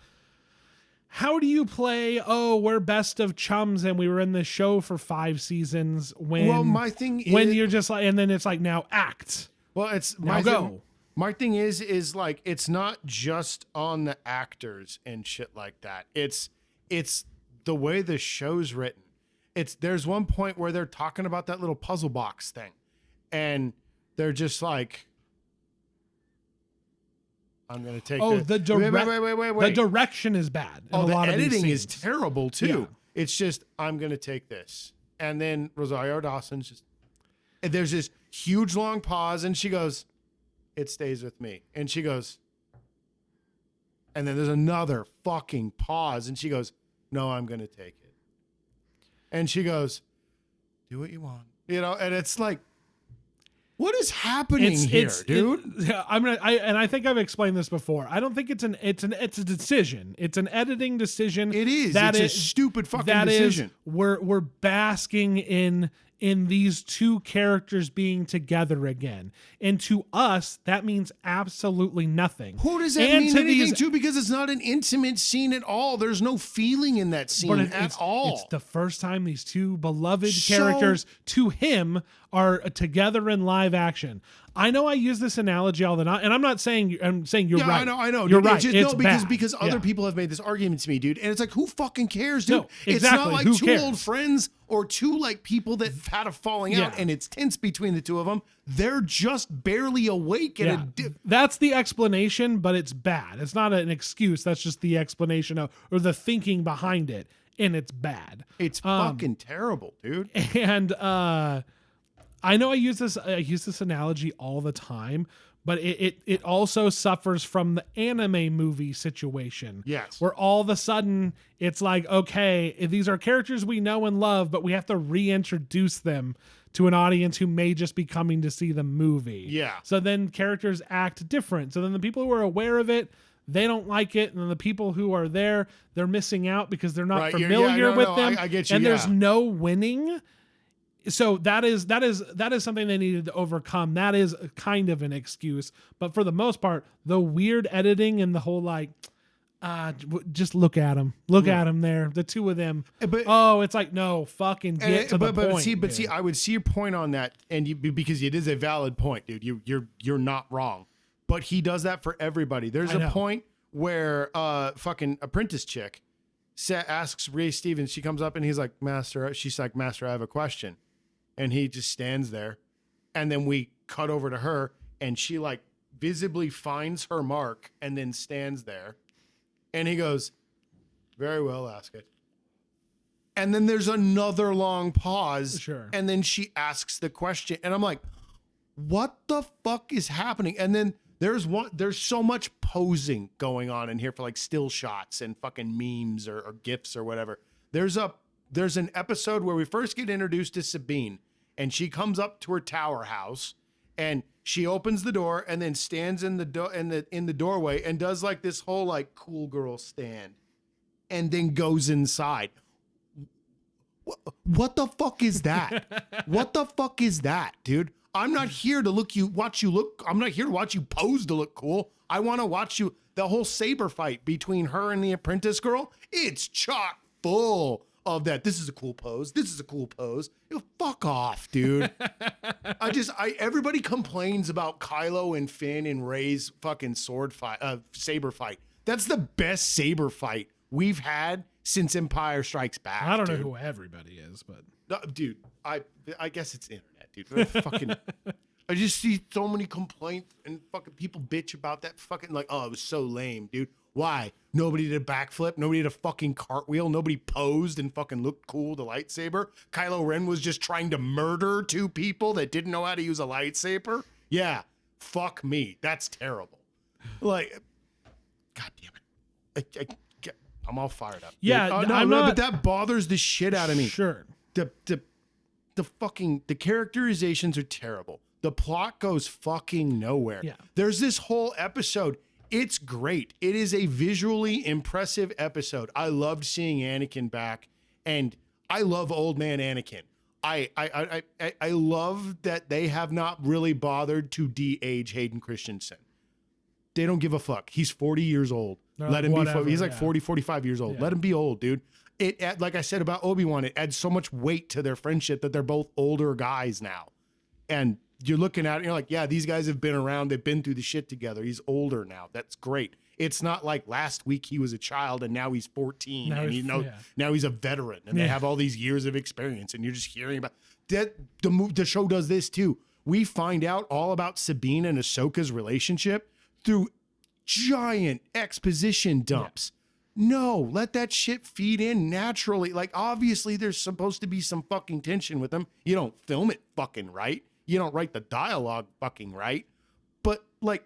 A: How do you play, oh, we're best of chums and we were in this show for 5 seasons when
B: my thing is,
A: when you're just like, and then it's like, now act.
B: well, it's
A: Now
B: my
A: go.
B: Thing, my thing is like it's not just on the actors and shit like that. It's the way the show's written. There's one point where they're talking about that little puzzle box thing, and they're just like, I'm gonna take.
A: Oh,
B: this.
A: the direct.
B: Wait.
A: The direction is bad. In
B: Oh,
A: a
B: the
A: lot of these
B: editing is
A: scenes.
B: terrible too.
A: Yeah.
B: It's just I'm gonna take this, and then Rosario Dawson's just. And there's this huge long pause, and she goes, "It stays with me," and she goes, and then there's another fucking pause, and she goes, "No, I'm gonna take it," and she goes, "Do what you want," you know, and it's like. What is happening here, dude?
A: I think I've explained this before. I don't think it's a decision. It's an editing decision.
B: It is.
A: That
B: It's a stupid fucking
A: that is,
B: decision.
A: we're basking in in these two characters being together again. And to us, that means absolutely nothing.
B: Who does that
A: And
B: mean
A: to
B: anything
A: these-
B: to? Because it's not an intimate scene at all. There's no feeling in that scene at all.
A: It's the first time these two beloved
B: So-
A: characters to him are together in live action. I know I use this analogy all the time, and I'm saying you're
B: Yeah,
A: right.
B: I know.
A: You're
B: dude.
A: right.
B: It's just,
A: It's
B: no, because
A: bad.
B: because other
A: Yeah.
B: people have made this argument to me, dude. And it's like, who fucking cares, dude?
A: No,
B: It's
A: exactly.
B: not like
A: Who
B: two
A: cares?
B: old friends or two like people that had a falling out
A: Yeah.
B: and it's tense between the two of them. They're just barely awake and
A: Yeah. That's the explanation, but it's bad. It's not an excuse. That's just the explanation or the thinking behind it, and it's bad.
B: it's fucking terrible, dude.
A: And I know I use this analogy all the time, but it also suffers from the anime movie situation.
B: Yes.
A: Where all of a sudden it's like, okay, these are characters we know and love, but we have to reintroduce them to an audience who may just be coming to see the movie.
B: Yeah.
A: So then characters act different. So then the people who are aware of it, they don't like it, and then the people who are there, they're missing out because they're not
B: Right,
A: familiar with them.
B: I get you.
A: And there's
B: yeah.
A: no winning. So that is something they needed to overcome. That is kind of an excuse, but for the most part, the weird editing and the whole like, just look at them, at them there, the two of them.
B: But-
A: it's like no, fucking get to the point.
B: See, I would see your point on that, and because it is a valid point, dude. You're not wrong, but he does that for everybody. There's
A: I
B: a
A: know.
B: point where fucking apprentice chick asks Ray Stevens. She comes up and he's like, "Master," she's like, "Master, I have a question," and he just stands there, and then we cut over to her, and she like visibly finds her mark and then stands there, and he goes, "Very well, ask it." And then there's another long pause.
A: Sure.
B: And then she asks the question. And I'm like, what the fuck is happening? And then there's so much posing going on in here for like still shots and fucking memes or GIFs or whatever. There's an episode where we first get introduced to Sabine, and she comes up to her tower house and she opens the door and then stands in the doorway and does like this whole like cool girl stand and then goes inside. What the fuck is that? What the fuck is that, dude? I'm not here to watch you look. I'm not here to watch you pose to look cool. I want to watch you. The whole saber fight between her and the apprentice girl, it's chock full of that. This is a cool pose. This is a cool pose. Fuck off, dude. Everybody complains about Kylo and Finn and Rey's fucking saber fight. That's the best saber fight we've had since Empire Strikes Back.
A: I don't know
B: dude.
A: who everybody is, but
B: No, dude, I guess it's the internet, dude. Fucking, I just see so many complaints and fucking people bitch about that fucking like, oh, it was so lame, dude. Why? Nobody did a backflip. Nobody did a fucking cartwheel. Nobody posed and fucking looked cool with a lightsaber. Kylo Ren was just trying to murder two people that didn't know how to use a lightsaber. Yeah, fuck me. That's terrible. Like, God damn it. I'm all fired up.
A: Yeah,
B: dude.
A: I'm not-
B: but that bothers the shit out of me.
A: sure.
B: The characterizations are terrible. The plot goes fucking nowhere.
A: Yeah.
B: There's this whole episode. It's great. It is a visually impressive episode. I loved seeing Anakin back, and I love old man Anakin. I love that they have not really bothered to de-age Hayden Christensen. They don't give a fuck. He's 40 years old.
A: They're
B: Let
A: like,
B: him
A: whatever,
B: be. He's like
A: yeah.
B: 40, 45 years old.
A: Yeah.
B: Let him be old, dude. Like I said about Obi-Wan, it adds so much weight to their friendship that they're both older guys now. And you're looking at it and you're like, yeah, these guys have been around. They've been through the shit together. He's older now. That's great. It's not like last week he was a child and now he's 14
A: Now
B: and
A: he's-
B: now he's a veteran and they
A: Yeah.
B: have all these years of experience and you're just hearing about that. The show does this too. We find out all about Sabine and Ahsoka's relationship through giant exposition dumps. No, let that shit feed in naturally. Like, obviously, there's supposed to be some fucking tension with them. You don't film it fucking right. You don't write the dialogue fucking right. But, like,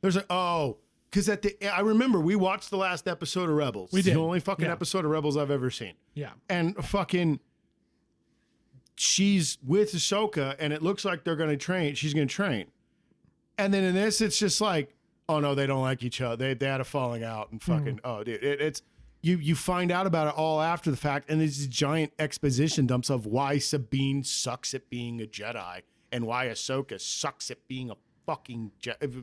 B: there's because I remember we watched the last episode of Rebels.
A: We
B: It's
A: did.
B: the only fucking
A: Yeah.
B: episode of Rebels I've ever seen.
A: Yeah.
B: And fucking, she's with Ahsoka, and it looks like they're going to train. She's going to train. And then in this, it's just like, oh no, they don't like each other. They had a falling out, and fucking, oh dude, you find out about it all after the fact, and there's this giant exposition dumps of why Sabine sucks at being a Jedi and why Ahsoka sucks at being a fucking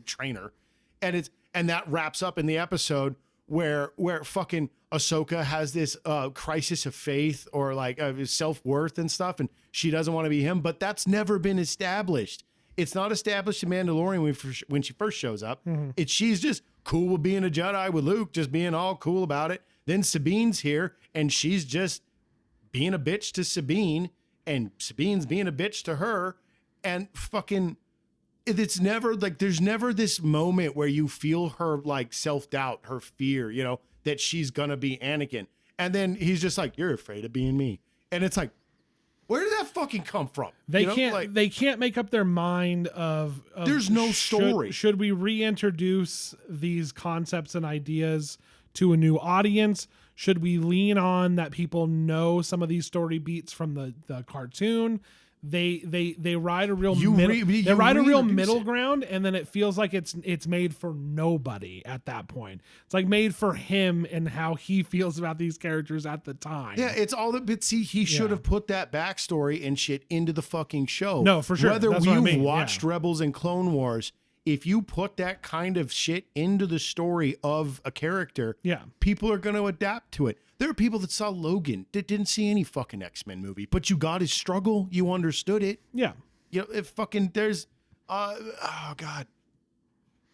B: trainer, and that wraps up in the episode where fucking Ahsoka has this crisis of faith or like self-worth and stuff, and she doesn't want to be him, but that's never been established. It's not established in Mandalorian when she first shows up. She's just cool with being a Jedi with Luke, just being all cool about it. Then Sabine's here, and she's just being a bitch to Sabine, and Sabine's being a bitch to her, and fucking, it's never like, there's never this moment where you feel her like self-doubt, her fear, you know, that she's gonna be Anakin. And then he's just like, you're afraid of being me. And it's like, where did that fucking come from?
A: They can't make up their mind of
B: there's no story.
A: Should we reintroduce these concepts and ideas to a new audience? Should we lean on that people know some of these story beats from the cartoon? They ride a real middle ground, and then it feels like it's made for nobody at that point. It's like made for him and how he feels about these characters at the time.
B: Yeah, it's all that. But see, he should have put that backstory and shit into the fucking show.
A: No, for sure.
B: Whether
A: That's what I mean.
B: watched Rebels and Clone Wars, if you put that kind of shit into the story of a character, people are going to adapt to it. There are people that saw Logan that didn't see any fucking X-Men movie, but you got his struggle, you understood it.
A: Yeah.
B: You know, if fucking there's oh god.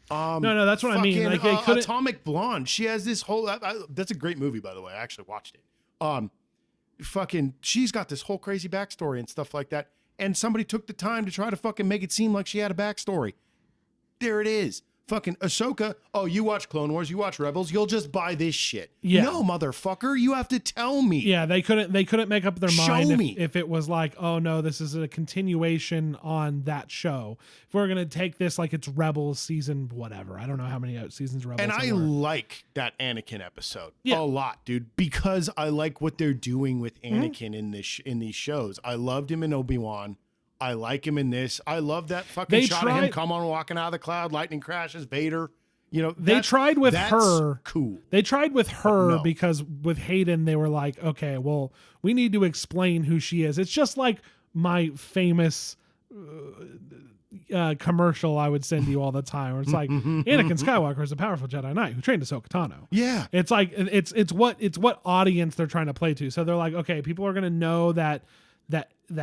A: No, that's what I mean. Like
B: Atomic Blonde. She has this whole that's a great movie, by the way. I actually watched it. Fucking she's got this whole crazy backstory and stuff like that. And somebody took the time to try to fucking make it seem like she had a backstory. There it is. Fucking Ahsoka. Oh, you watch Clone Wars, you watch Rebels, you'll just buy this shit.
A: Yeah.
B: No, motherfucker, you have to tell me.
A: Yeah, they couldn't make up their mind
B: Show me.
A: if it was like, oh no, this is a continuation on that show. If we're gonna take this like it's Rebels season whatever. I don't know how many seasons Rebels.
B: And I like that Anakin episode a lot, dude, because I like what they're doing with Anakin in these shows. I loved him in Obi-Wan. I like him in this. I love that fucking shot of him come on walking out of the cloud, lightning crashes, Vader. You know,
A: they tried with her.
B: Cool.
A: They tried with her because with Hayden, they were like, okay, well, we need to explain who she is. It's just like my famous commercial I would send you all the time, where it's like Anakin Skywalker is a powerful Jedi Knight who trained Ahsoka Tano.
B: Yeah,
A: it's like it's what audience they're trying to play to. So they're like, okay, people are gonna know that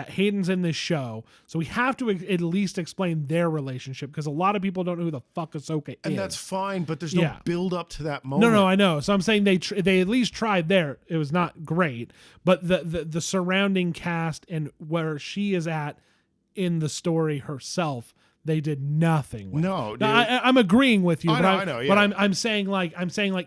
A: Hayden's in this show, so we have to at least explain their relationship, because a lot of people don't know who the fuck Ahsoka is.
B: And that's fine, but there's no build up to that moment.
A: No, I know. So I'm saying they at least tried there. It was not great, but the surrounding cast and where she is at in the story herself, they did nothing with.
B: No, dude.
A: Now, I'm agreeing with you.
B: I know. Yeah.
A: But I'm saying like,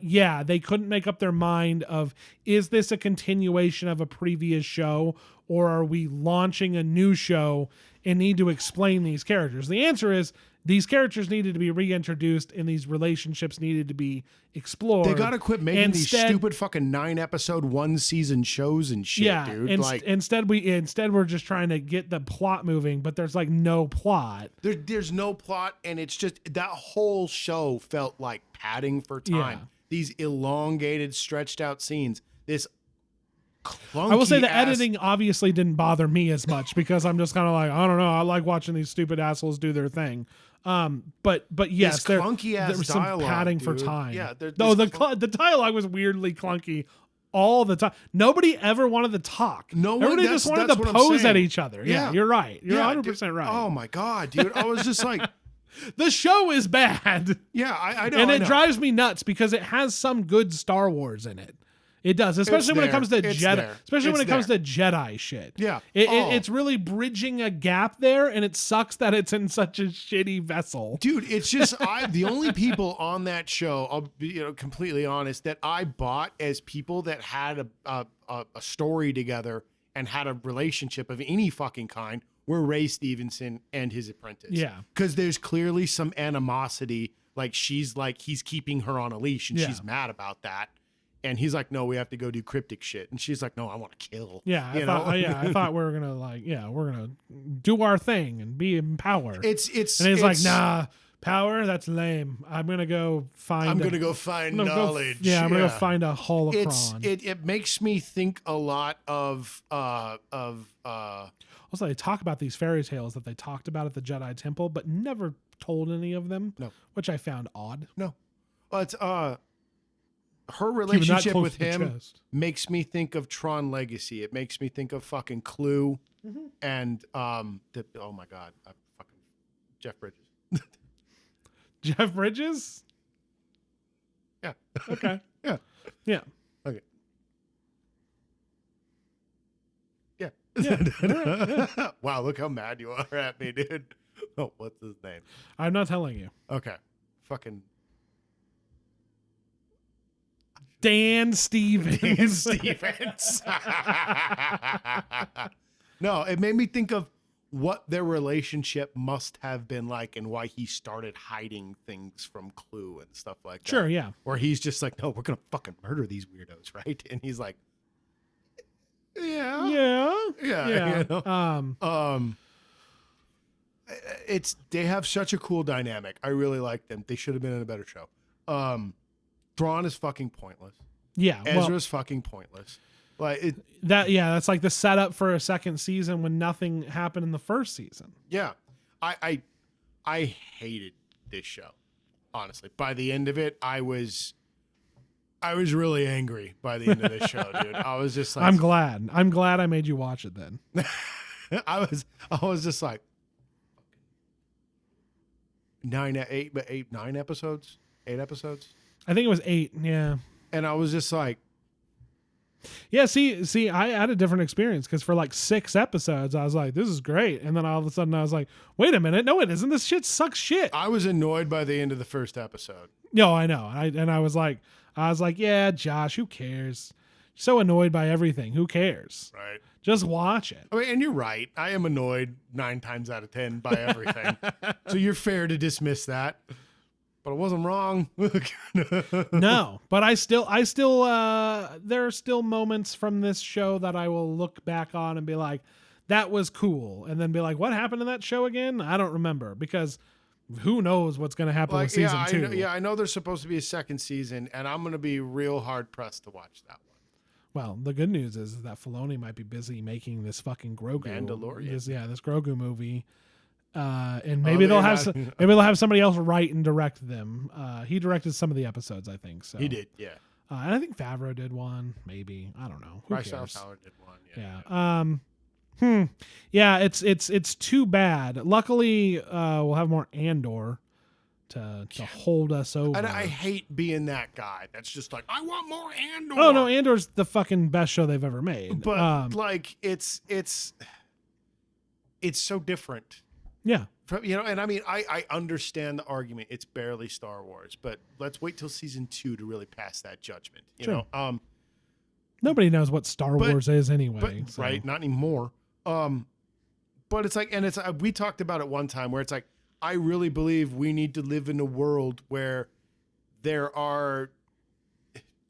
A: yeah, they couldn't make up their mind of, is this a continuation of a previous show, or are we launching a new show and need to explain these characters? The answer is these characters needed to be reintroduced and these relationships needed to be explored.
B: They got to quit making these stupid fucking 9-episode, 1-season shows and shit, dude.
A: Instead we're just trying to get the plot moving, but there's like no plot.
B: There's no plot, and it's just that whole show felt like padding for time.
A: Yeah.
B: These elongated, stretched out scenes. This clunky
A: I will say the editing obviously didn't bother me as much, because I'm just kind of like, I don't know, I like watching these stupid assholes do their thing. But yes, there was some padding for time.
B: Yeah,
A: the dialogue was weirdly clunky all the time. Nobody ever wanted to talk. Everybody just wanted to pose at each other. Yeah, you're right. You're 100% right.
B: Oh my god, dude! I was just like,
A: the show is bad.
B: Yeah, I know,
A: and it drives me nuts because it has some good Star Wars in it. It does, especially when it comes to Jedi, comes to Jedi shit.
B: Yeah,
A: it's really bridging a gap there, and it sucks that it's in such a shitty vessel,
B: dude. It's just the only people on that show, I'll be completely honest, that I bought as people that had a story together and had a relationship of any fucking kind were Ray Stevenson and his apprentice.
A: Yeah,
B: because there's clearly some animosity. Like he's keeping her on a leash, and she's mad about that. And he's like, no, we have to go do cryptic shit. And she's like, no, I want to kill.
A: Yeah, I thought we were gonna we're gonna do our thing and be in power.
B: And he's
A: like, nah, Power? That's lame. I'm gonna go find.
B: I'm gonna go find
A: I'm gonna go-
B: knowledge.
A: I'm gonna go find a holocron.
B: It makes me think a lot of
A: Also, they talk about these fairy tales that they talked about at the Jedi Temple, but never told any of them.
B: No.
A: Which I found odd.
B: no, it's her
A: Keeping that
B: relationship
A: close
B: with
A: to the
B: him
A: chest.
B: makes me think of Tron Legacy. It makes me think of fucking Clue, and oh my god, fucking Jeff Bridges.
A: Jeff Bridges?
B: Yeah.
A: Okay.
B: Yeah.
A: Yeah.
B: Okay. Yeah.
A: Yeah.
B: Wow, look how mad you are at me, dude. Oh, what's his name?
A: I'm not telling you.
B: Okay. Fucking
A: Dan Stevens.
B: Stevens. No, it made me think of what their relationship must have been like and why he started hiding things from Clue and stuff like that.
A: Sure, yeah.
B: Where he's just like, no, we're going to fucking murder these weirdos, right? And he's like, yeah.
A: Yeah.
B: Yeah. You know?
A: Um,
B: They have such a cool dynamic. I really like them. They should have been in a better show. Thrawn is fucking pointless.
A: yeah. Well,
B: Ezra's fucking pointless. Like
A: that's like the setup for a second season when nothing happened in the first season.
B: yeah. I hated this show. Honestly. By the end of it, I was really angry by the end of this show, dude. I was just like
A: I'm glad. I'm glad I made you watch it then.
B: I was just like 9 episodes. 8 episodes.
A: I think it was 8. Yeah.
B: And I was just like,
A: Yeah, see, I had a different experience because for like 6 episodes, I was like, this is great. And then all of a sudden I was like, wait a minute. No, it isn't. This shit sucks shit.
B: I was annoyed by the end of the first episode.
A: No, I know. I was like, yeah, Josh, who cares? So annoyed by everything. Who cares?
B: Right.
A: Just watch it.
B: I mean, and you're right. I am annoyed 9 times out of 10 by everything. So you're fair to dismiss that. But I wasn't wrong.
A: No, but I still there are still moments from this show that I will look back on and be like, that was cool. And then be like, what happened in that show again? I don't remember because who knows what's going to happen with season 2.
B: I know there's supposed to be a second season, and I'm going to be real hard pressed to watch that one.
A: Well, the good news is that Filoni might be busy making this fucking Grogu.
B: Mandalorian.
A: This Grogu movie. And maybe they'll have somebody else write and direct them. He directed some of the episodes, I think. So
B: He did, yeah.
A: and I think Favreau did one. Maybe I don't know. Who
B: Bryce
A: cares?
B: Dallas Howard did one.
A: Yeah. Yeah. It's too bad. Luckily, we'll have more Andor to hold us over.
B: And I hate being that guy. That's just like, I want more Andor.
A: Oh no, Andor's the fucking best show they've ever made.
B: But like, it's so different.
A: Yeah.
B: You know, and I mean, I understand the argument. It's barely Star Wars, but let's wait till season 2 to really pass that judgment. You
A: Sure.
B: know,
A: Nobody knows what Star Wars is anyway.
B: but right, not anymore. But it's like, and it's we talked about it one time where it's like, I really believe we need to live in a world where there are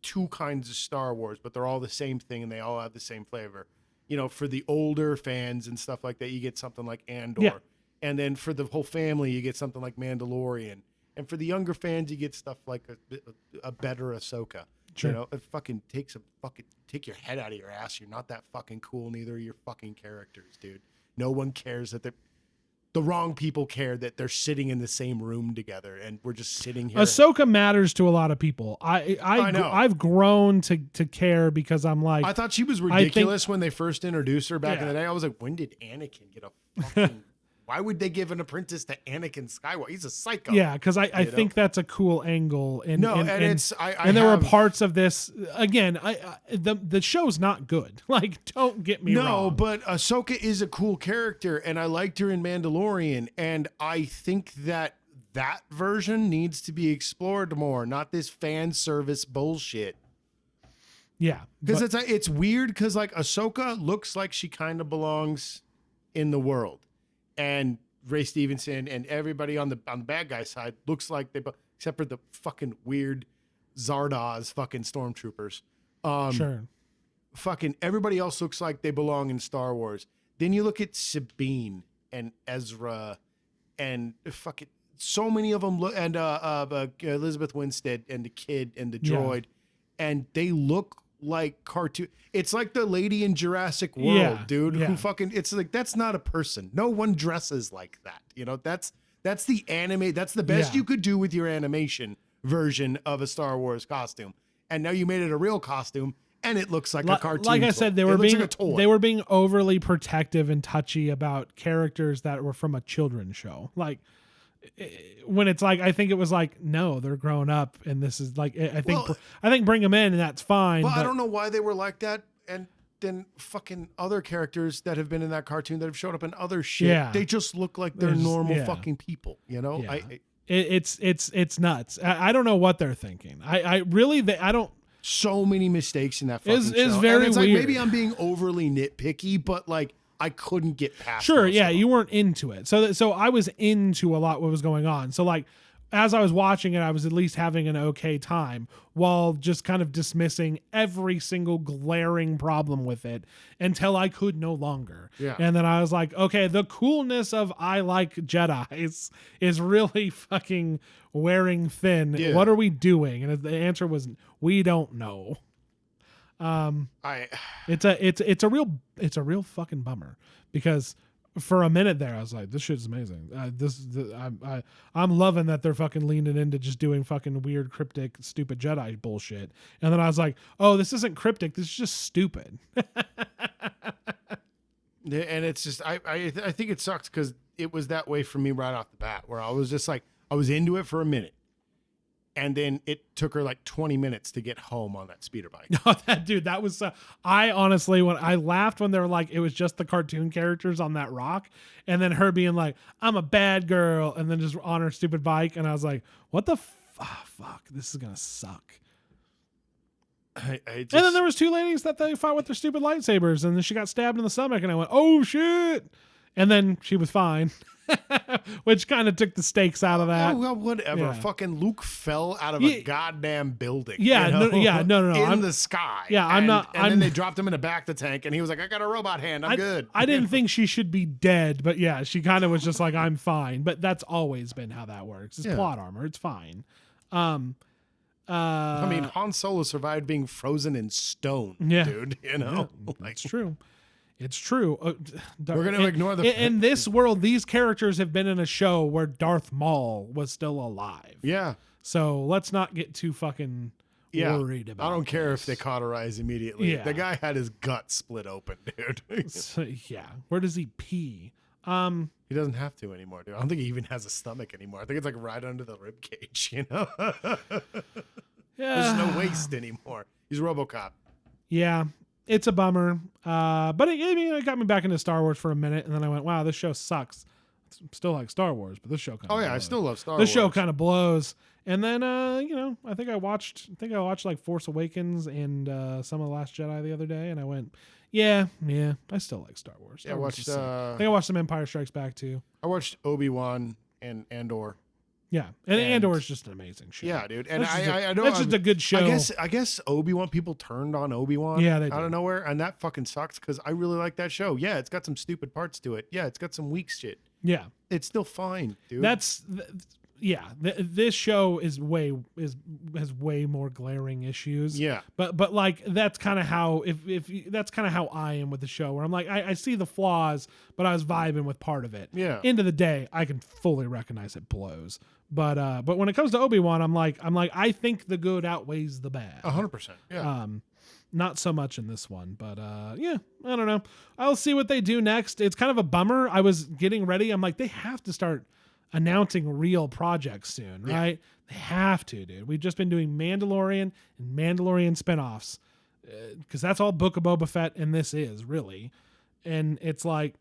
B: 2 kinds of Star Wars, but they're all the same thing and they all have the same flavor. You know, for the older fans and stuff like that, you get something like Andor.
A: Yeah.
B: And then for the whole family, you get something like Mandalorian. And for the younger fans, you get stuff like a better Ahsoka.
A: Sure.
B: You know, it fucking take your head out of your ass. You're not that fucking cool. Neither are your fucking characters, dude. No one cares that the wrong people care that they're sitting in the same room together, and we're just sitting here.
A: Ahsoka matters to a lot of people.
B: I know.
A: I've grown to care because I'm like,
B: I thought she was ridiculous when they first introduced her back in the day. I was like, when did Anakin get a fucking... Why would they give an apprentice to Anakin Skywalker? He's a psycho.
A: yeah, because I think that's a cool angle. And there were parts of this again. The show's not good. Like, don't get me wrong.
B: No, but Ahsoka is a cool character, and I liked her in Mandalorian, and I think that version needs to be explored more, not this fan service bullshit.
A: Yeah,
B: Because it's weird because like Ahsoka looks like she kind of belongs in the world. And Ray Stevenson and everybody on the bad guy side looks like except for the fucking weird Zardoz fucking stormtroopers.
A: Sure.
B: Fucking everybody else looks like they belong in Star Wars. Then you look at Sabine and Ezra and fucking so many of them look, and Elizabeth Winstead and the kid and the droid, and they look like cartoon. It's like the lady in Jurassic World, dude, who fucking, it's like, that's not a person. No one dresses like that. You know, that's the anime. That's the best you could do with your animation version of a Star Wars costume. And now you made it a real costume and it looks like a cartoon.
A: Like I
B: toy.
A: said, they were being overly protective and touchy about characters that were from a children's show. Like, when it's like, I think it was like, no, they're grown up, and this is like, I think bring them in and that's fine.
B: But I don't know why they were like that. And then fucking other characters that have been in that cartoon that have showed up in other shit, they just look like they're normal fucking people. You know,
A: it's nuts. I don't know what they're thinking. I really don't.
B: So many mistakes in that fucking show.
A: It's very
B: weird.
A: Like,
B: maybe I'm being overly nitpicky, but like, I couldn't get past.
A: Sure, yeah, you weren't into it. So I was into a lot what was going on. So like, as I was watching it, I was at least having an okay time while just kind of dismissing every single glaring problem with it until I could no longer.
B: Yeah.
A: And then I was like, okay, the coolness of I like Jedis is really fucking wearing thin.
B: Yeah.
A: What are we doing? And the answer was, we don't know. It's a real fucking bummer, because for a minute there I was like, this shit's amazing. I'm loving that they're fucking leaning into just doing fucking weird, cryptic, stupid Jedi bullshit. And then I was like, oh, this isn't cryptic. This is just stupid.
B: And it's just, I think it sucks because it was that way for me right off the bat, where I was just like, I was into it for a minute. And then it took her like 20 minutes to get home on that speeder bike.
A: No, that was, I honestly, when I laughed when they were like, it was just the cartoon characters on that rock. And then her being like, I'm a bad girl. And then just on her stupid bike. And I was like, what the fuck? This is going to suck. And then there was two ladies that they fought with their stupid lightsabers. And then she got stabbed in the stomach. And I went, oh shit. And then she was fine. Which kind of took the stakes out of that.
B: Oh, well, whatever. Yeah. Fucking Luke fell out of a goddamn building.
A: Yeah,
B: you know?
A: No.
B: In the sky.
A: Yeah,
B: and then they dropped him in the back of the tank, and he was like, I got a robot hand. I'm good.
A: I didn't think she should be dead, but yeah, she kind of was just like, I'm fine. But that's always been how that works. It's plot armor. It's fine. I
B: mean, Han Solo survived being frozen in stone, dude. You know?
A: Yeah, that's true. It's true.
B: We're going to ignore the...
A: In this world, these characters have been in a show where Darth Maul was still alive.
B: Yeah.
A: So let's not get too fucking worried about it.
B: I don't care if they cauterize immediately.
A: Yeah.
B: The guy had his gut split open, dude.
A: So, yeah. Where does he pee?
B: He doesn't have to anymore, dude. I don't think he even has a stomach anymore. I think it's like right under the rib cage, you know? There's no waste anymore. He's RoboCop.
A: Yeah. It's a bummer, but it got me back into Star Wars for a minute, and then I went, "Wow, this show sucks." Still like Star Wars, but this show kind of blows.
B: I still love Star Wars.
A: This show kind of blows. And then, I think I watched like Force Awakens and some of The Last Jedi the other day, and I went, "Yeah, I still like Star Wars."
B: I watched. I
A: think I watched some Empire Strikes Back too.
B: I watched Obi-Wan and Andor.
A: Yeah, and Andor is just an amazing show.
B: Yeah, dude. And
A: I know that's just a good show.
B: I guess Obi-Wan, people turned on Obi-Wan out of nowhere, and that fucking sucks because I really like that show. Yeah, it's got some stupid parts to it. Yeah, it's got some weak shit.
A: Yeah,
B: it's still fine, dude.
A: This show has way more glaring issues.
B: Yeah,
A: but like that's kind of how that's kind of how I am with the show, where I'm like I see the flaws, but I was vibing with part of it.
B: Yeah.
A: End of the day, I can fully recognize it blows. But when it comes to Obi-Wan, I'm like I think the good outweighs the bad.
B: 100%. Yeah.
A: Not so much in this one, but I don't know. I'll see what they do next. It's kind of a bummer. I was getting ready. I'm like, they have to start announcing real projects soon, right? They have to, dude. We've just been doing Mandalorian and Mandalorian spinoffs because that's all Book of Boba Fett, and this is really. And it's like,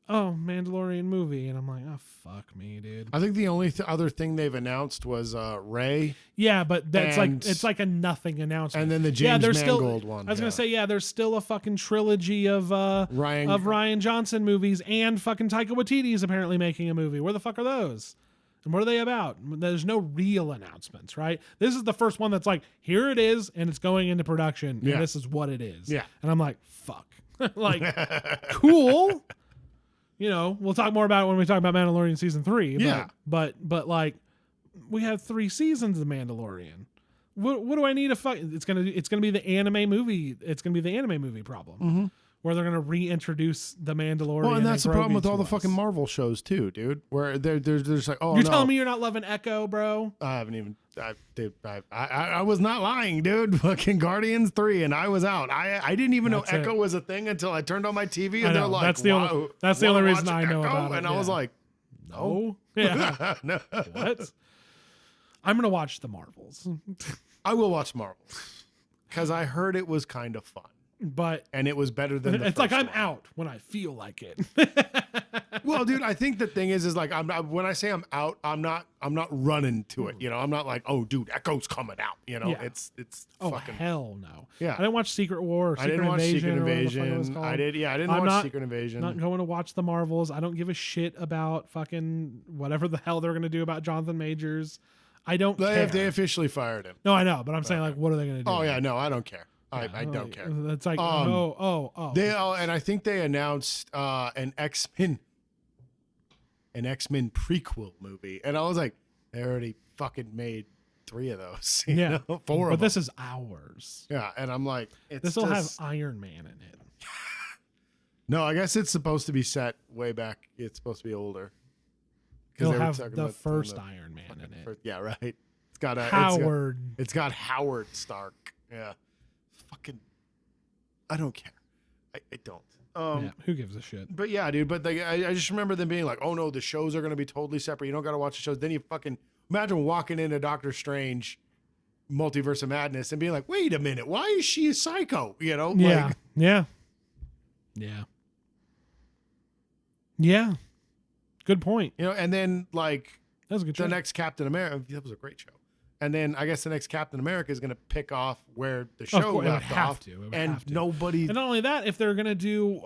A: oh, Mandalorian movie, and I'm like, oh, fuck me, dude.
B: I think the only other thing they've announced was Rey.
A: Yeah, but that's it's like a nothing announcement.
B: And then the James Mangold one.
A: I was gonna say, there's still a fucking trilogy of Rian Johnson movies, and fucking Taika Waititi is apparently making a movie. Where the fuck are those? And what are they about? There's no real announcements, right? This is the first one that's like, here it is, and it's going into production, and this is what it is.
B: Yeah.
A: And I'm like, fuck. Like, cool. we'll talk more about it when we talk about Mandalorian season 3.
B: Yeah.
A: But like, we have 3 seasons of Mandalorian. What do I need to fuck? It's gonna be the anime movie. It's gonna be the anime movie problem where they're gonna reintroduce the Mandalorian.
B: Well, and that's the problem with all the
A: us.
B: fucking Marvel shows too, dude. Where they're just like, oh,
A: You're
B: no.
A: telling me you're not loving Echo, bro?
B: I haven't even. I was not lying, dude. Fucking Guardians 3, and I was out. I didn't even know
A: That's
B: Echo
A: it.
B: was a thing until I turned on my TV,
A: I
B: and they're
A: know.
B: like,
A: That's the only-
B: "Wow,
A: that's the only
B: wanna
A: reason
B: watch
A: I know
B: Echo?"
A: about it,
B: And I was
A: yeah.
B: like,
A: No. Yeah.
B: no.
A: What? I'm gonna watch the Marvels,
B: I will watch Marvels because I heard it was kind of fun,
A: but
B: and it was better than.
A: it's like I'm
B: one.
A: out when I feel like it.
B: Well, dude, I think the thing is like when I say I'm out, I'm not running to it. I'm not like, oh, dude, Echo's coming out.
A: Yeah.
B: It's
A: Oh
B: fucking.
A: hell no!
B: Yeah.
A: I didn't watch Secret War. Or Secret
B: I didn't watch
A: Invasion,
B: Secret
A: or whatever the fuck it was
B: Invasion.
A: called.
B: I didn't
A: I'm
B: watch
A: not-
B: Secret Invasion.
A: Not going to watch the Marvels. I don't give a shit about fucking whatever the hell they're going to do about Jonathan Majors. I don't care.
B: They officially fired him.
A: No, I know, but I'm saying like, what are they going to do?
B: Oh yeah, no, I don't care. I
A: Yeah,
B: don't care.
A: It's like
B: And I think they announced an X-Men prequel movie, and I was like, they already fucking made 3 of those. you
A: Yeah.
B: know? 4
A: But
B: of
A: this
B: them.
A: is ours.
B: Yeah, and I'm like,
A: This will have Iron Man in it.
B: No, I guess it's supposed to be set way back. It's supposed to be older. 'Cause
A: It'll
B: they were
A: have
B: talking
A: the
B: about
A: first
B: the
A: Iron Man in it.
B: first- yeah, right. It's got a
A: Howard.
B: It's got Howard Stark. Yeah, fucking. I don't care. I don't.
A: Yeah, who gives a shit?
B: But yeah, dude. But I just remember them being like, "Oh no, the shows are going to be totally separate. You don't got to watch the shows." Then you fucking imagine walking into Doctor Strange, Multiverse of Madness, and being like, "Wait a minute, why is she a psycho?"
A: Yeah,
B: Like,
A: yeah. Good point.
B: and then like
A: That was a good
B: the
A: choice.
B: next Captain America. That was a great show. And then I guess the next Captain America is going to pick off where the show
A: course, it would
B: left
A: have
B: off.
A: to, it would
B: and
A: have to.
B: nobody.
A: And not only that, if they're gonna do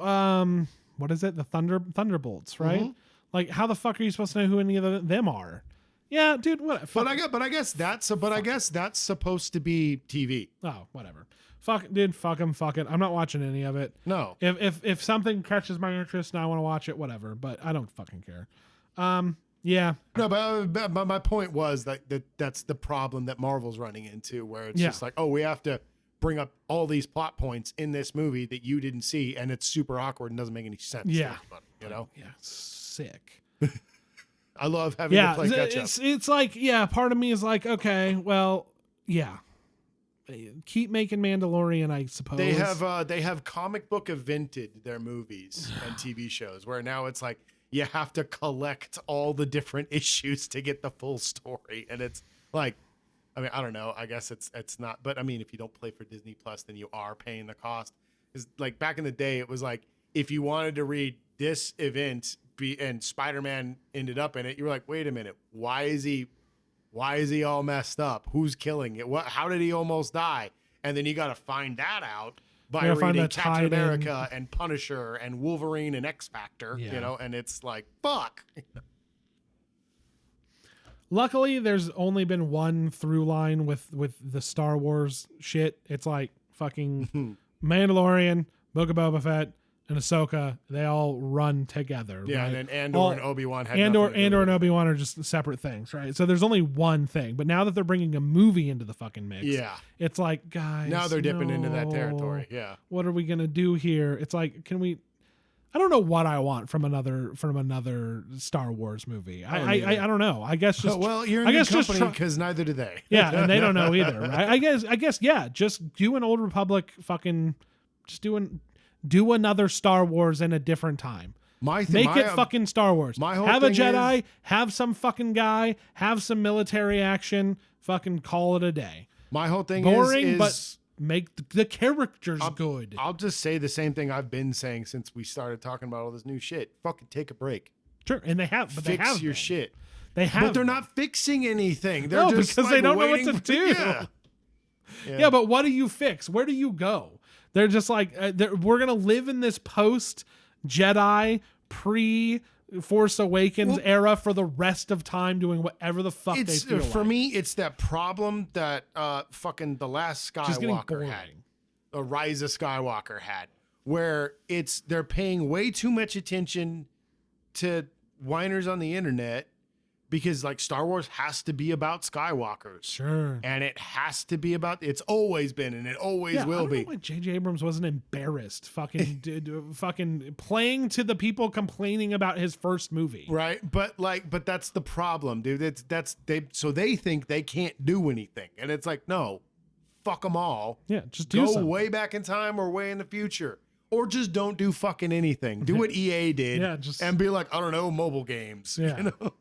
A: what is it? The Thunderbolts, right?
B: Mhm.
A: Like, how the fuck are you supposed to know who any of them are? Yeah, dude. What?
B: But I guess that's supposed to be TV.
A: Oh, whatever. Fuck, dude. Fuck them. Fuck it. I'm not watching any of it.
B: No.
A: If something catches my interest and I want to watch it, whatever. But I don't fucking care. Yeah.
B: No, but my point was that's the problem that Marvel's running into, where it's
A: Yeah.
B: just like, oh, we have to bring up all these plot points in this movie that you didn't see, and it's super awkward and doesn't make any sense. to
A: Yeah.
B: anybody, you know.
A: Yeah. Sick.
B: I love having
A: Yeah.
B: to play catch up.
A: It's like, yeah. Part of me is like, okay, well, yeah. Keep making Mandalorian, I suppose.
B: They have comic book evented their movies and TV shows, where now it's like you have to collect all the different issues to get the full story, and it's like, I mean, I don't know. I guess it's not, but I mean, if you don't play for Disney Plus, then you are paying the cost. Is like back in the day, it was like if you wanted to read this event and Spider-Man ended up in it, you were like, wait a minute, why is he all messed up? Who's killing it? How did he almost die? And then you got to find that out by
A: gotta find
B: reading
A: that
B: Captain
A: tied in.
B: America and Punisher and Wolverine and X-Factor,
A: Yeah.
B: and it's like, fuck.
A: Luckily, there's only been one through line with the Star Wars shit. It's like fucking Mandalorian, Book of Boba Fett, and Ahsoka. They all run together.
B: Yeah,
A: right?
B: and then Andor
A: All-
B: and Obi-Wan had
A: Andor
B: nothing to do
A: and
B: with it.
A: Obi-Wan are just separate things, right? So there's only one thing. But now that they're bringing a movie into the fucking mix,
B: Yeah.
A: it's like, guys,
B: Now they're dipping into that
A: no.
B: territory. Yeah.
A: What are we gonna do here? It's like, can we? I don't know what I want from another Star Wars movie. I don't know. I guess just
B: well, you're in
A: I
B: good
A: guess just
B: company
A: try-
B: because neither do they.
A: yeah, and they don't know either, right? I guess yeah. Just do an Old Republic fucking. Just do another Star Wars in a different time. Make it fucking Star Wars.
B: my whole
A: Have a
B: thing
A: Jedi.
B: is-
A: Have some fucking guy. Have some military action. Fucking call it a day.
B: My whole thing
A: Boring,
B: is
A: but make the characters good.
B: I'll just say the same thing I've been saying since we started talking about all this new shit. Fucking take a break.
A: Sure, and they have, but
B: Fix
A: they have
B: your
A: been.
B: shit.
A: They have,
B: But they're
A: been.
B: not fixing anything. They're
A: No,
B: just
A: because they
B: like
A: don't know what
B: waiting
A: to
B: for-
A: do.
B: Yeah.
A: Yeah, but what do you fix? Where do you go? They're just like, we're gonna live in this post Jedi, pre Force Awakens era for the rest of time, doing whatever the fuck they feel
B: for
A: like.
B: me, it's that problem that fucking the last
A: Just getting
B: Skywalker had,
A: boring.
B: a Rise of Skywalker had, where they're paying way too much attention to whiners on the internet because like Star Wars has to be about Skywalkers.
A: Sure.
B: And it has to be about, it's always been and it always will
A: I don't
B: be.
A: know why J.J. Abrams wasn't embarrassed fucking playing to the people complaining about his first movie.
B: Right. But that's the problem, dude. So they think they can't do anything. And it's like, no, fuck them all.
A: Yeah, just do
B: Go
A: something.
B: way back in time or way in the future. Or just don't do fucking anything. Do what EA did and be like, I don't know, mobile games.
A: Yeah.
B: You know?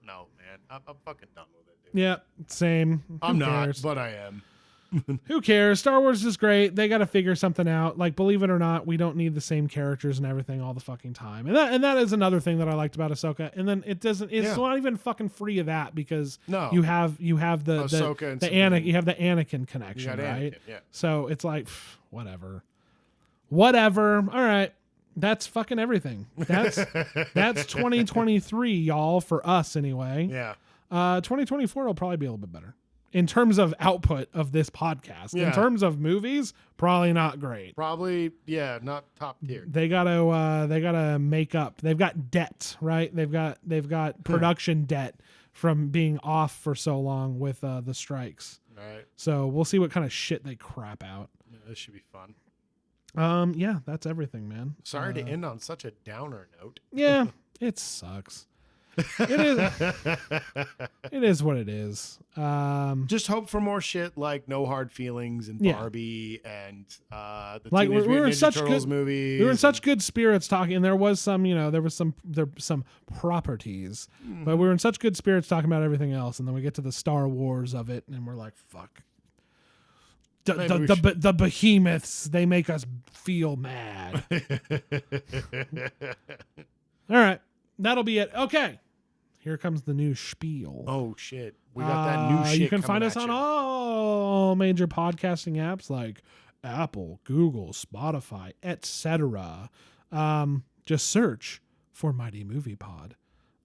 B: No, man. I'm fucking done with it, dude.
A: Yeah, same.
B: I'm
A: Who
B: not,
A: cares?
B: but I am.
A: Who cares? Star Wars is great. They got to figure something out. Like, believe it or not, we don't need the same characters and everything all the fucking time. And that is another thing that I liked about Ahsoka. And then it's not even fucking free of that because you have the
B: Ahsoka and
A: you have the Anakin connection, right?
B: Anakin, yeah.
A: So it's like whatever. All right. That's fucking everything. That's 2023, y'all, for us anyway.
B: Yeah.
A: 2024 will probably be a little bit better in terms of output of this podcast.
B: Yeah.
A: In terms of movies, probably not great.
B: Probably, yeah, not top tier.
A: They gotta make up. They've got debt, right? They've got production debt from being off for so long with the strikes.
B: Right.
A: So we'll see what kind of shit they crap out.
B: Yeah, this should be fun.
A: Yeah, that's everything, man.
B: Sorry to end on such a downer note.
A: Yeah, it sucks. It is what it is.
B: Just hope for more shit like No Hard Feelings and
A: Yeah.
B: Barbie and the
A: Like
B: Teenage
A: we were in
B: Mutant
A: such
B: Ninja Turtles
A: good
B: movies.
A: We were in such good spirits talking, and there was some properties, but we were in such good spirits talking about everything else, and then we get to the Star Wars of it, and we're like, fuck. The behemoths, they make us feel mad. All right, that'll be it. Okay, here comes the new spiel.
B: Oh shit, we got that new shit.
A: You can
B: coming
A: find us
B: at
A: on
B: you.
A: all major podcasting apps like Apple, Google, Spotify, etc. Just search for Mighty Movie Pod.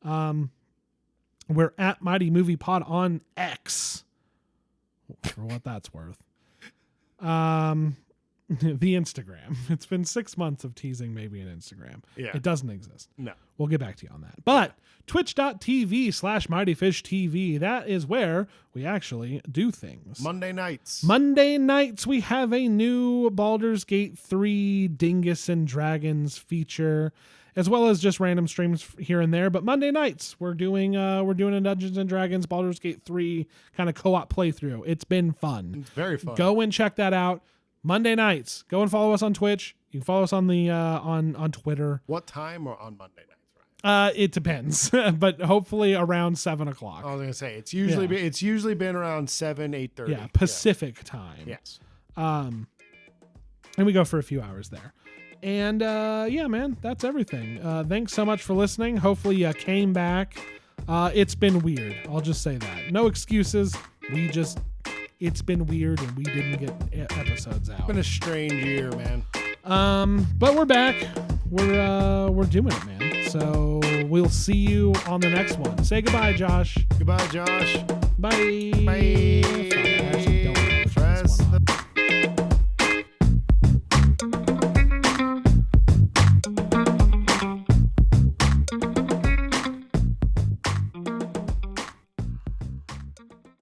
A: We're at Mighty Movie Pod on X, for what that's worth. The Instagram. It's been 6 months of teasing maybe an Instagram.
B: Yeah.
A: It doesn't exist.
B: No.
A: We'll get back to you on that. But twitch.tv/MightyFishTV, that is where we actually do things.
B: Monday nights.
A: Monday nights, we have a new Baldur's Gate 3 Dingus and Dragons feature, as well as just random streams here and there. But Monday nights, we're doing a Dungeons and Dragons Baldur's Gate 3 kind of co-op playthrough. It's been fun.
B: It's very fun.
A: Go and check that out. Monday nights. Go and follow us on Twitch. You can follow us on the on Twitter.
B: What time or on Monday nights, right?
A: It depends, but hopefully around 7 o'clock.
B: I was gonna say it's usually been around 7-8:30.
A: Yeah, Pacific time.
B: Yes.
A: And we go for a few hours there. And yeah, man, that's everything. Thanks so much for listening. Hopefully you came back. It's been weird. I'll just say that. No excuses. It's been weird and we didn't get episodes out.
B: It's been a strange year, man.
A: But we're back. We're doing it, man. So we'll see you on the next one. Say goodbye, Josh.
B: Goodbye, Josh.
A: Bye.